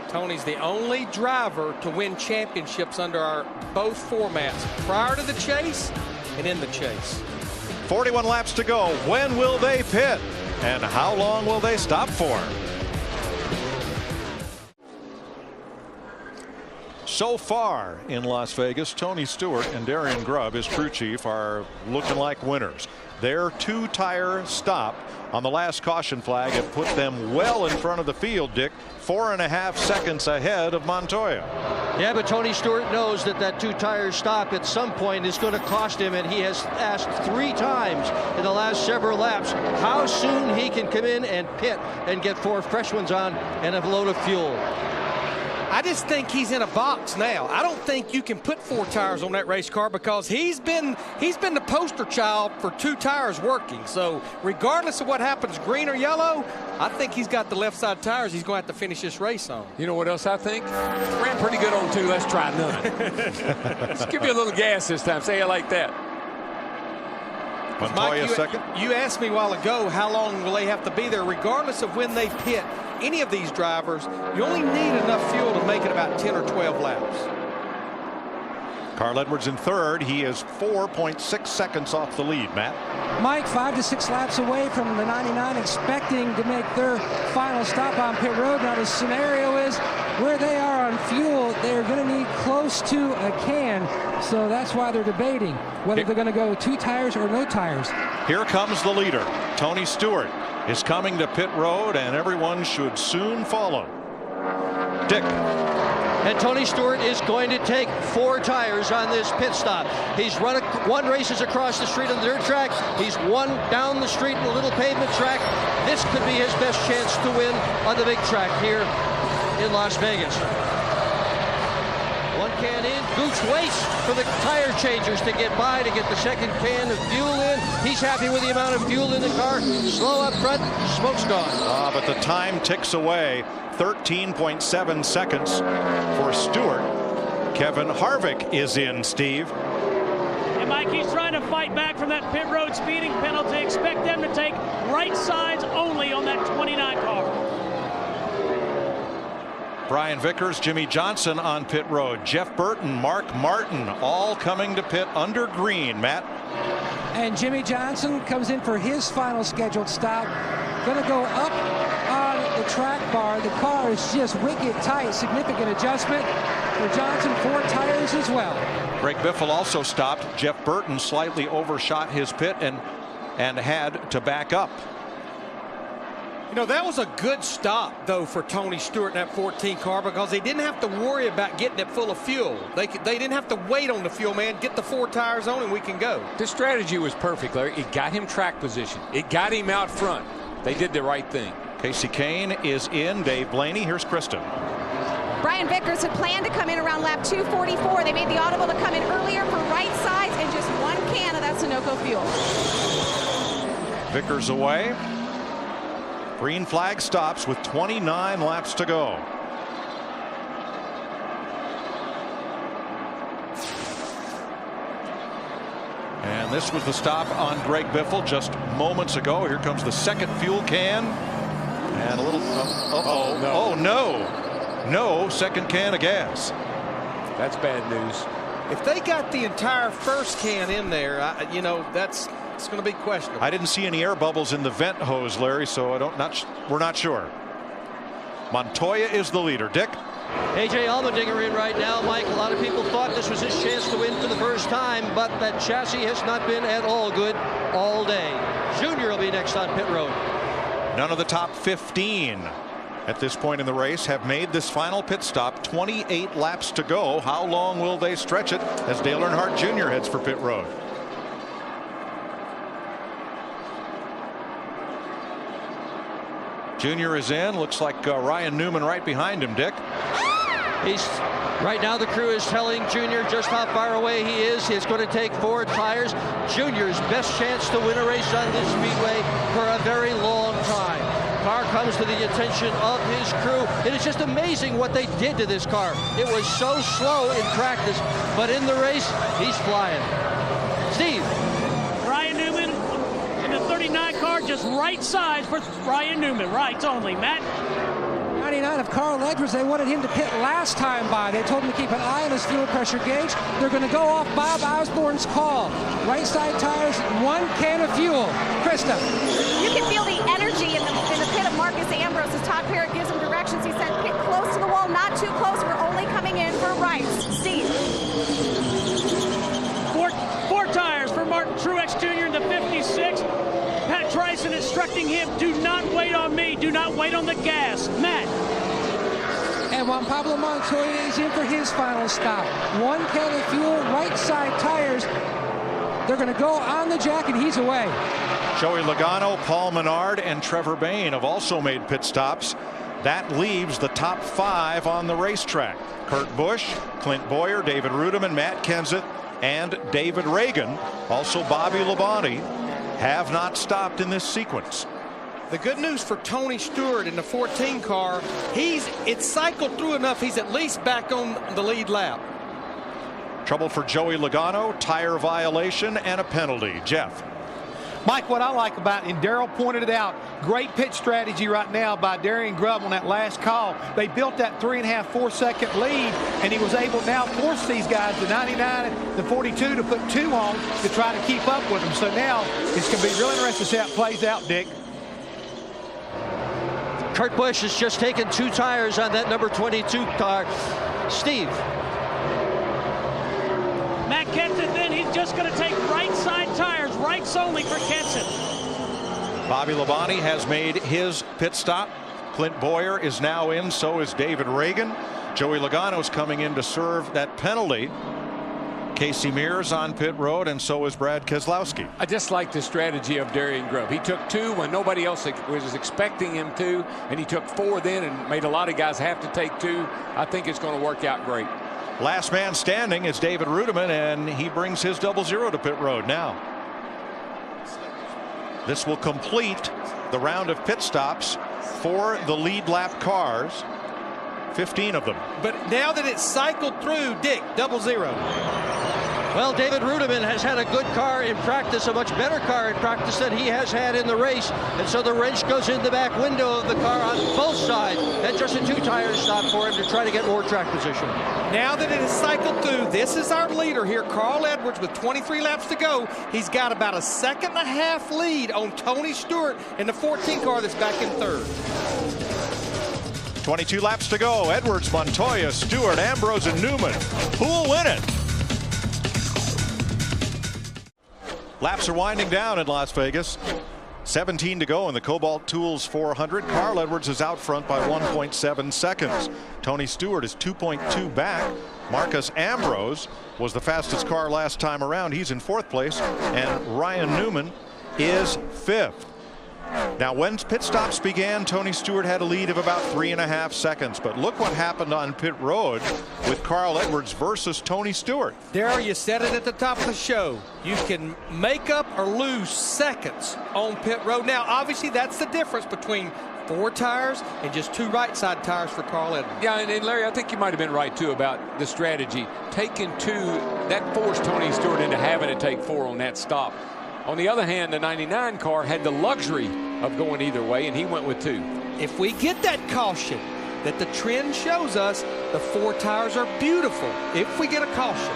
Tony's the only driver to win championships under our both formats, prior to the chase and in the chase. 41 laps to go. When will they pit? And how long will they stop for? So far in Las Vegas, Tony Stewart and Darian Grubb, his crew chief, are looking like winners. Their 2-tire stop on the last caution flag have put them well in front of the field, Dick, 4.5 seconds ahead of Montoya. Yeah, but Tony Stewart knows that 2-tire stop at some point is going to cost him, and he has asked 3 times in the last several laps how soon he can come in and pit and get 4 fresh ones on and a load of fuel. I just think he's in a box now. I don't think you can put 4 tires on that race car because he's been the poster child for 2 tires working. So regardless of what happens, green or yellow, I think he's got the left side tires he's going to have to finish this race on. You know what else I think? Ran pretty good on 2. Let's try none. Let's give you a little gas this time. Say it like that. Montoya second. You asked me a while ago how long will they have to be there. Regardless of when they pit, any of these drivers, you only need enough fuel to make it about 10 or 12 laps. Carl Edwards in 3rd. He is 4.6 seconds off the lead, Matt. Mike, 5 to 6 laps away from the 99, expecting to make their final stop on pit road. Now the scenario is where they are on fuel, they're going to need close to a can. So that's why they're debating whether they're going to go 2 tires or no tires. Here comes the leader. Tony Stewart is coming to pit road, and everyone should soon follow. Dick. And Tony Stewart is going to take 4 tires on this pit stop. He's run 1 races across the street on the dirt track. He's 1 down the street in a little pavement track. This could be his best chance to win on the big track here in Las Vegas. One can in. Gooch waits for the tire changers to get by to get the second can of fuel in. He's happy with the amount of fuel in the car. Slow up front, smoke's gone. But the time ticks away. 13.7 seconds for Stewart. Kevin Harvick is in, Steve. And Mike, he's trying to fight back from that pit road speeding penalty. Expect them to take right sides only on that 29 car. Brian Vickers, Jimmy Johnson on pit road. Jeff Burton, Mark Martin, all coming to pit under green. Matt? And Jimmy Johnson comes in for his final scheduled stop. Going to go up on the track bar. The car is just wicked tight. Significant adjustment for Johnson. 4 tires as well. Greg Biffle also stopped. Jeff Burton slightly overshot his pit and had to back up. You know, that was a good stop, though, for Tony Stewart in that 14 car, because they didn't have to worry about getting it full of fuel. They didn't have to wait on the fuel, man. Get the 4 tires on and we can go. The strategy was perfect, Larry. It got him track position. It got him out front. They did the right thing. Casey Kane is in. Dave Blaney. Here's Kristen. Brian Vickers had planned to come in around lap 244. They made the audible to come in earlier for right sides and just 1 can of that Sunoco fuel. Vickers away. Green flag stops with 29 laps to go. And this was the stop on Greg Biffle just moments ago. Here comes the second fuel can. And a little, no, second can of gas. That's bad news. If they got the entire first can in there, you know, it's going to be questionable. I didn't see any air bubbles in the vent hose, Larry, so we're not sure. Montoya is the leader. Dick? A.J. Allmendinger in right now, Mike. A lot of people thought this was his chance to win for the first time, but that chassis has not been at all good all day. Junior will be next on pit road. None of the top 15 at this point in the race have made this final pit stop. 28 laps to go. How long will they stretch it as Dale Earnhardt Jr. heads for pit road? Junior is in. Looks like Ryan Newman right behind him. Dick? Right now the crew is telling Junior just how far away he is. He's going to take 4 tires. Junior's best chance to win a race on this speedway for a very long time. Car comes to the attention of his crew. It is just amazing what they did to this car. It was so slow in practice, but in the race, he's flying. Steve. Ryan Newman in the 39 car, just right sides for Ryan Newman. Rights only. Matt? 99 of Carl Edwards. They wanted him to pit last time by. They told him to keep an eye on his fuel pressure gauge. They're going to go off Bob Osborne's call. Right side tires, 1 can of fuel. Krista. You can feel the energy in the pit of Marcus Ambrose as Todd Parrott gives him directions. He said, pit close to the wall, not too close. We're only coming in for rights. Steve. 4 tires for Martin Truex Jr. in the 56. Pat Tryson instructing him, do not wait on me. Do not wait on the gas. Matt. And Juan Pablo Montoya is in for his final stop. 1 can of fuel, right side tires. They're going to go on the jack, and he's away. Joey Logano, Paul Menard, and Trevor Bayne have also made pit stops. That leaves the top 5 on the racetrack. Kurt Busch, Clint Bowyer, David Rudiman, Matt Kenseth, and David Reagan. Also Bobby Labonte have not stopped in this sequence. The good news for Tony Stewart in the 14 car, it's cycled through enough. He's at least back on the lead lap. Trouble for Joey Logano, tire violation and a penalty. Jeff. Mike, what I like about it, and Darrell pointed it out, great pit strategy right now by Darian Grubb on that last call. They built that 3.5-4 second lead, and he was able to now force these guys, the 99 and the 42, to put 2 on to try to keep up with them. So now it's going to be really interesting to see how it plays out, Dick. Kurt Busch has just taken 2 tires on that number 22 car. Steve. Matt Kenseth then, he's just going to take right side tires, rights only for Kenseth. Bobby Labonte has made his pit stop. Clint Bowyer is now in, so is David Reagan. Joey Logano's coming in to serve that penalty. Casey Mears on pit road, and so is Brad Keselowski. I just like the strategy of Darian Grubb. He took 2 when nobody else was expecting him to, and he took 4 then and made a lot of guys have to take 2. I think it's going to work out great. Last man standing is David Rudiman, and he brings his 00 to pit road now. This will complete the round of pit stops for the lead lap cars. 15 of them. But now that it's cycled through, Dick, 00. Well, David Rudiman has had a good car in practice, a much better car in practice than he has had in the race. And so the wrench goes in the back window of the car on both sides. And just a 2-tire stop for him to try to get more track position. Now that it has cycled through, this is our leader here, Carl Edwards, with 23 laps to go. He's got about a 1.5 lead on Tony Stewart in the 14 car that's back in third. 22 laps to go. Edwards, Montoya, Stewart, Ambrose, and Newman. Who'll win it? Laps are winding down in Las Vegas. 17 to go in the Kobalt Tools 400. Carl Edwards is out front by 1.7 seconds. Tony Stewart is 2.2 back. Marcus Ambrose was the fastest car last time around. He's in 4th place. And Ryan Newman is 5th. Now, when pit stops began, Tony Stewart had a lead of about 3.5 seconds. But look what happened on pit road with Carl Edwards versus Tony Stewart. Darrell, you said it at the top of the show. You can make up or lose seconds on pit road. Now, obviously, that's the difference between 4 tires and just 2 right side tires for Carl Edwards. Yeah, and Larry, I think you might have been right, too, about the strategy. Taking 2, that forced Tony Stewart into having to take 4 on that stop. On the other hand, the 99 car had the luxury of going either way, and he went with 2. If we get that caution that the trend shows us, the 4 tires are beautiful. If we get a caution.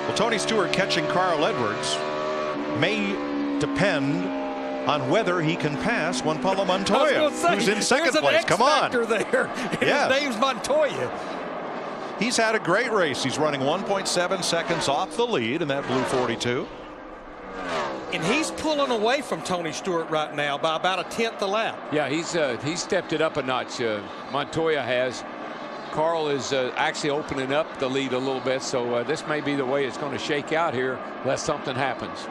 Well, Tony Stewart catching Carl Edwards may depend on whether he can pass Juan Pablo Montoya, who's in 2nd place. Come on. There. Yes. His name's Montoya. He's had a great race. He's running 1.7 seconds off the lead in that blue 42. And he's pulling away from Tony Stewart right now by about a 1/10 a lap. Yeah, he's stepped it up a notch. Montoya has. Carl is actually opening up the lead a little bit, so this may be the way it's going to shake out here unless something happens.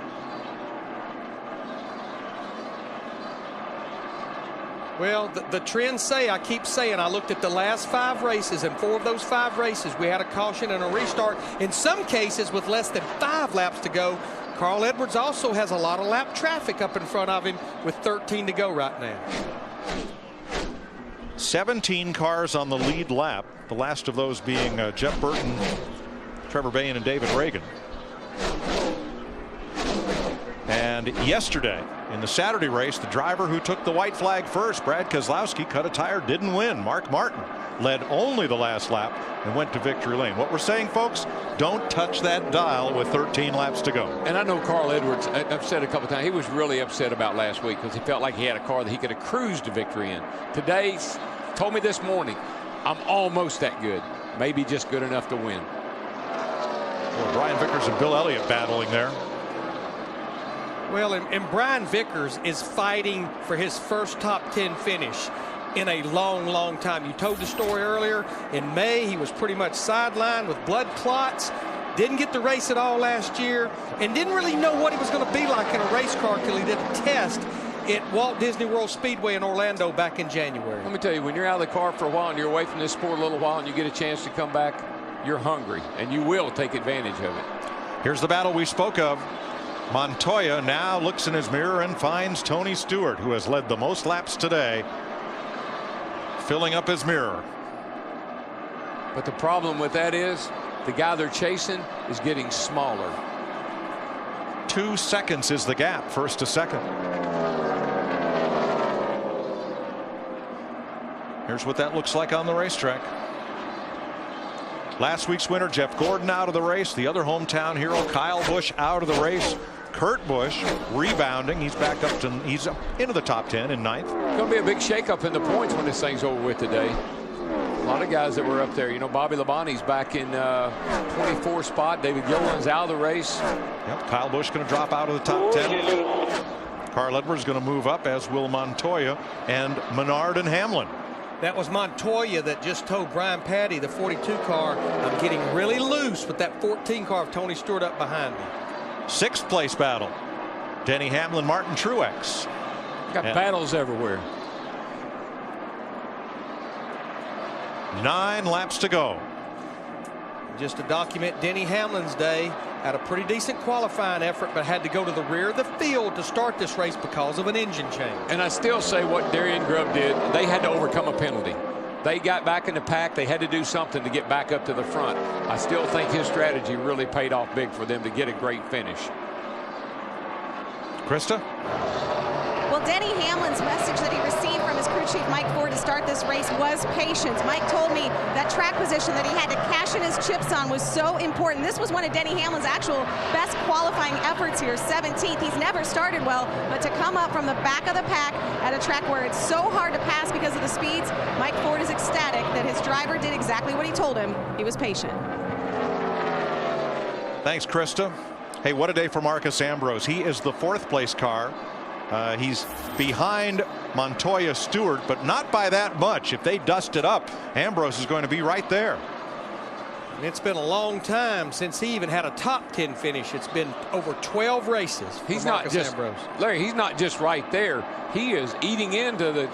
Well, the trends say, I keep saying, I looked at the last 5 races, and 4 of those 5 races, we had a caution and a restart. In some cases, with less than 5 laps to go. Carl Edwards also has a lot of lap traffic up in front of him with 13 to go right now. 17 cars on the lead lap, the last of those being Jeff Burton, Trevor Bayne, and David Reagan. And yesterday in the Saturday race, the driver who took the white flag first, Brad Keselowski, cut a tire, didn't win. Mark Martin led only the last lap and went to victory lane. What we're saying, folks, don't touch that dial with 13 laps to go. And I know Carl Edwards, I've said a couple times, he was really upset about last week because he felt like he had a car that he could have cruised to victory in. Today, told me this morning, I'm almost that good. Maybe just good enough to win. Well, Brian Vickers and Bill Elliott battling there. Well, and Brian Vickers is fighting for his first top 10 finish in a long time. You told the story earlier. In May, he was pretty much sidelined with blood clots. Didn't get the race at all last year and didn't really know what he was going to be like in a race car till he did a test at Walt Disney World Speedway in Orlando back in January. Let me tell you, when you're out of the car for a while and you're away from this sport a little while and you get a chance to come back, you're hungry and you will take advantage of it. Here's the battle we spoke of. Montoya now looks in his mirror and finds Tony Stewart, who has led the most laps today, filling up his mirror. But the problem with that is the guy they're chasing is getting smaller. 2 seconds is the gap, first to second. Here's what that looks like on the racetrack. Last week's winner Jeff Gordon out of the race. The other hometown hero Kyle Busch out of the race. Kurt Busch rebounding. He's back up to, he's into the top 10 in 9th. Going to be a big shakeup in the points when this thing's over with today. A lot of guys that were up there. You know, Bobby Labonte's back in 24 spot. David Gilliland's out of the race. Yep, Kyle Busch going to drop out of the top 10. Carl Edwards going to move up, as will Montoya and Menard and Hamlin. That was Montoya that just told Brian Patty, the 42 car, I'm getting really loose with that 14 car of Tony Stewart up behind me. 6th place battle. Denny Hamlin, Martin Truex. Got battles everywhere. 9 laps to go. Just to document Denny Hamlin's day, had a pretty decent qualifying effort, but had to go to the rear of the field to start this race because of an engine change. And I still say what Darian Grubb did, they had to overcome a penalty. They got back in the pack. They had to do something to get back up to the front. I still think his strategy really paid off big for them to get a great finish. Krista? Well, Denny Hamlin's message that he received from his crew chief Mike Ford to start this race was patience. Mike told me that track position that he had to cash in his chips on was so important. This was one of Denny Hamlin's actual best qualifying efforts here, 17th. He's never started well, but to come up from the back of the pack at a track where it's so hard to pass because of the speeds, Mike Ford is ecstatic that his driver did exactly what he told him. He was patient. Thanks, Krista. Hey, what a day for Marcus Ambrose. He is the 4th place car. He's behind Montoya Stewart, but not by that much. If they dust it up, Ambrose is going to be right there. And it's been a long time since he even had a top 10 finish. It's been over 12 races for Marcus Ambrose. Larry, he's not just right there. He is eating into the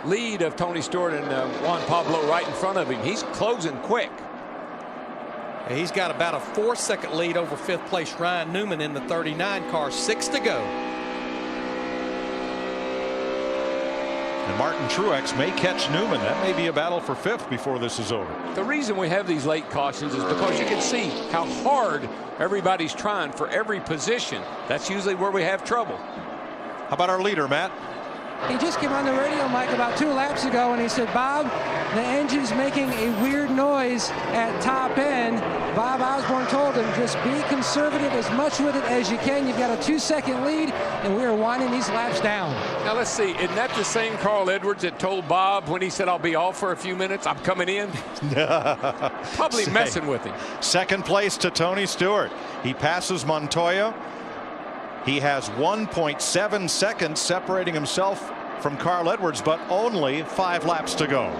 lead of Tony Stewart and Juan Pablo right in front of him. He's closing quick. He's got about a 4-second lead over 5th place Ryan Newman in the 39 car. 6 to go. And Martin Truex may catch Newman. That may be a battle for 5th before this is over. The reason we have these late cautions is because you can see how hard everybody's trying for every position. That's usually where we have trouble. How about our leader, Matt? He just came on the radio, Mike, about 2 laps ago, and he said, Bob, the engine's making a weird noise at top end. Bob Osborne told him, just be conservative as much with it as you can. You've got a 2-second lead, and we are winding these laps down. Now, let's see. Isn't that the same Carl Edwards that told Bob when he said, I'll be off for a few minutes, I'm coming in? Probably messing with him. 2nd place to Tony Stewart. He passes Montoya. He has 1.7 seconds separating himself from Carl Edwards, but only 5 laps to go.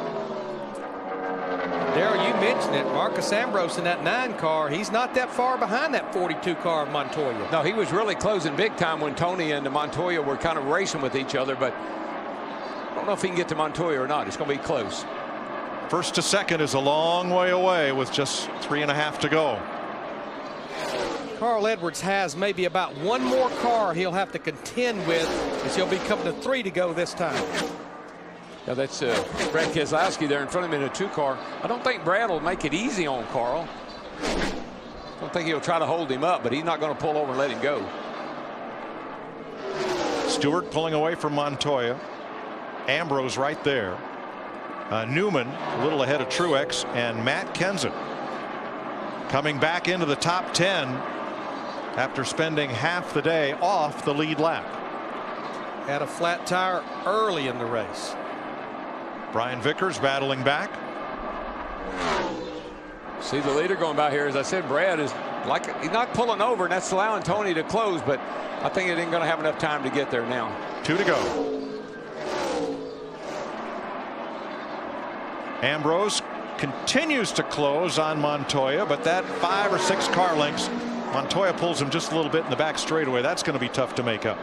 Darrell, you mentioned it. Marcus Ambrose in that 9 car, he's not that far behind that 42 car of Montoya. No, he was really closing big time when Tony and Montoya were kind of racing with each other, but I don't know if he can get to Montoya or not. It's going to be close. 1st to 2nd is a long way away with just 3.5 to go. Carl Edwards has maybe about 1 more car he'll have to contend with, as he'll be coming to 3 to go this time. Now that's Brad Keselowski there in front of him in a 2 car. I don't think Brad will make it easy on Carl. I don't think he'll try to hold him up, but he's not going to pull over and let him go. Stewart pulling away from Montoya. Ambrose right there. Newman a little ahead of Truex, and Matt Kenseth coming back into the top 10 after spending half the day off the lead lap. Had a flat tire early in the race. Brian Vickers battling back. See the leader going by here. As I said, Brad is like, he's not pulling over, and that's allowing Tony to close, but I think it ain't going to have enough time to get there now. 2 to go. Ambrose continues to close on Montoya, but that 5 or 6 car lengths, Montoya pulls him just a little bit in the back straightaway. That's going to be tough to make up.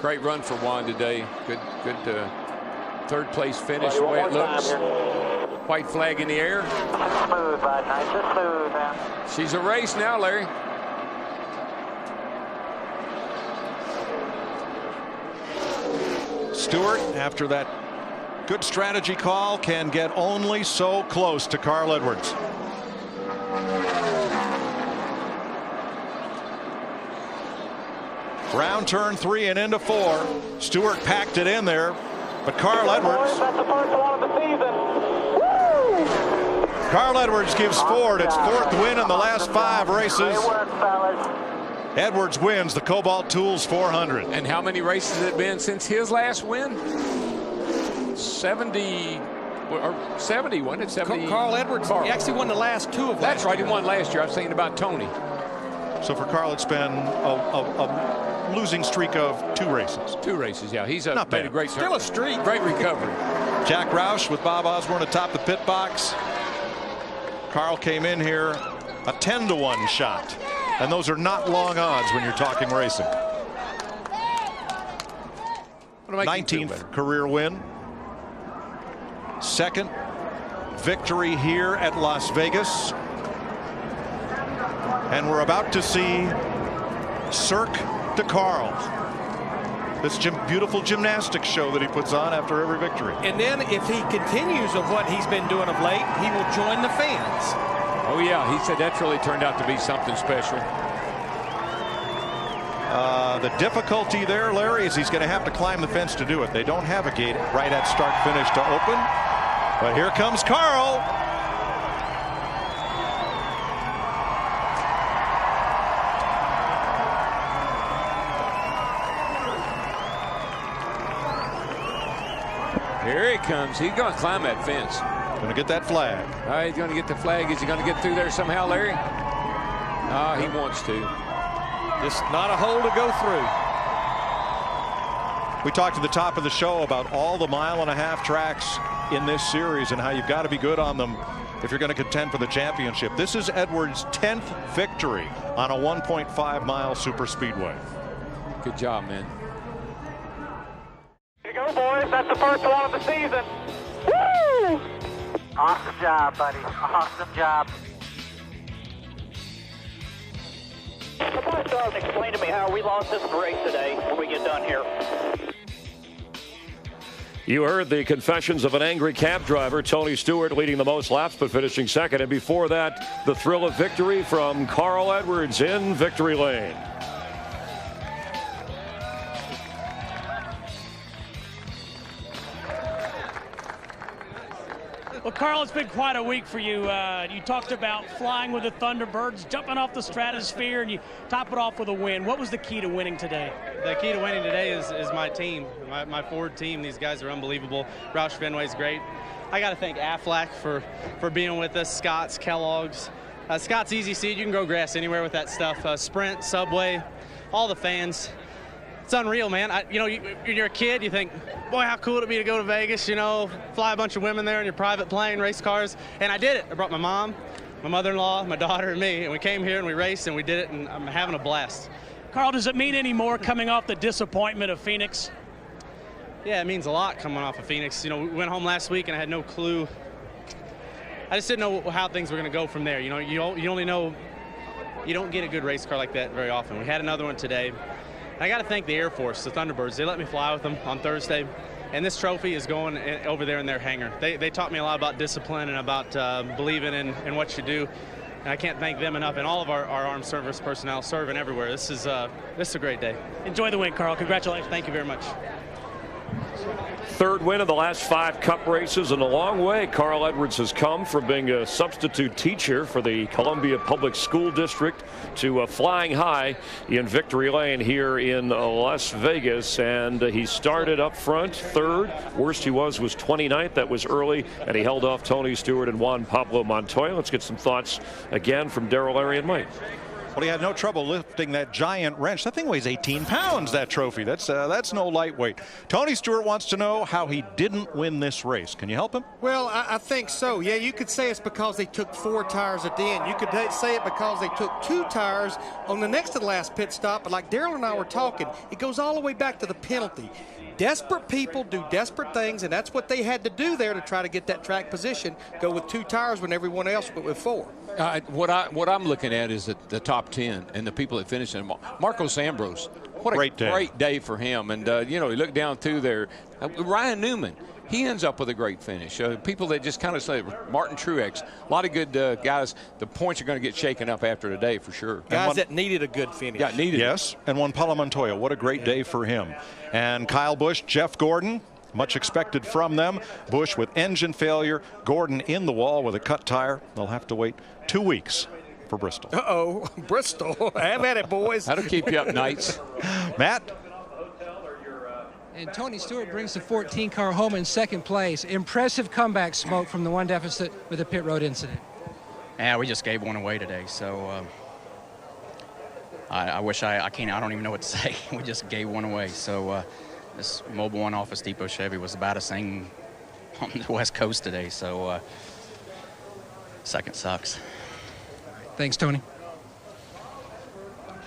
Great run for Juan today. Good 3rd place finish the way it looks. White flag in the air. Smooth, bud. Nice and smooth, man. She's a race now, Larry. Stewart, after that good strategy call, can get only so close to Carl Edwards. Round turn 3 and into 4. Stewart packed it in there, but Carl Edwards. That's the first one of the season. Woo! Carl Edwards gives Ford its 4th win in the last 5 races. Great work, fellas. Edwards wins the Kobalt Tools 400. And how many races has it been since his last win? 70 or 70, wasn't it? 70. Carl Edwards, he actually won the last 2 of last That's right, year. he won last year. I was thinking about Tony. So for Carl, it's been a losing streak of 2 races. 2 races, yeah. He's Not made bad. a great Still a streak. Great recovery. Jack Roush with Bob Osborne atop the pit box. Carl came in here a 10-to-1 shot. And those are not long odds when you're talking racing. 19th career win. 2nd victory here at Las Vegas. And we're about to see Cirque de Carl. This beautiful gymnastics show that he puts on after every victory. And then if he continues of what he's been doing of late, he will join the fans. Oh, yeah. He said that's really turned out to be something special. The difficulty there, Larry, is he's going to have to climb the fence to do it. They don't have a gate right at start finish to open. But here comes Carl. Here he comes. He's going to climb that fence. Going to get that flag. All right, he's going to get the flag. Is he going to get through there somehow, Larry? He wants to. Just not a hole to go through. We talked at the top of the show about all the mile-and-a-half tracks in this series and how you've got to be good on them if you're going to contend for the championship. This is Edwards' 10th victory on a 1.5-mile super speedway. Good job, man. Here you go, boys. That's the first one of the season. Woo! Awesome job, buddy. Awesome job. Somebody start and explain to me how we lost this race today when we get done here. You heard the confessions of an angry cab driver, Tony Stewart, leading the most laps but finishing second. And before that, the thrill of victory from Carl Edwards in victory lane. Well, Carl, it's been quite a week for you. You talked about flying with the Thunderbirds, jumping off the stratosphere, and you top it off with a win. What was the key to winning today? The key to winning today is my team, my Ford team. These guys are unbelievable. Roush Fenway's great. I got to thank Aflac for being with us, Scott's, Kellogg's. Scott's Easy Seed, you can grow grass anywhere with that stuff. Sprint, Subway, all the fans. It's unreal, man. You're a kid, you think, boy, how cool it'd be to go to Vegas, fly a bunch of women there in your private plane, race cars. And I did it. I brought my mom, my mother-in-law, my daughter, and me, and we came here and we raced and we did it, and I'm having a blast. Carl, does it mean any more coming off the disappointment of Phoenix? Yeah, it means a lot coming off of Phoenix. We went home last week and I had no clue. I just didn't know how things were going to go from there. You only know, you don't get a good race car like that very often. We had another one today. I got to thank the Air Force, the Thunderbirds. They let me fly with them on Thursday, and this trophy is going over there in their hangar. They taught me a lot about discipline and about believing in what you do, and I can't thank them enough, and all of our armed service personnel serving everywhere. This is a great day. Enjoy the win, Carl. Congratulations. Thank you very much. Third win of the last 5 Cup races, and a long way Carl Edwards has come from being a substitute teacher for the Columbia Public School District to flying high in victory lane here in Las Vegas. And he started up front, third. Worst he was 29th. That was early, and he held off Tony Stewart and Juan Pablo Montoya. Let's get some thoughts again from Darrell, Larry, and Mike. Well, he had no trouble lifting that giant wrench. That thing weighs 18 pounds, that trophy. That's no lightweight. Tony Stewart wants to know how he didn't win this race. Can you help him? Well, I think so. Yeah, you could say it's because they took 4 tires at the end. You could say it because they took 2 tires on the next to the last pit stop. But like Darrell and I were talking, it goes all the way back to the penalty. Desperate people do desperate things, and that's what they had to do there to try to get that track position. Go with 2 tires when everyone else went with 4. What I'm looking at is the top 10 and the people that finished in. Marcos Ambrose, what a great day for him. And he looked down through there. Ryan Newman, he ends up with a great finish. People that just kind of say, Martin Truex, a lot of good guys. The points are going to get shaken up after today for sure. Guys that needed a good finish. Yeah, needed. Yes, and Juan Pablo Montoya, what a great day for him. And Kyle Busch, Jeff Gordon, much expected from them. Busch with engine failure, Gordon in the wall with a cut tire. They'll have to wait 2 weeks for Bristol. Uh-oh, Bristol. Have at it, boys. That'll keep you up nights. Matt? And Tony Stewart brings the 14-car home in second place. Impressive comeback, Smoke, from the one deficit with the pit road incident. Yeah, we just gave one away today, so I wish I don't even know what to say. We just gave one away. So this Mobile One Office Depot Chevy was the baddest thing on the West Coast today, so second sucks. Thanks, Tony.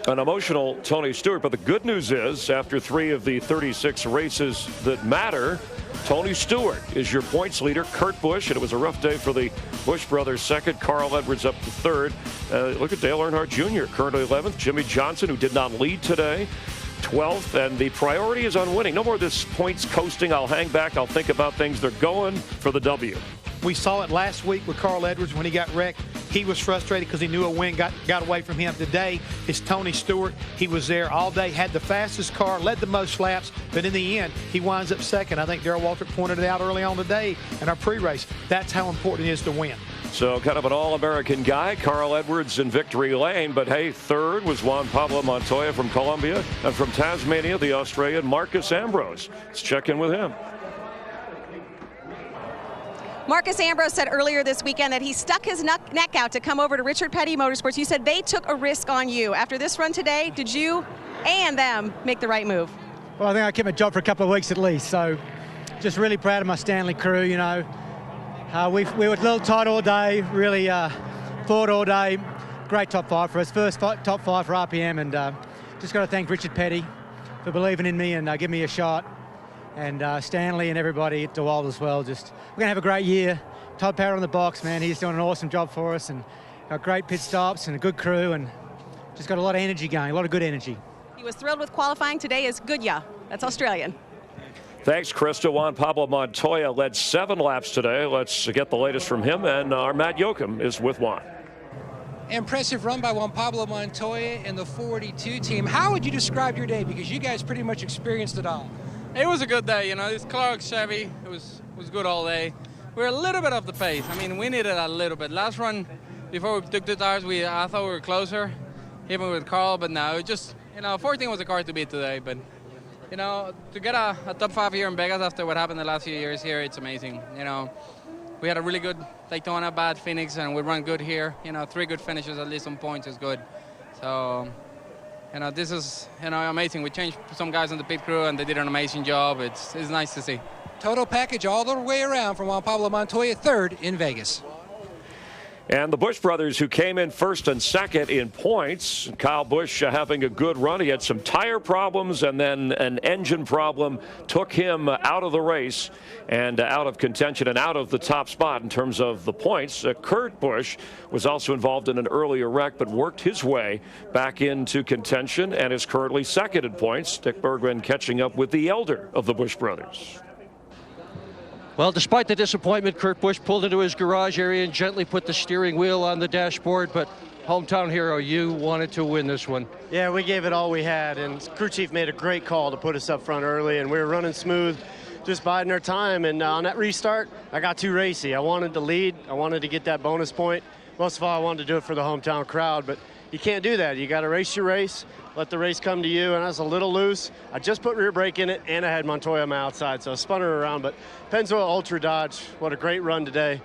An emotional Tony Stewart, but the good news is after 3 of the 36 races that matter, Tony Stewart is your points leader. Kurt Busch, and it was a rough day for the Busch brothers, second. Carl Edwards up to third. Look at Dale Earnhardt Jr., currently 11th. Jimmy Johnson, who did not lead today, 12th. And the priority is on winning. No more of this points coasting. I'll hang back. I'll think about things. They're going for the W. We saw it last week with Carl Edwards when he got wrecked. He was frustrated because he knew a win got away from him. Today, it's Tony Stewart. He was there all day, had the fastest car, led the most laps, but in the end, he winds up second. I think Darrell Waltrip pointed it out early on today in our pre-race. That's how important it is to win. So kind of an all-American guy, Carl Edwards in victory lane. But hey, third was Juan Pablo Montoya from Colombia, and from Tasmania, the Australian Marcus Ambrose. Let's check in with him. Marcus Ambrose said earlier this weekend that he stuck his neck out to come over to Richard Petty Motorsports. You said they took a risk on you. After this run today, did you and them make the right move? Well, I think I kept my job for a couple of weeks at least, so just really proud of my Stanley crew, you know. We were a little tight all day, really fought all day. Great top five for us, first top five for RPM, and just got to thank Richard Petty for believing in me and giving me a shot. And Stanley and everybody at DeWalt as well. Just we're gonna have a great year. Todd Power on the box, man. He's doing an awesome job for us, and got great pit stops and a good crew, and just got a lot of energy going, a lot of good energy. He was thrilled with qualifying. Today is good, yeah. That's Australian. Thanks, Krista. Juan Pablo Montoya led 7 laps today. Let's get the latest from him, and our Matt Yoakum is with Juan. Impressive run by Juan Pablo Montoya and the 42 team. How would you describe your day? Because you guys pretty much experienced it all. It was a good day, you know. This Clark Chevy was good all day. We're a little bit off the pace. I mean, we needed a little bit. Last run, before we took the tires, I thought we were closer, even with Carl, but no, it just, you know, 14 was a car to beat today. But, you know, to get a top 5 here in Vegas after what happened the last few years here, it's amazing. You know, we had a really good Daytona, bad Phoenix, and we run good here. You know, 3 good finishes, at least on points is good. So, you know, this is, you know, amazing. We changed some guys on the pit crew, and they did an amazing job. It's nice to see. Total package all the way around from Juan Pablo Montoya, third in Vegas. And the Busch brothers, who came in first and second in points. Kyle Busch having a good run. He had some tire problems and then an engine problem took him out of the race and out of contention and out of the top spot in terms of the points. Kurt Busch was also involved in an earlier wreck, but worked his way back into contention and is currently second in points. Dick Bergman catching up with the elder of the Busch brothers. Well, despite the disappointment, Kurt Busch pulled into his garage area and gently put the steering wheel on the dashboard. But hometown hero, you wanted to win this one. Yeah, we gave it all we had, and crew chief made a great call to put us up front early, and we were running smooth, just biding our time. And on that restart, I got too racy. I wanted to lead. I wanted to get that bonus point. Most of all, I wanted to do it for the hometown crowd, but you can't do that. You got to race your race, let the race come to you, and I was a little loose. I just put rear brake in it, and I had Montoya on my outside, so I spun her around. But Pennzoil Ultra Dodge, what a great run today.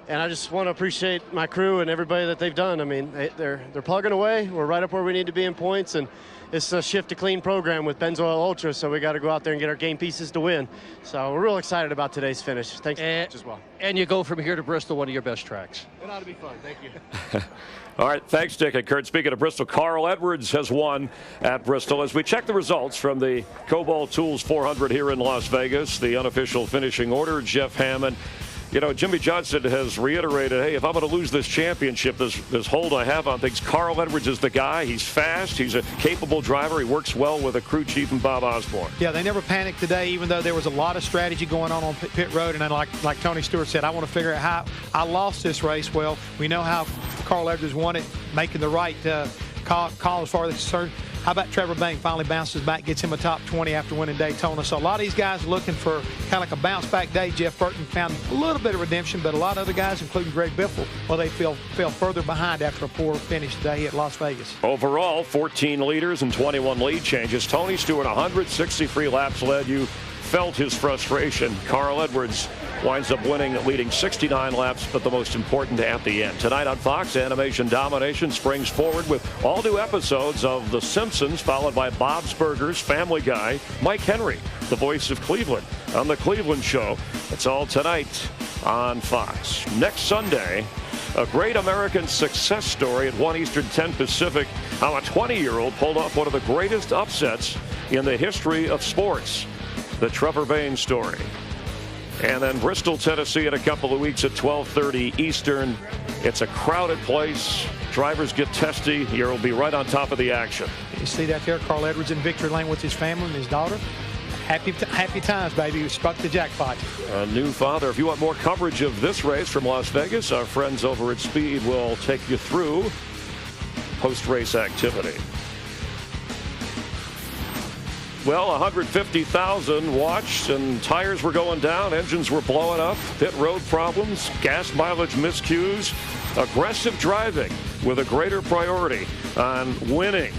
And I just want to appreciate my crew and everybody that they've done. I mean, they're plugging away. We're right up where we need to be in points, and it's a shift to clean program with Pennzoil Ultra, so we got to go out there and get our game pieces to win. So we're real excited about today's finish. Thanks so much as well. And you go from here to Bristol, one of your best tracks. It ought to be fun. Thank you. All right, thanks, Dick and Kurt. Speaking of Bristol, Carl Edwards has won at Bristol. As we check the results from the Kobalt Tools 400 here in Las Vegas, the unofficial finishing order, Jeff Hammond. You know, Jimmy Johnson has reiterated, hey, if I'm going to lose this championship, this hold I have on things, Carl Edwards is the guy. He's fast. He's a capable driver. He works well with a crew chief and Bob Osborne. Yeah, they never panicked today, even though there was a lot of strategy going on pit road. And then like Tony Stewart said, I want to figure out how I lost this race. Well, we know how Carl Edwards won it, making the right call as far as concerned. How about Trevor Bank finally bounces back, gets him a top 20 after winning Daytona. So a lot of these guys are looking for kind of like a bounce-back day. Jeff Burton found a little bit of redemption, but a lot of other guys, including Greg Biffle, well, they fell further behind after a poor finish today at Las Vegas. Overall, 14 leaders and 21 lead changes. Tony Stewart, 163 laps led. You felt his frustration. Carl Edwards winds up winning, leading 69 laps, but the most important at the end. Tonight on Fox, Animation Domination springs forward with all new episodes of The Simpsons, followed by Bob's Burgers, Family Guy, Mike Henry, the voice of Cleveland, on The Cleveland Show. It's all tonight on Fox. Next Sunday, a great American success story at 1 Eastern, 10 Pacific, how a 20-year-old pulled off one of the greatest upsets in the history of sports. The Trevor Bayne story. And then Bristol, Tennessee in a couple of weeks at 12:30 Eastern. It's a crowded place. Drivers get testy. You'll be right on top of the action. You see that there, Carl Edwards in victory lane with his family and his daughter. Happy times, baby. We struck the jackpot. A new father. If you want more coverage of this race from Las Vegas, our friends over at Speed will take you through post-race activity. Well, 150,000 watched, and tires were going down, engines were blowing up, pit road problems, gas mileage miscues, aggressive driving with a greater priority on winning.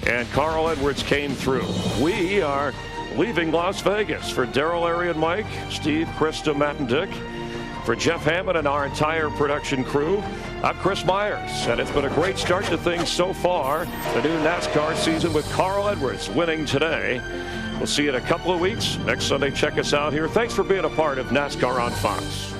And Carl Edwards came through. We are leaving Las Vegas. For Darrell, Larry, and Mike, Steve, Krista, Matt, and Dick. For Jeff Hammond and our entire production crew, I'm Chris Myers, and it's been a great start to things so far. The new NASCAR season with Carl Edwards winning today. We'll see you in a couple of weeks. Next Sunday, check us out here. Thanks for being a part of NASCAR on Fox.